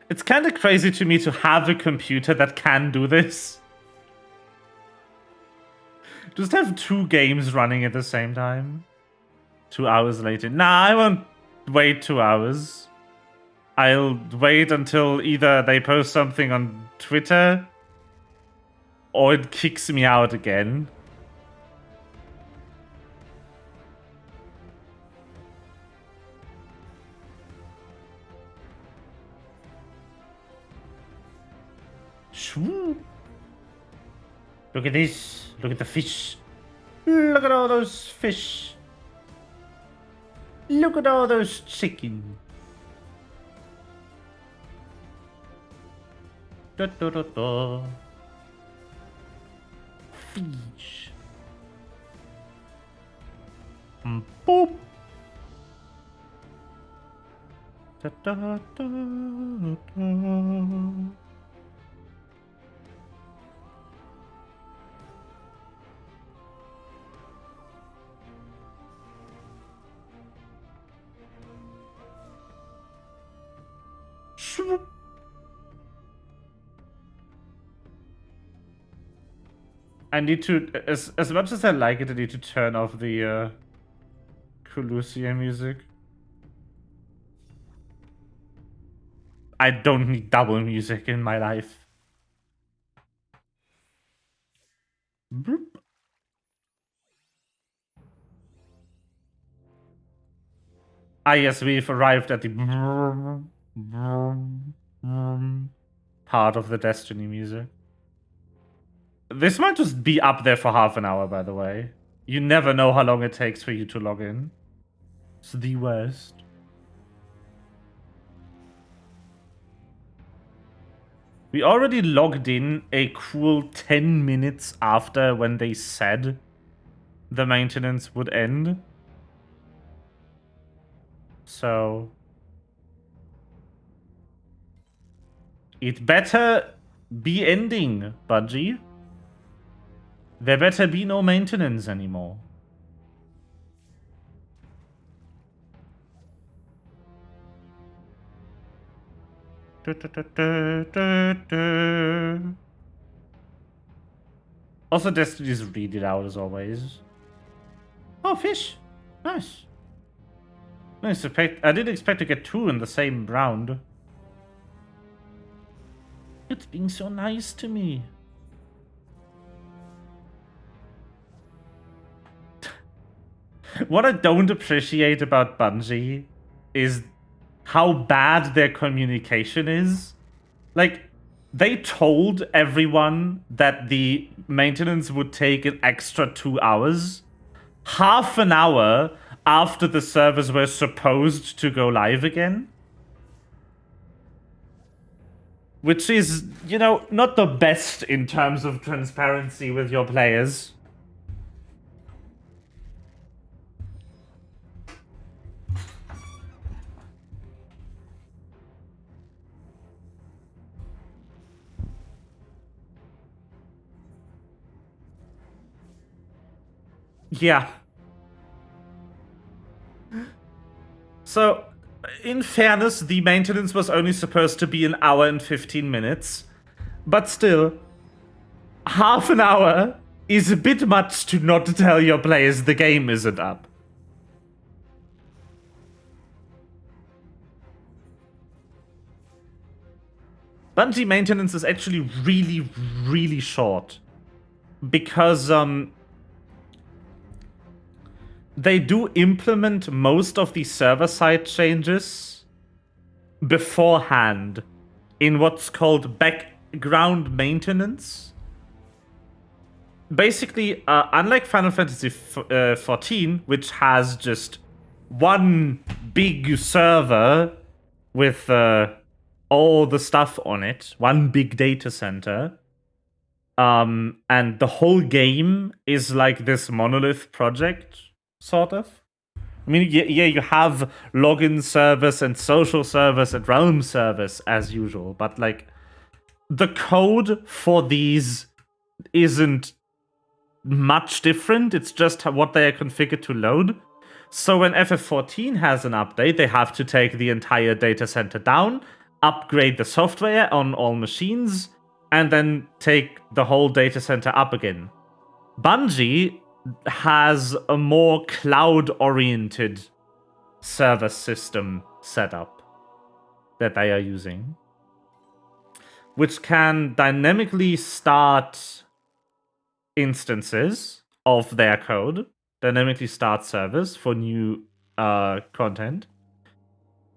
It's kind of crazy to me to have a computer that can do this. Just have 2 games running at the same time. 2 hours later. Nah, I won't wait 2 hours. I'll wait until either they post something on Twitter or it kicks me out again. Look at this. Look at the fish. Look at all those fish. Look at all those chicken. Da, da, da, da. Fish. Boop. Da, da, da, da. I need to, as much as I like it, I need to turn off the Colusia music. I don't need double music in my life. Boop. Ah yes, we've arrived at the part of the Destiny music. This might just be up there for half an hour, by the way. You never know how long it takes for you to log in. It's the worst. We already logged in a cool 10 minutes after when they said the maintenance would end. So it better be ending, Bungie. There better be no maintenance anymore. Also, Destiny's read it out as always. Oh, fish! Nice. I didn't expect to get 2 in the same round. It's being so nice to me. What I don't appreciate about Bungie is how bad their communication is. Like, they told everyone that the maintenance would take an extra 2 hours. Half an hour after the servers were supposed to go live again. Which is, you know, not the best in terms of transparency with your players. Yeah. So, in fairness, the maintenance was only supposed to be 1 hour and 15 minutes. But still, half an hour is a bit much to not tell your players the game isn't up. Bungie maintenance is actually really, really short. Because, they do implement most of the server-side changes beforehand in what's called background maintenance. Basically, unlike Final Fantasy XIV, which has just one big server with all the stuff on it, one big data center, and the whole game is like this monolith project, sort of. I mean, yeah, you have login service and social service and realm service as usual, but like the code for these isn't much different. It's just what they are configured to load. So when FF14 has an update, they have to take the entire data center down, upgrade the software on all machines, and then take the whole data center up again. Bungie has a more cloud-oriented server system setup that they are using, which can dynamically start instances of their code, dynamically start servers for new content,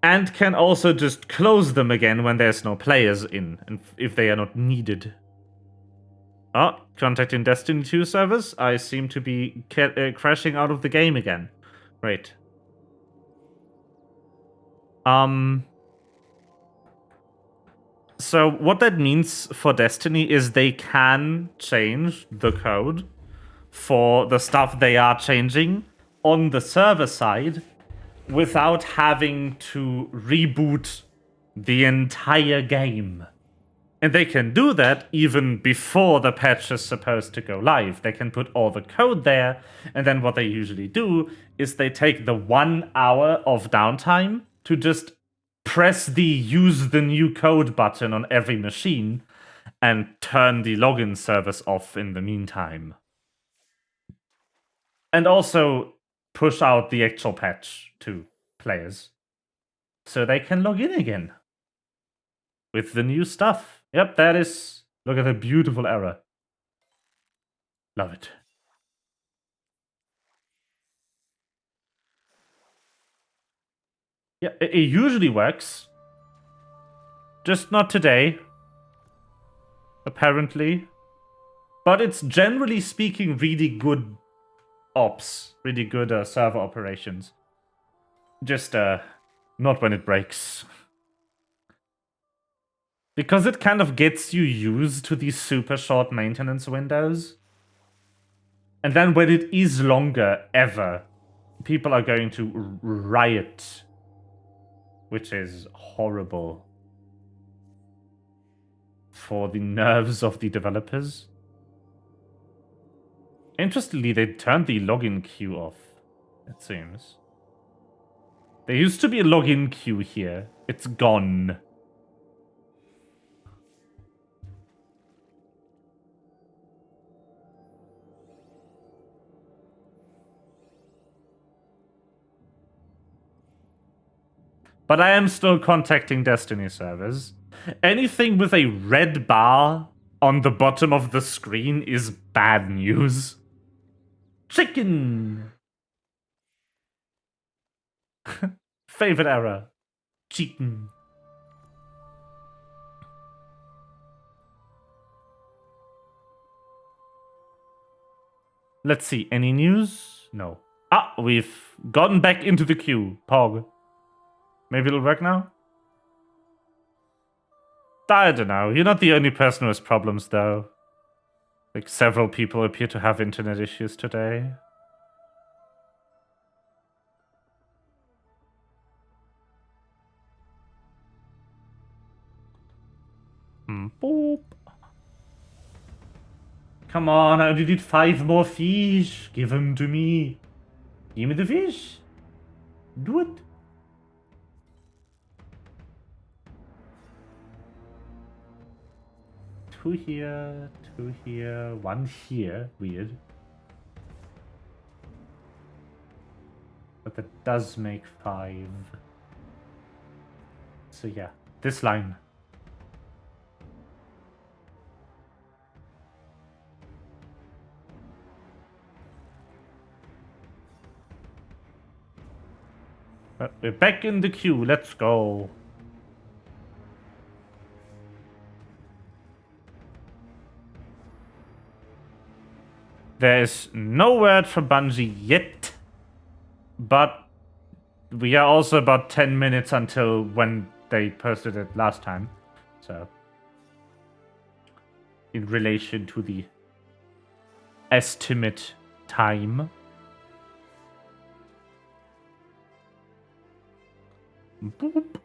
and can also just close them again when there's no players in, and if they are not needed. Oh, contacting Destiny 2 servers. I seem to be crashing out of the game again. Great. So what that means for Destiny is they can change the code for the stuff they are changing on the server side without having to reboot the entire game. And they can do that even before the patch is supposed to go live. They can put all the code there, and then what they usually do is they take the 1 hour of downtime to just press the use the new code button on every machine and turn the login service off in the meantime. And also push out the actual patch to players so they can log in again with the new stuff. Yep, that is... Look at the beautiful error. Love it. Yeah, it usually works. Just not today. Apparently. But it's generally speaking really good ops. Really good server operations. Just not when it breaks. Because it kind of gets you used to these super short maintenance windows. And then when it is longer ever, people are going to riot. Which is horrible. For the nerves of the developers. Interestingly, they turned the login queue off, it seems. There used to be a login queue here. It's gone. But I am still contacting Destiny servers. Anything with a red bar on the bottom of the screen is bad news. Chicken! Favorite error. Chicken. Let's see, any news? No. Ah, we've gotten back into the queue. Pog. Maybe it'll work now? I don't know. You're not the only person who has problems, though. Like, several people appear to have internet issues today. Boop. Come on, I only need 5 more fish. Give them to me. Give me the fish. Do it. Two here, 1 here. Weird. But that does make 5. So yeah, this line. But we're back in the queue. Let's go. There's no word from Bungie yet, but we are also about 10 minutes until when they posted it last time. So, in relation to the estimate time. Boop.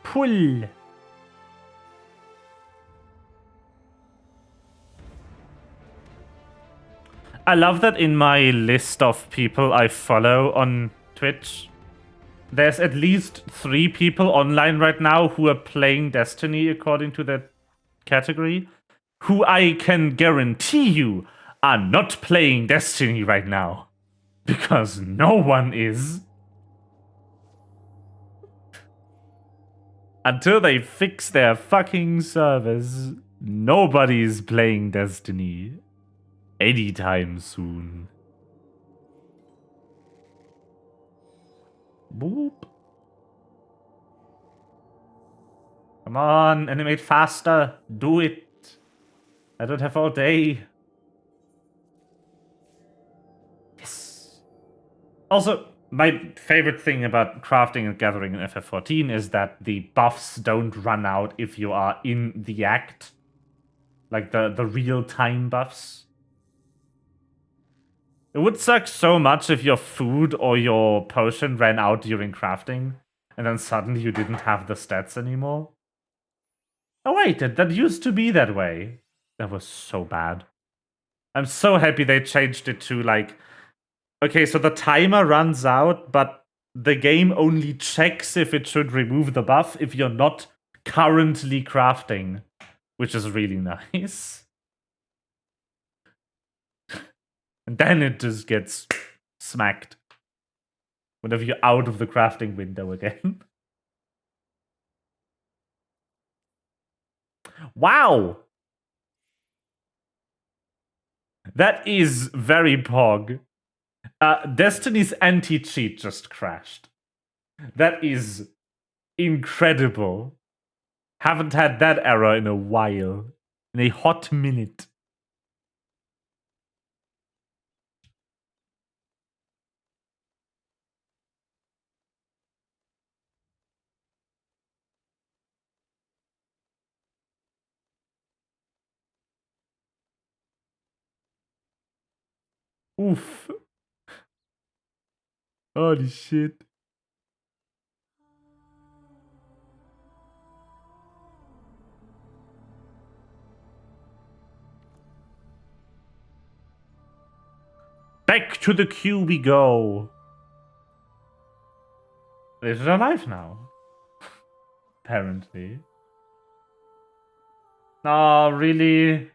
Cool. I love that in my list of people I follow on Twitch, there's at least 3 people online right now who are playing Destiny according to that category, who I can guarantee you are not playing Destiny right now. Because no one is. Until they fix their fucking servers, nobody's playing Destiny anytime soon. Boop. Come on, animate faster. Do it. I don't have all day. Yes. Also, my favorite thing about crafting and gathering in FF14 is that the buffs don't run out if you are in the act. Like the real-time buffs. It would suck so much if your food or your potion ran out during crafting, and then suddenly you didn't have the stats anymore. Oh wait, that used to be that way. That was so bad. I'm so happy they changed it to like, okay, so the timer runs out, but the game only checks if it should remove the buff if you're not currently crafting, which is really nice. And then it just gets smacked whenever you're out of the crafting window again. Wow! That is very pog. Destiny's anti-cheat just crashed. That is incredible. Haven't had that error in a while. In a hot minute. Oof. Holy shit. Back to the queue we go. This is alive now. Apparently. Oh, really?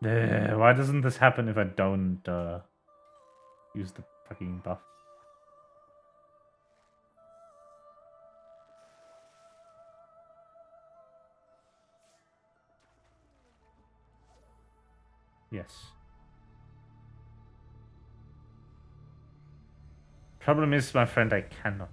Why doesn't this happen if I don't use the fucking buff? Yes. Problem is, my friend, I cannot.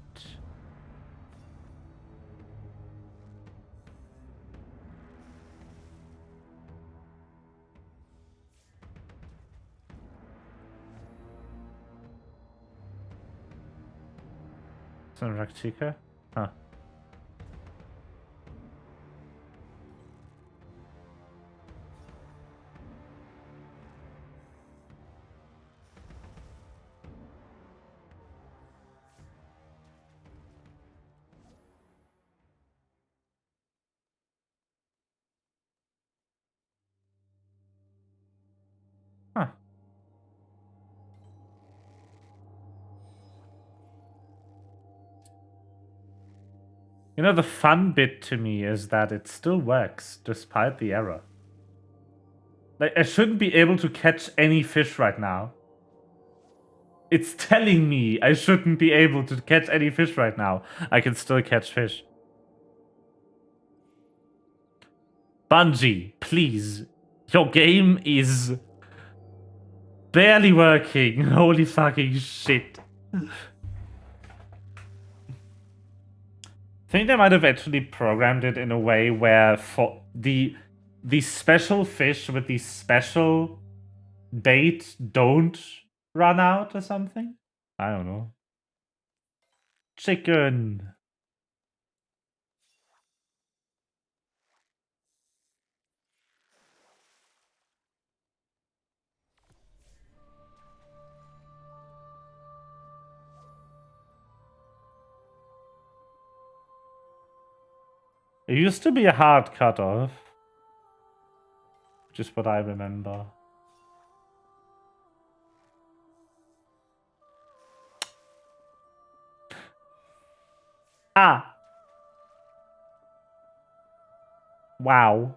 Some Raktika? Huh. Huh. You know, the fun bit to me is that it still works despite the error. Like, I shouldn't be able to catch any fish right now. It's telling me I shouldn't be able to catch any fish right now. I can still catch fish. Bungie, please. Your game is barely working. Holy fucking shit. I think they might have actually programmed it in a way where for the special fish with the special bait don't run out or something. I don't know. Chicken. It used to be a hard cutoff. Which is what I remember. Ah! Wow.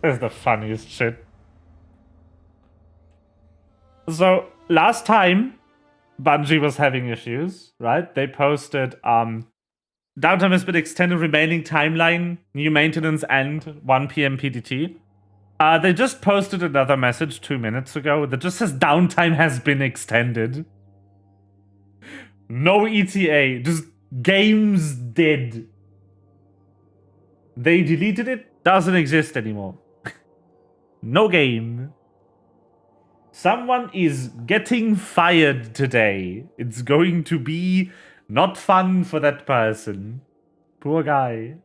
This is the funniest shit. So, last time Bungie was having issues, right? They posted, downtime has been extended, remaining timeline, new maintenance end, 1 p.m. PDT. They just posted another message 2 minutes ago that just says downtime has been extended. No ETA, just game's dead. They deleted it, doesn't exist anymore. No game. Someone is getting fired today. It's going to be not fun for that person. Poor guy.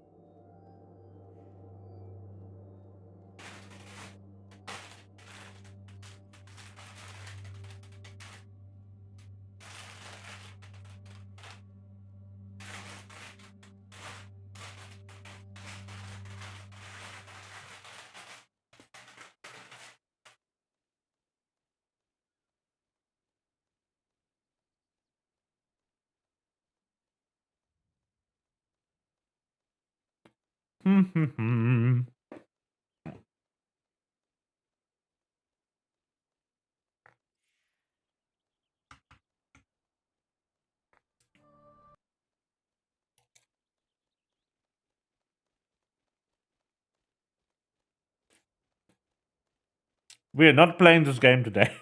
We're not playing this game today.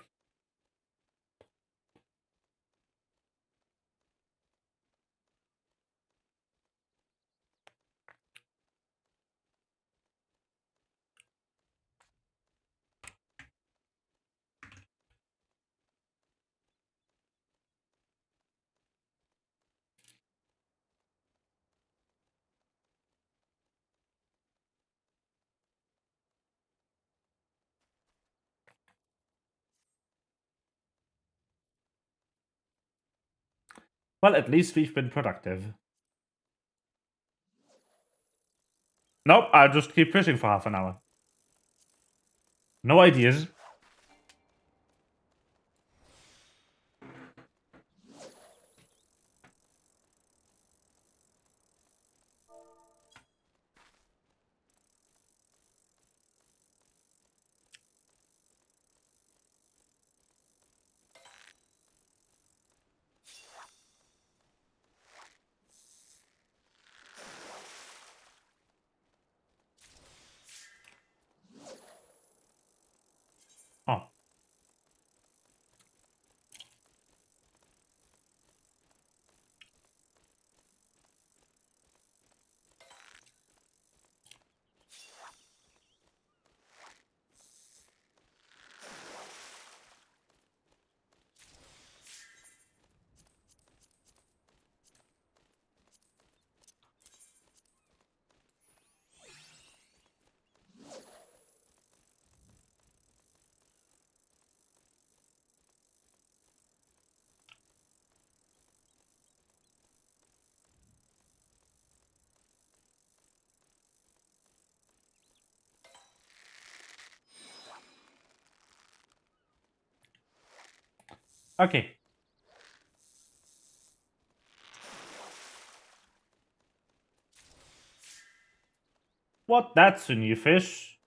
Well, at least we've been productive. Nope, I'll just keep fishing for half an hour. No ideas. Oh. Okay. What? That's a new fish.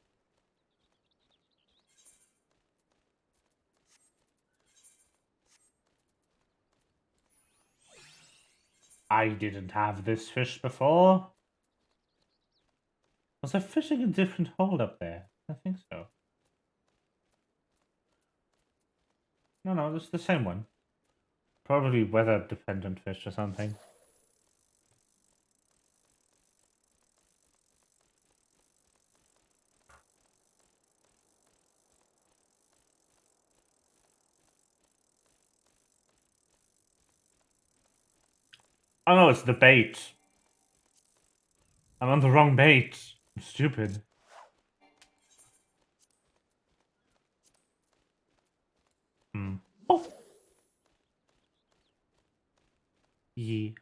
I didn't have this fish before. Was I fishing a different hole up there? I think so. No, it's the same one. Probably weather-dependent fish or something. Oh no, it's the bait. I'm on the wrong bait. I'm stupid. Oh! Yee.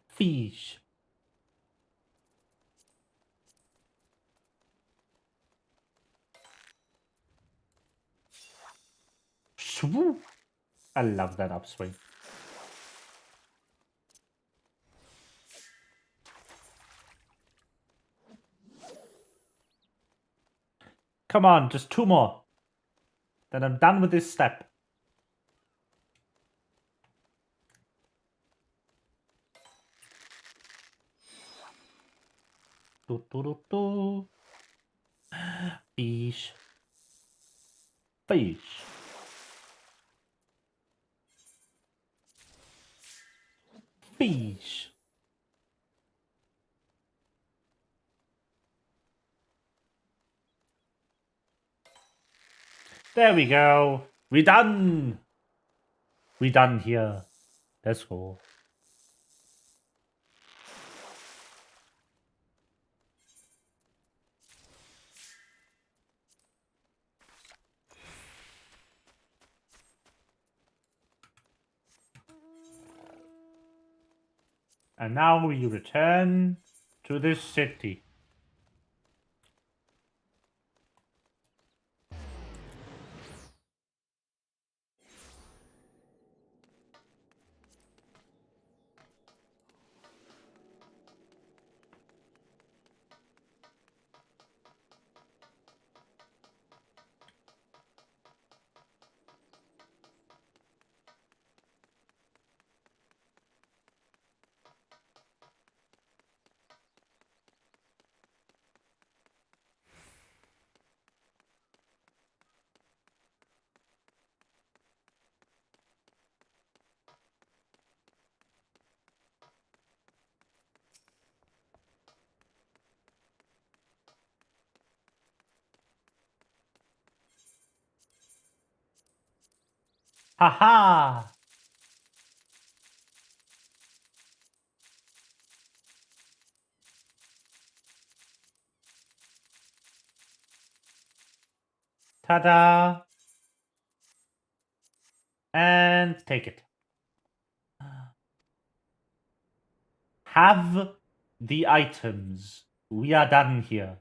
Fish. Swoop. I love that upswing. Come on, just 2 more. Then I'm done with this step. Do. Fish. Fish. Fish. There we go. We done. We done here. Let's go. And now we return to this city. Haha! Ta-da! And take it. Have the items. We are done here.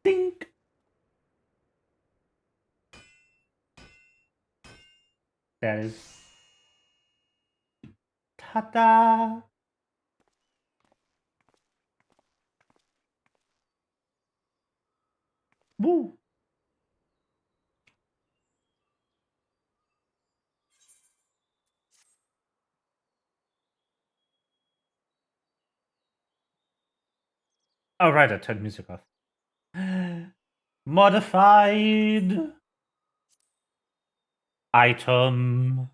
Dink! There is. Ta-da! Woo! Oh, right, I turned music off. Modified item.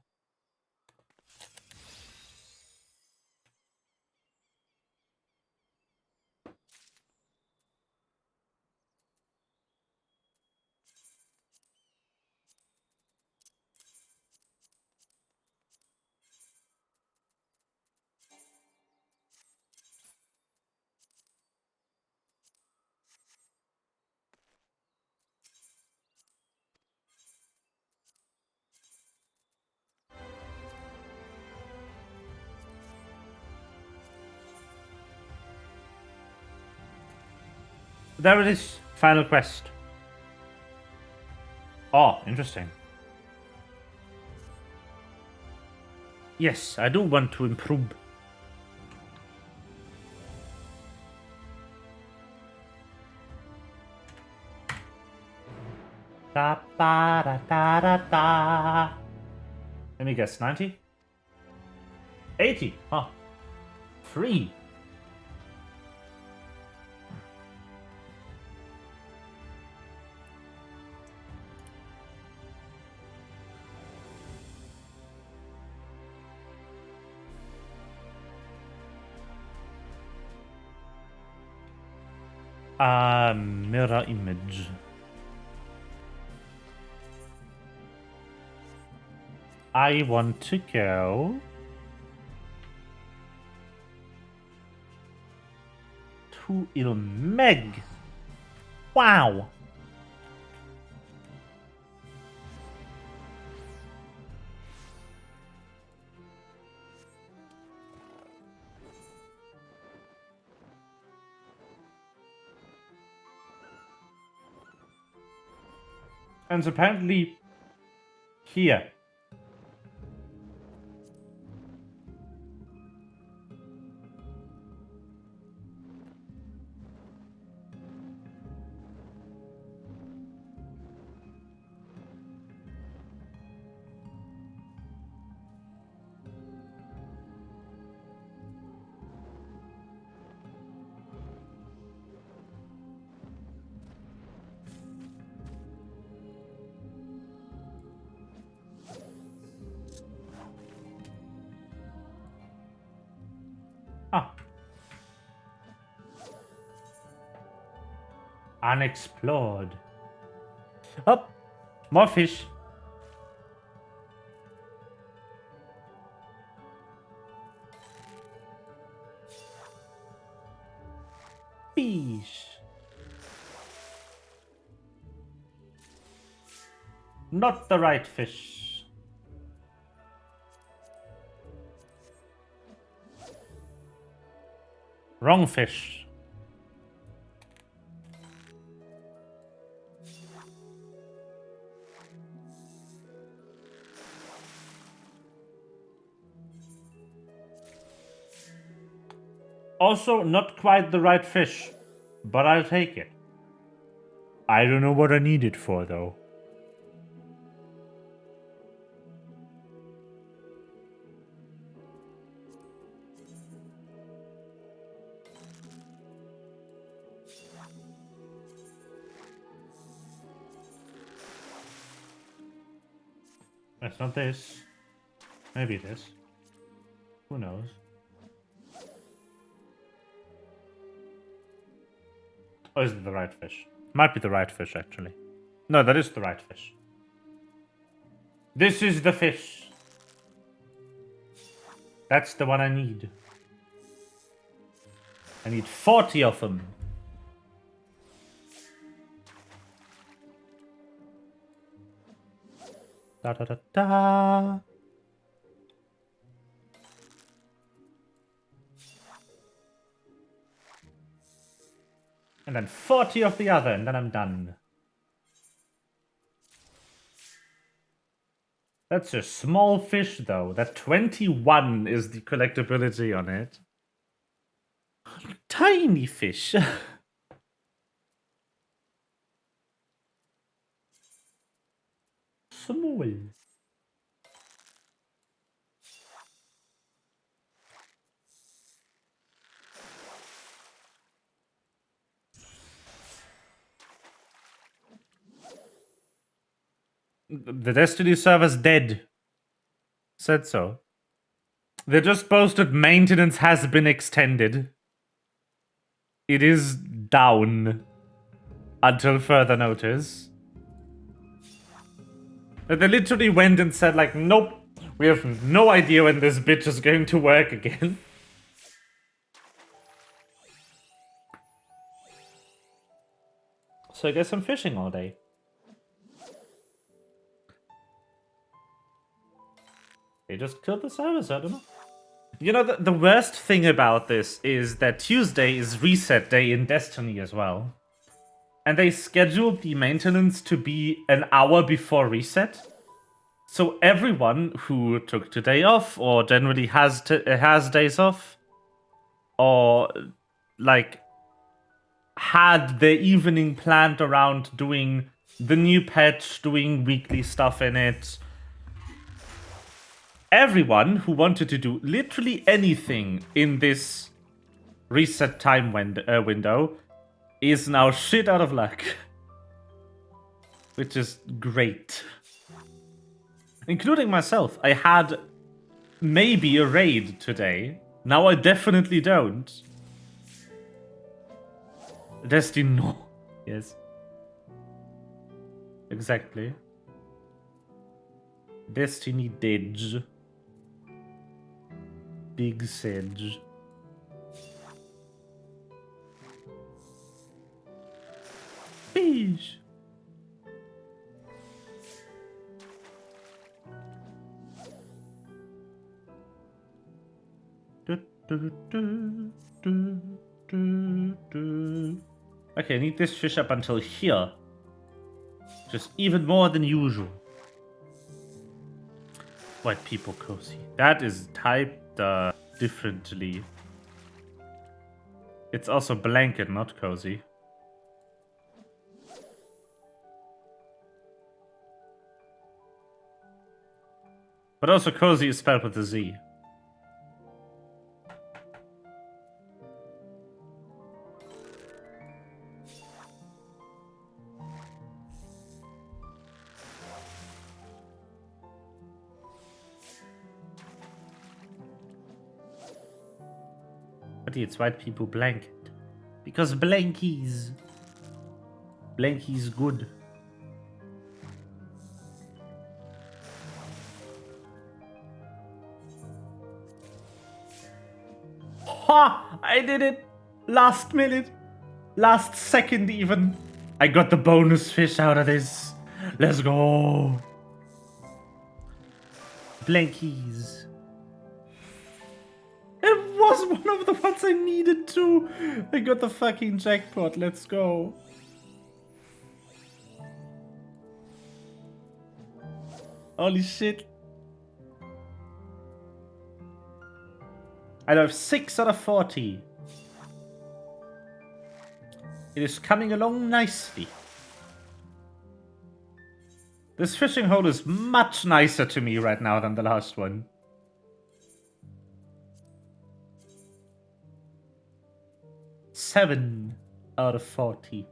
There it is. Final quest. Oh, interesting. Yes, I do want to improve. Da, da, da, da, da, da. Let me guess, 90? 80. Huh. Free. Mirror image. I want to go to Ilmeg. Wow. And apparently here. Ah. Unexplored. Oh, more fish. Fish. Not the right fish. Wrong fish. Also, not quite the right fish, but I'll take it. I don't know what I need it for, though. It's not this. Maybe this. Who knows? Or is it the right fish? Might be the right fish, actually. No, that is the right fish. This is the fish. That's the one I need. I need 40 of them. Da da da da. And then 40 of the other, and then I'm done. That's a small fish, though. That 21 is the collectability on it. Tiny fish. Small. The Destiny server's dead. Said so. They just posted maintenance has been extended. It is down. Until further notice. They literally went and said like, nope, we have no idea when this bitch is going to work again. So I guess I'm fishing all day. They just killed the service, I don't know. You know, the worst thing about this is that Tuesday is reset day in Destiny as well. and they scheduled the maintenance to be an hour before reset. So everyone who took today off, or generally has days off, or like had their evening planned around doing the new patch, doing weekly stuff in it. Everyone who wanted to do literally anything in this reset time window is now shit out of luck. Which is great. Including myself. I had maybe a raid today. Now I definitely don't. Destiny, no. Yes. Exactly. Destiny Didge. Big Sedge. Beige. Okay, I need this fish up until here. Just even more than usual. White people cozy. That is typed differently. It's also blanket, not cozy. But also cozy is spelled with a Z. But it's white people blanket. Because blankies. Blankies good. Ha! I did it! Last minute. Last second even. I got the bonus fish out of this. Let's go. Blankies. It was one of the ones I needed to. I got the fucking jackpot. Let's go. Holy shit. I have 6 out of 40. It is coming along nicely. This fishing hole is much nicer to me right now than the last one. Seven out of 40.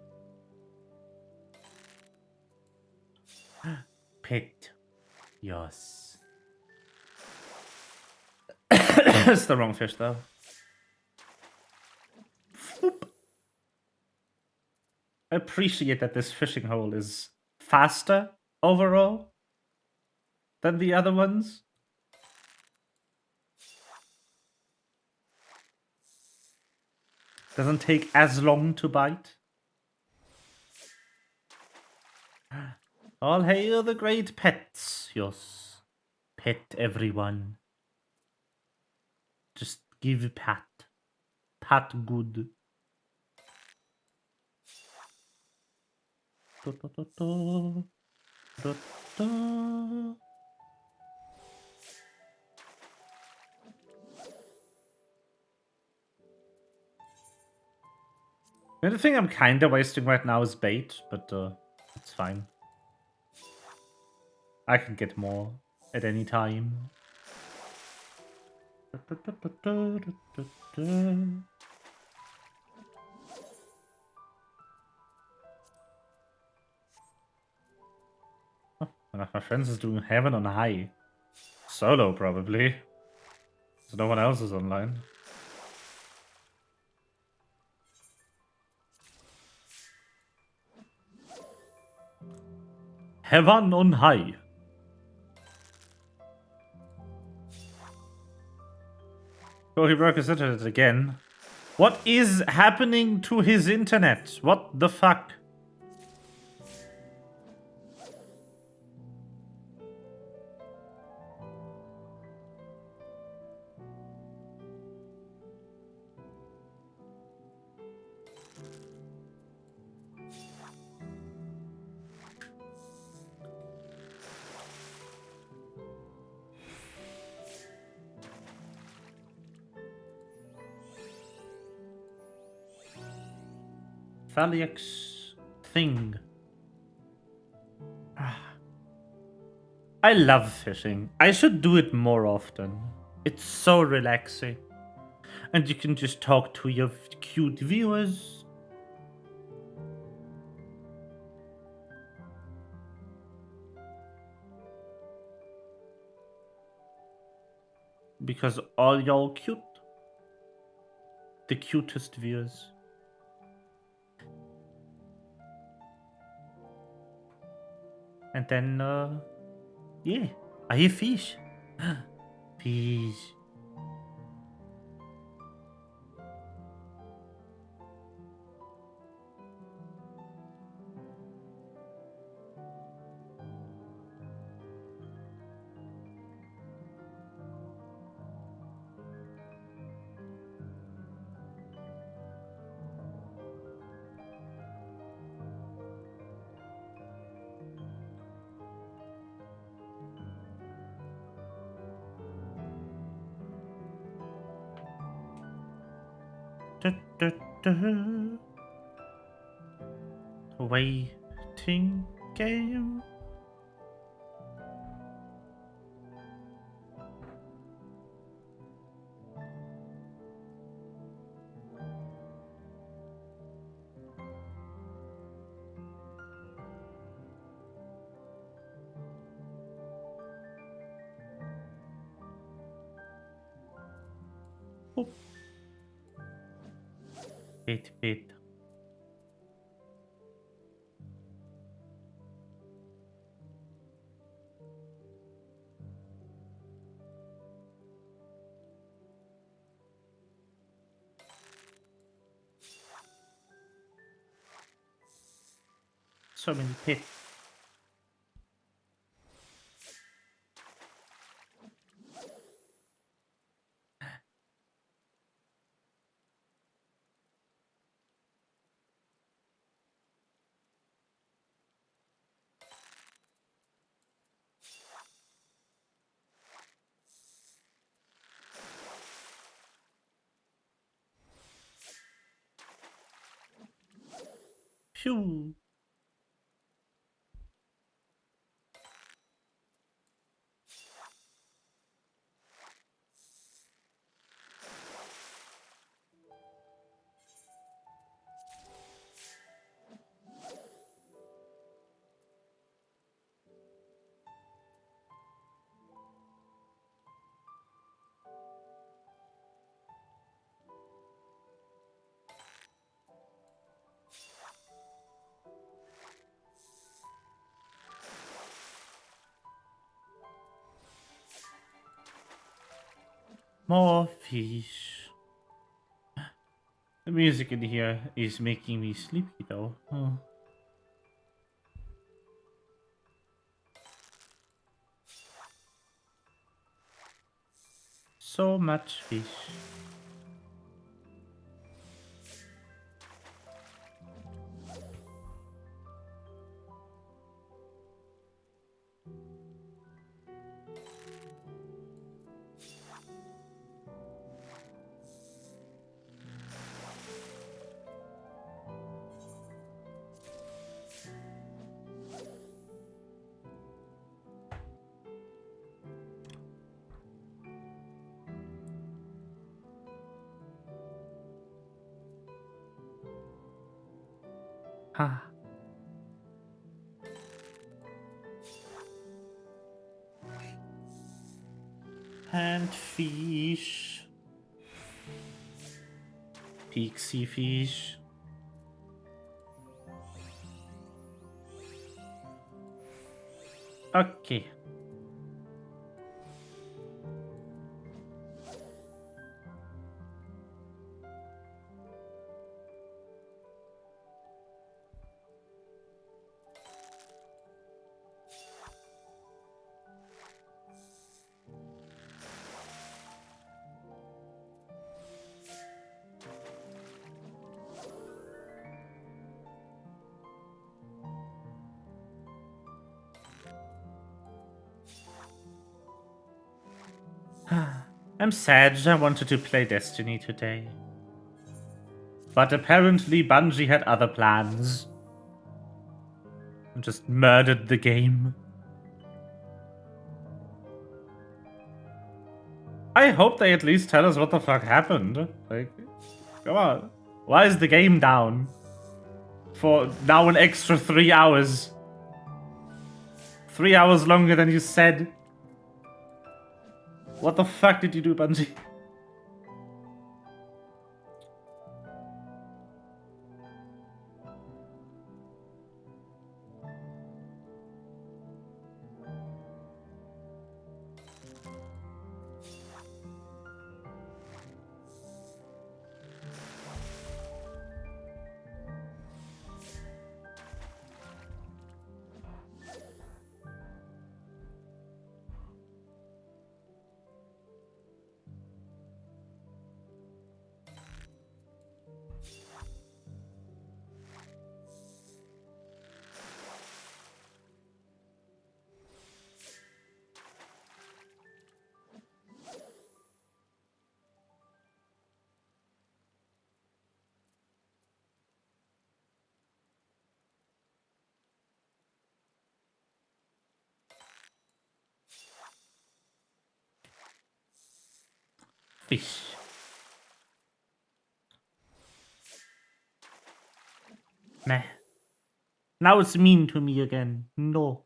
Picked. Yes. It's the wrong fish though. Floop. I appreciate that this fishing hole is faster overall than the other ones. Doesn't take as long to bite. All hail the great pets, yes. Pet everyone. Just give a pat. Pat good. Da, da, da, da. Da, da. The only thing I'm kinda wasting right now is bait, but it's fine. I can get more at any time. One of my friends is doing heaven on high. Solo, probably. So no one else is online. Heaven on high. Oh, he broke his internet again. What is happening to his internet? What the fuck? Thalix thing. I love fishing. I should do it more often. It's so relaxing. And you can just talk to your cute viewers. Because all y'all cute. The cutest viewers. And then, yeah. I hear fish. Fish. Waiting game. Oh. Bit. So many pits. Phew. More fish. The music in here is making me sleepy though. Oh. So much fish. Ah. And fish. Pixie fish. Okay. I'm sad. I wanted to play Destiny today. But apparently Bungie had other plans. And just murdered the game. I hope they at least tell us what the fuck happened. Like, come on. Why is the game down? For now an extra 3 hours. 3 hours longer than you said. What the fuck did you do, Bungie? Fish. Meh. Now it's mean to me again. No.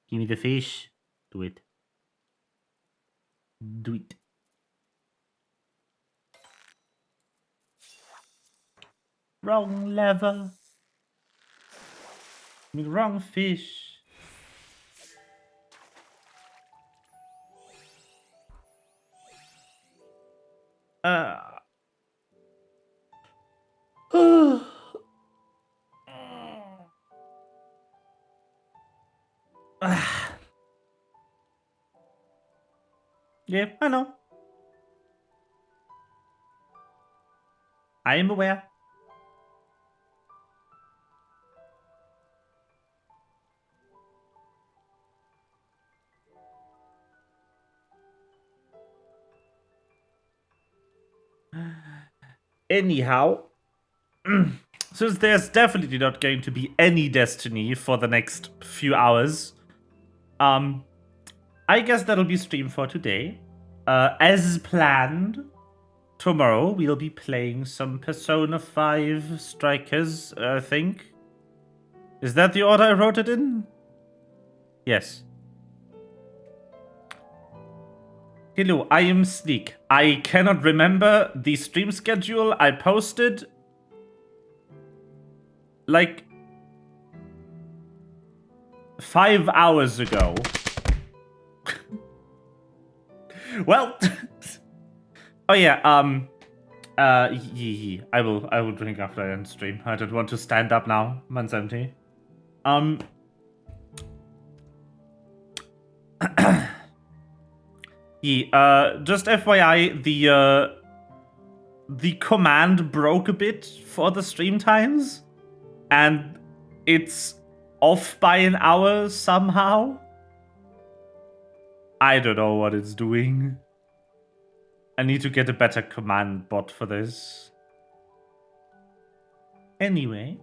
Give me the fish. Do it. Do it. Wrong lever. I mean, wrong fish. Yeah, I know. I am aware. Anyhow, since there's definitely not going to be any Destiny for the next few hours, I guess that'll be stream for today. As planned, tomorrow we'll be playing some Persona 5 Strikers, I think. Is that the order I wrote it in? Yes. Hello, I am Sneak. I cannot remember the stream schedule I posted like 5 hours ago. Well, oh yeah, I will drink after I end stream. I don't want to stand up now. Man's empty. Just FYI, the command broke a bit for the stream times, and it's off by an hour somehow. I don't know what it's doing. I need to get a better command bot for this. Anyway,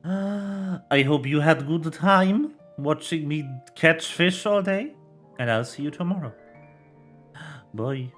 I hope you had a good time watching me catch fish all day, and I'll see you tomorrow. Bye.